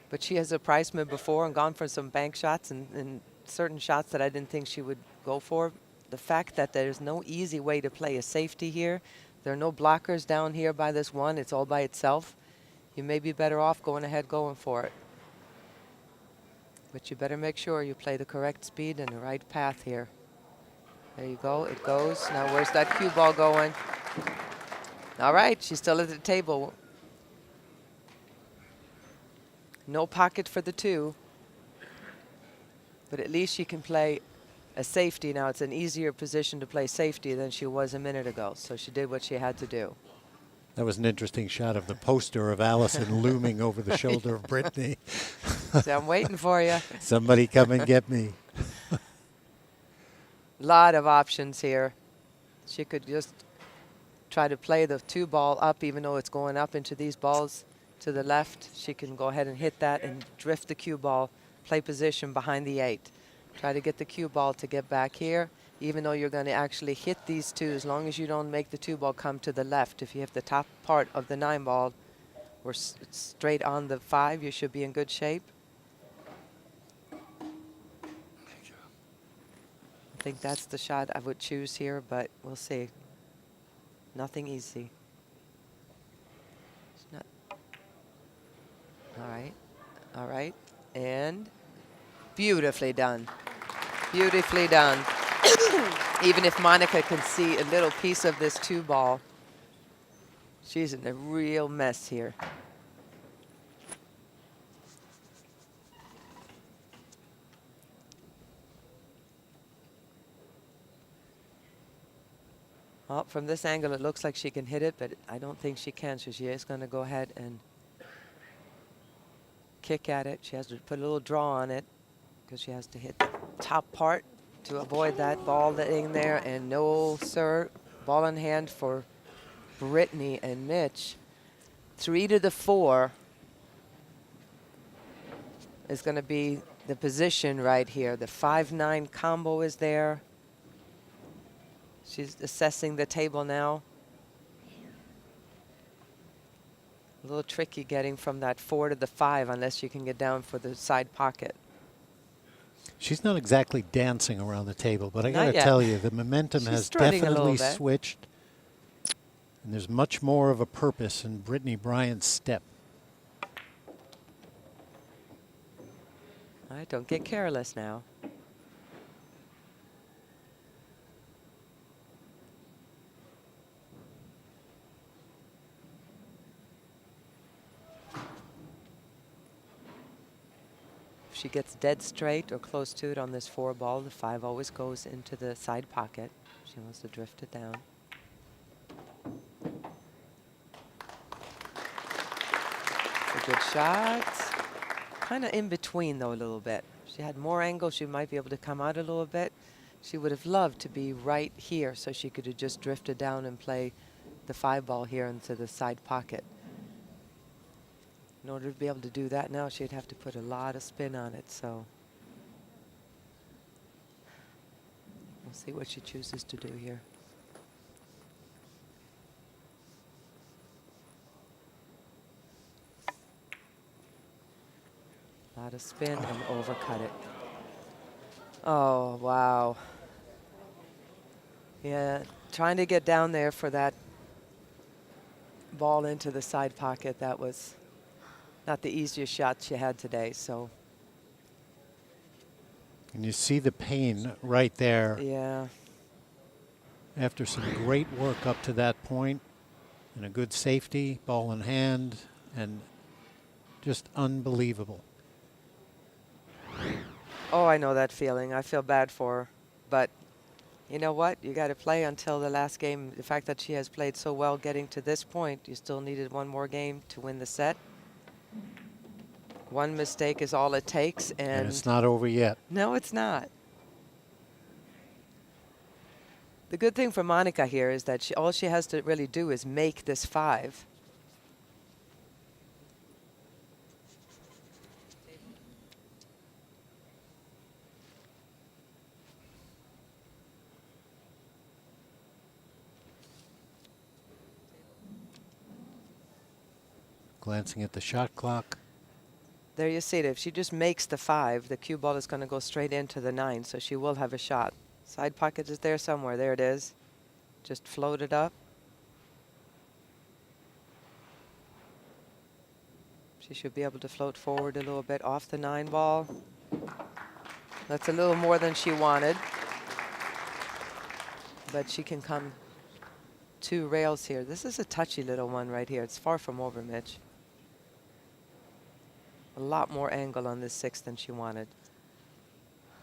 Speaker 2: But she has surprised me before and gone for some bank shots and certain shots that I didn't think she would go for. The fact that there's no easy way to play a safety here. There are no blockers down here by this 1. It's all by itself. You may be better off going ahead going for it. But you better make sure you play the correct speed and the right path here. There you go. It goes. Now where's that cue ball going? All right. She's still at the table. No pocket for the 2. But at least she can play a safety. Now it's an easier position to play safety than she was a minute ago. So she did what she had to do.
Speaker 1: That was an interesting shot of the poster of Allison looming over the shoulder of Brittany.
Speaker 2: So I'm waiting for you.
Speaker 1: Somebody come and get me.
Speaker 2: Lot of options here. She could just try to play the 2-ball up, even though it's going up into these balls to the left. She can go ahead and hit that and drift the cue ball, play position behind the 8. Try to get the cue ball to get back here, even though you're going to actually hit these 2, as long as you don't make the 2-ball come to the left. If you have the top part of the 9-ball or straight on the 5, you should be in good shape. I think that's the shot I would choose here, but we'll see. Nothing easy. It's not. All right. All right. And beautifully done. Beautifully done. Even if Monica can see a little piece of this 2-ball, she's in a real mess here. Well, from this angle, it looks like she can hit it, but I don't think she can, so she is going to go ahead and kick at it. She has to put a little draw on it because she has to hit the top part to avoid that ball in there. And no, sir, ball in hand for Brittany and Mitch. 3 to the 4 is going to be the position right here. The 5-9 combo is there. She's assessing the table now. A little tricky getting from that 4 to the 5 unless you can get down for the side pocket.
Speaker 1: She's not exactly dancing around the table, but I got to
Speaker 2: yet.
Speaker 1: tell you, the momentum
Speaker 2: She's
Speaker 1: has
Speaker 2: strutting a little
Speaker 1: definitely
Speaker 2: bit.
Speaker 1: switched. And there's much more of a purpose in Brittany Bryant's step.
Speaker 2: All right, don't get careless now. If she gets dead straight or close to it on this 4 ball, the 5 always goes into the side pocket. She wants to drift it down. A good shot. Kind of in between though a little bit. If she had more angle, she might be able to come out a little bit. She would have loved to be right here so she could have just drifted down and play the 5 ball here into the side pocket. In order to be able to do that now, she'd have to put a lot of spin on it, so we'll see what she chooses to do here. A lot of spin and overcut it. Oh, wow. Yeah, trying to get down there for that ball into the side pocket, that was not the easiest shot she had today, so.
Speaker 1: And you see the pain right there.
Speaker 2: Yeah.
Speaker 1: After some great work up to that point and a good safety, ball in hand, and just unbelievable.
Speaker 2: Oh, I know that feeling. I feel bad for her. But you know what? You got to play until the last game. The fact that she has played so well getting to this point, you still needed one more game to win the set. One mistake is all it takes. And
Speaker 1: it's not over yet.
Speaker 2: No, it's not. The good thing for Monica here is that all she has to really do is make this 5.
Speaker 1: Glancing at the shot clock.
Speaker 2: There you see it. If she just makes the 5, the cue ball is going to go straight into the 9, so she will have a shot. Side pocket is there somewhere. There it is. Just float it up. She should be able to float forward a little bit off the 9 ball. That's a little more than she wanted. But she can come 2 rails here. This is a touchy little one right here. It's far from over, Mitch. A lot more angle on this 6 than she wanted.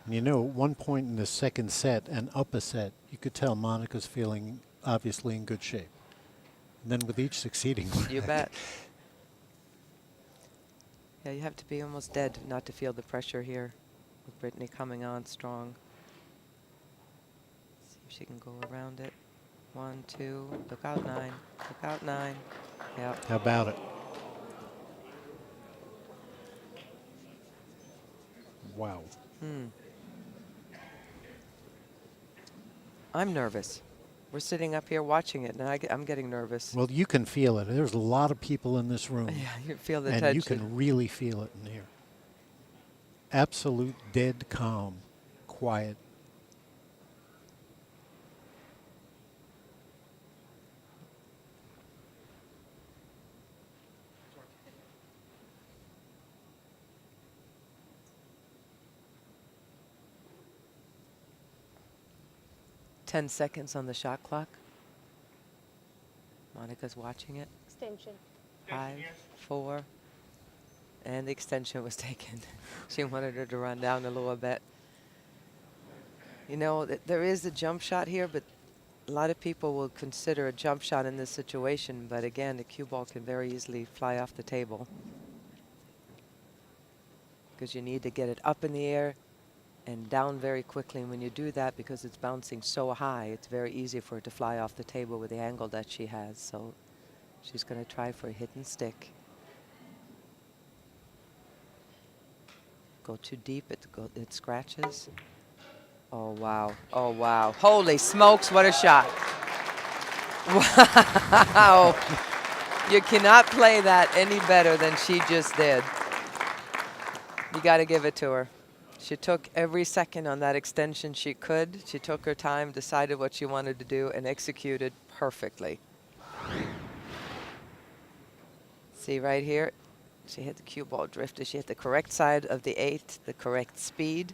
Speaker 1: You know, at one point in the second set and up a set, you could tell Monica's feeling obviously in good shape. And then with each succeeding one.
Speaker 2: You bet. Yeah, you have to be almost dead not to feel the pressure here with Brittany coming on strong. See if she can go around it. 1, 2, look out 9, look out 9. Yep.
Speaker 1: How about it? Wow.
Speaker 2: I'm nervous. We're sitting up here watching it, and I'm getting nervous.
Speaker 1: Well, you can feel it. There's a lot of people in this room.
Speaker 2: Yeah, you feel the
Speaker 1: and
Speaker 2: tension.
Speaker 1: you can really feel it in here. Absolute dead calm, quiet.
Speaker 2: Ten seconds on the shot clock. Monica's watching it.
Speaker 13: Extension.
Speaker 2: 5, 4, and the extension was taken. She wanted her to run down a little bit. You know, there is a jump shot here, but a lot of people will consider a jump shot in this situation. But again, the cue ball can very easily fly off the table because you need to get it up in the air and down very quickly. And when you do that, because it's bouncing so high, it's very easy for it to fly off the table with the angle that she has. So she's going to try for a hit and stick. Go too deep, it scratches. Oh, wow. Oh, wow. Holy smokes, what a shot. Wow. You cannot play that any better than she just did. You got to give it to her. She took every second on that extension she could. She took her time, decided what she wanted to do, and executed perfectly. See right here, she hit the cue ball drifter. She hit the correct side of the 8, the correct speed.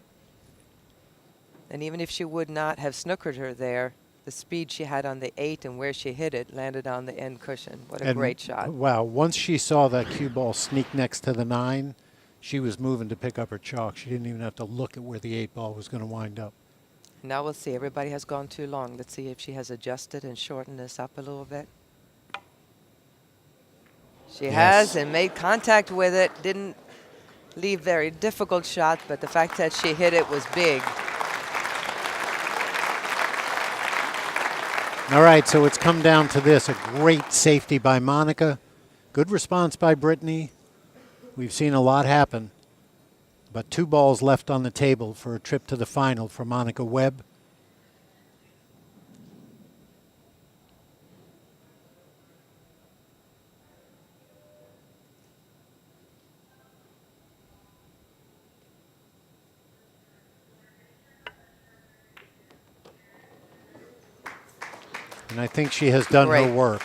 Speaker 2: And even if she would not have snookered her there, the speed she had on the 8 and where she hit it landed on the end cushion. What a great shot.
Speaker 1: Wow, once she saw that cue ball sneak next to the 9, she was moving to pick up her chalk. She didn't even have to look at where the 8 ball was going to wind up.
Speaker 2: Now we'll see. Everybody has gone too long. Let's see if she has adjusted and shortened this up a little bit. She has, and made contact with it. Didn't leave very difficult shot, but the fact that she hit it was big.
Speaker 1: All right, so it's come down to this. A great safety by Monica. Good response by Brittany. We've seen a lot happen. But 2 balls left on the table for a trip to the final for Monica Webb. And I think she has done her work.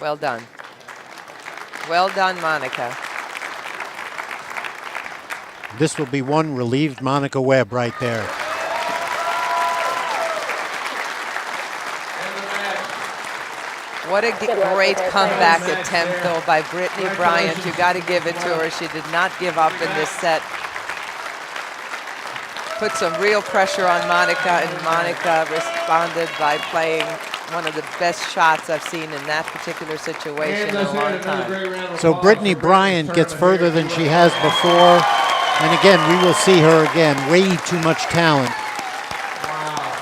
Speaker 2: Well done. Well done, Monica.
Speaker 1: This will be one relieved Monica Webb right there.
Speaker 2: What a great comeback attempt, though, by Brittany Bryant. You got to give it to her. She did not give up in this set. Put some real pressure on Monica, and Monica responded by playing one of the best shots I've seen in that particular situation in a long time.
Speaker 1: So Brittany Bryant gets further than she has before. And again, we will see her again. Way too much talent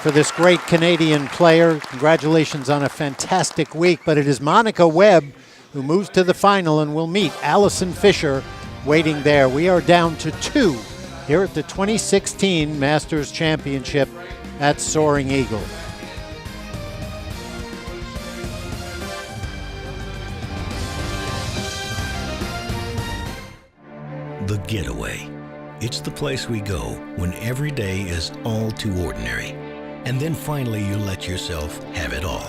Speaker 1: for this great Canadian player. Congratulations on a fantastic week. But it is Monica Webb who moves to the final and will meet Allison Fisher waiting there. We are down to 2 here at the 2016 Masters Championship at Soaring Eagle.
Speaker 4: The Getaway. It's the place we go when every day is all too ordinary. And then finally you let yourself have it all.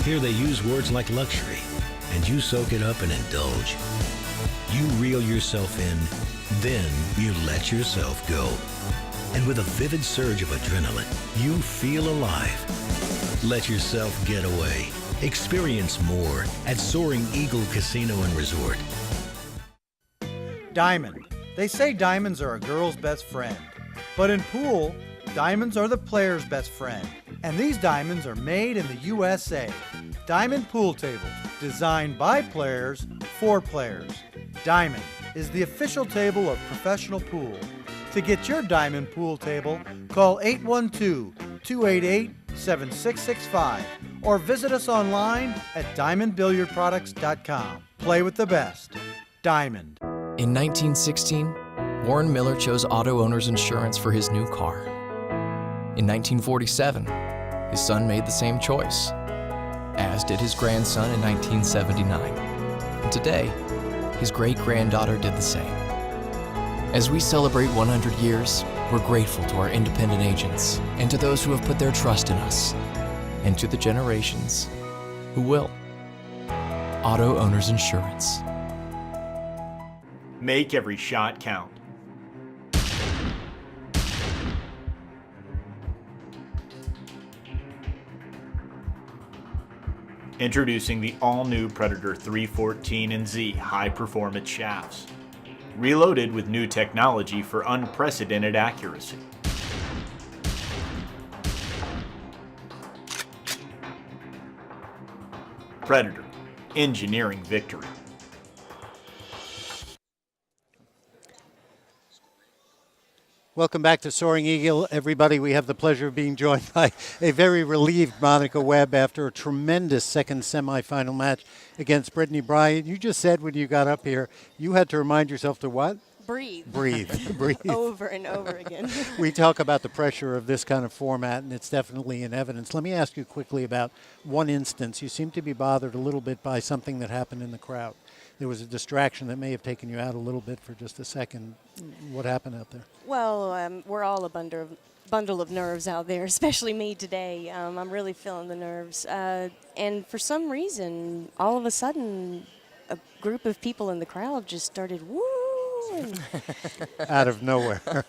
Speaker 4: Here they use words like luxury, and you soak it up and indulge. You reel yourself in, then you let yourself go. And with a vivid surge of adrenaline, you feel alive. Let yourself get away. Experience more at Soaring Eagle Casino and Resort.
Speaker 5: Diamond. They say diamonds are a girl's best friend. But in pool, diamonds are the player's best friend. And these diamonds are made in the USA. Diamond pool tables, designed by players for players. Diamond is the official table of professional pool. To get your Diamond pool table, call 812-288-7665 or visit us online at diamondbilliardproducts.com. Play with the best. Diamond.
Speaker 8: In 1916, Warren Miller chose auto owner's insurance for his new car. In 1947, his son made the same choice, as did his grandson in 1979. And today, his great-granddaughter did the same. As we celebrate 100 years, we're grateful to our independent agents and to those who have put their trust in us, and to the generations who will. Auto Owners Insurance.
Speaker 14: Make every shot count. Introducing the all-new Predator 314 and Z high-performance shafts. Reloaded with new technology for unprecedented accuracy. Predator, engineering victory.
Speaker 1: Welcome back to Soaring Eagle, everybody. We have the pleasure of being joined by a very relieved Monica Webb after a tremendous second semifinal match against Brittany Bryant. You just said when you got up here, you had to remind yourself to what?
Speaker 15: Breathe.
Speaker 1: Breathe. Breathe.
Speaker 15: Over and over again.
Speaker 1: We talk about the pressure of this kind of format, and it's definitely in evidence. Let me ask you quickly about one instance. You seem to be bothered a little bit by something that happened in the crowd. There was a distraction that may have taken you out a little bit for just a second. What happened out there?
Speaker 15: Well, we're all a bundle of nerves out there, especially me today. I'm really feeling the nerves. And for some reason, all of a sudden, a group of people in the crowd just started woo.
Speaker 1: Out of nowhere.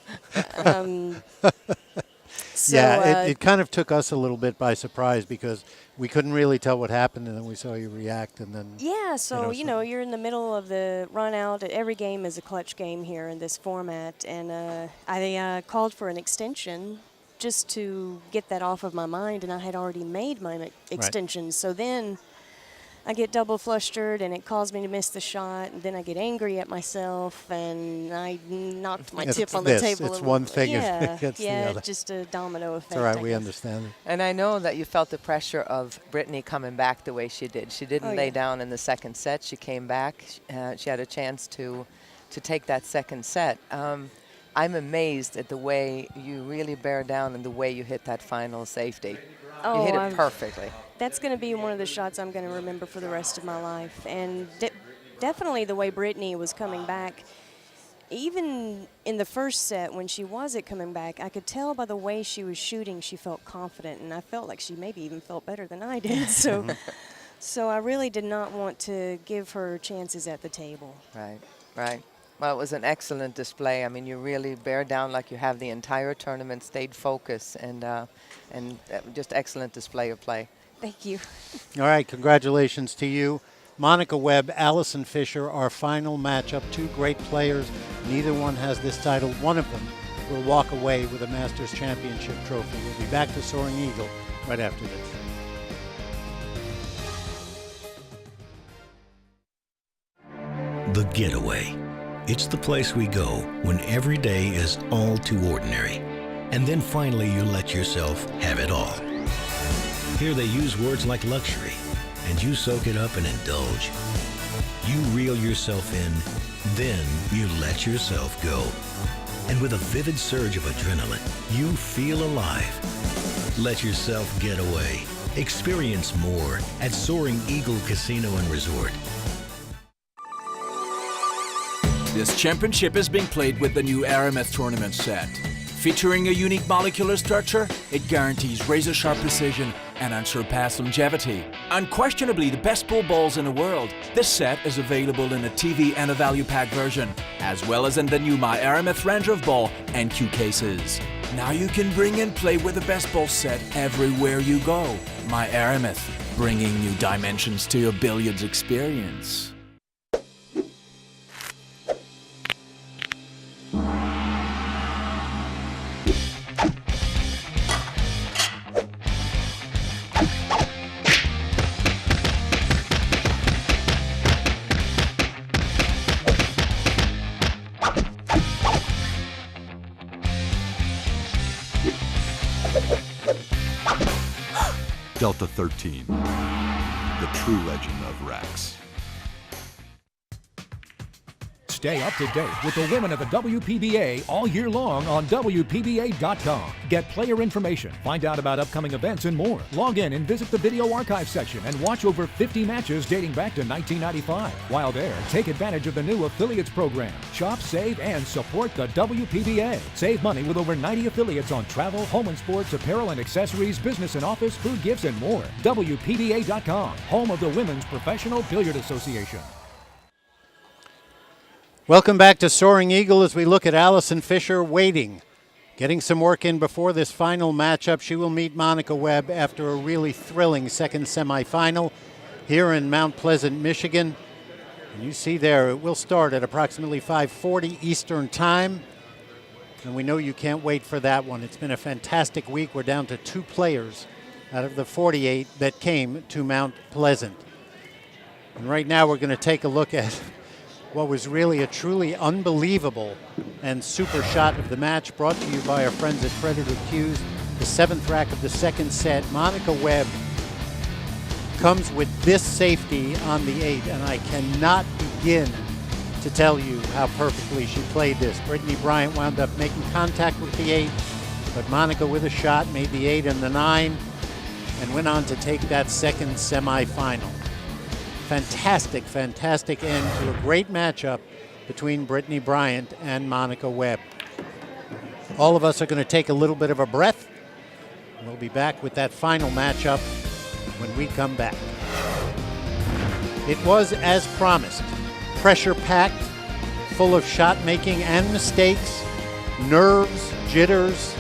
Speaker 15: So,
Speaker 1: yeah, it kind of took us a little bit by surprise because we couldn't really tell what happened, and then we saw you react, and then
Speaker 15: yeah, so you're in the middle of the run out. Every game is a clutch game here in this format, and I called for an extension just to get that off of my mind, and I had already made my extension. Right. So then I get double flustered, and it caused me to miss the shot, and then I get angry at myself, and I knocked my tip on the table.
Speaker 1: It's one thing
Speaker 15: against
Speaker 1: the other.
Speaker 15: Just a domino effect.
Speaker 1: It's all right, we understand it.
Speaker 2: And I know that you felt the pressure of Brittany coming back the way she did. She didn't lay down in the second set. She came back. She had a chance to take that second set. I'm amazed at the way you really bear down and the way you hit that final safety. You hit it perfectly.
Speaker 15: That's going to be one of the shots I'm going to remember for the rest of my life. And definitely the way Brittany was coming back, even in the first set when she wasn't coming back, I could tell by the way she was shooting she felt confident, and I felt like she maybe even felt better than I did. So I really did not want to give her chances at the table.
Speaker 2: Right. Well, it was an excellent display. I mean, you really bear down like you have the entire tournament, stayed focused, and just excellent display of play.
Speaker 15: Thank you.
Speaker 1: All right, congratulations to you. Monica Webb, Allison Fisher, our final matchup. Two great players. Neither one has this title. One of them will walk away with a Masters Championship trophy. We'll be back to Soaring Eagle right after this.
Speaker 4: The Getaway. It's the place we go when every day is all too ordinary. And then finally you let yourself have it all. Here they use words like luxury, and you soak it up and indulge. You reel yourself in, then you let yourself go. And with a vivid surge of adrenaline, you feel alive. Let yourself get away. Experience more at Soaring Eagle Casino and Resort.
Speaker 9: This championship is being played with the new Aramith tournament set. Featuring a unique molecular structure, it guarantees razor-sharp precision and unsurpassed longevity. Unquestionably the best pool balls in the world, this set is available in a TV and a value pack version, as well as in the new My Aramith Ranger of Ball and cue cases. Now you can bring and play with the best ball set everywhere you go. My Aramith, bringing new dimensions to your billiards experience.
Speaker 10: Delta 13, the true legend of Rex.
Speaker 6: Stay up to date with the women of the WPBA all year long on WPBA.com. Get player information, find out about upcoming events and more. Log in and visit the video archive section and watch over 50 matches dating back to 1995. While there, take advantage of the new affiliates program. Shop, save, and support the WPBA. Save money with over 90 affiliates on travel, home and sports, apparel and accessories, business and office, food gifts, and more. WPBA.com, home of the Women's Professional Billiard Association.
Speaker 1: Welcome back to Soaring Eagle as we look at Allison Fisher waiting, getting some work in before this final matchup. She will meet Monica Webb after a really thrilling second semifinal here in Mount Pleasant, Michigan. And you see there, it will start at approximately 5:40 Eastern Time. And we know you can't wait for that one. It's been a fantastic week. We're down to 2 players out of the 48 that came to Mount Pleasant. And right now we're going to take a look at what was really a truly unbelievable and super shot of the match, brought to you by our friends at Predator Cues. The 7th rack of the second set. Monica Webb comes with this safety on the 8, and I cannot begin to tell you how perfectly she played this. Brittany Bryant wound up making contact with the 8, but Monica with a shot made the 8 and the 9 and went on to take that second semifinal. Fantastic, fantastic end to a great matchup between Brittany Bryant and Monica Webb. All of us are going to take a little bit of a breath. We'll be back with that final matchup when we come back. It was as promised. pressure-packed, full of shot making and mistakes, nerves, jitters,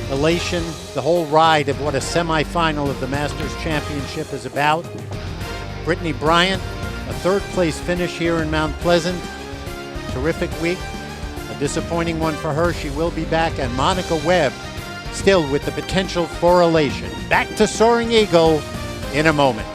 Speaker 1: elation, the whole ride of what a semifinal of the Masters Championship is about. Brittany Bryant, a third-place finish here in Mount Pleasant. Terrific week. A disappointing one for her. She will be back. And Monica Webb, still with the potential for elation. Back to Soaring Eagle in a moment.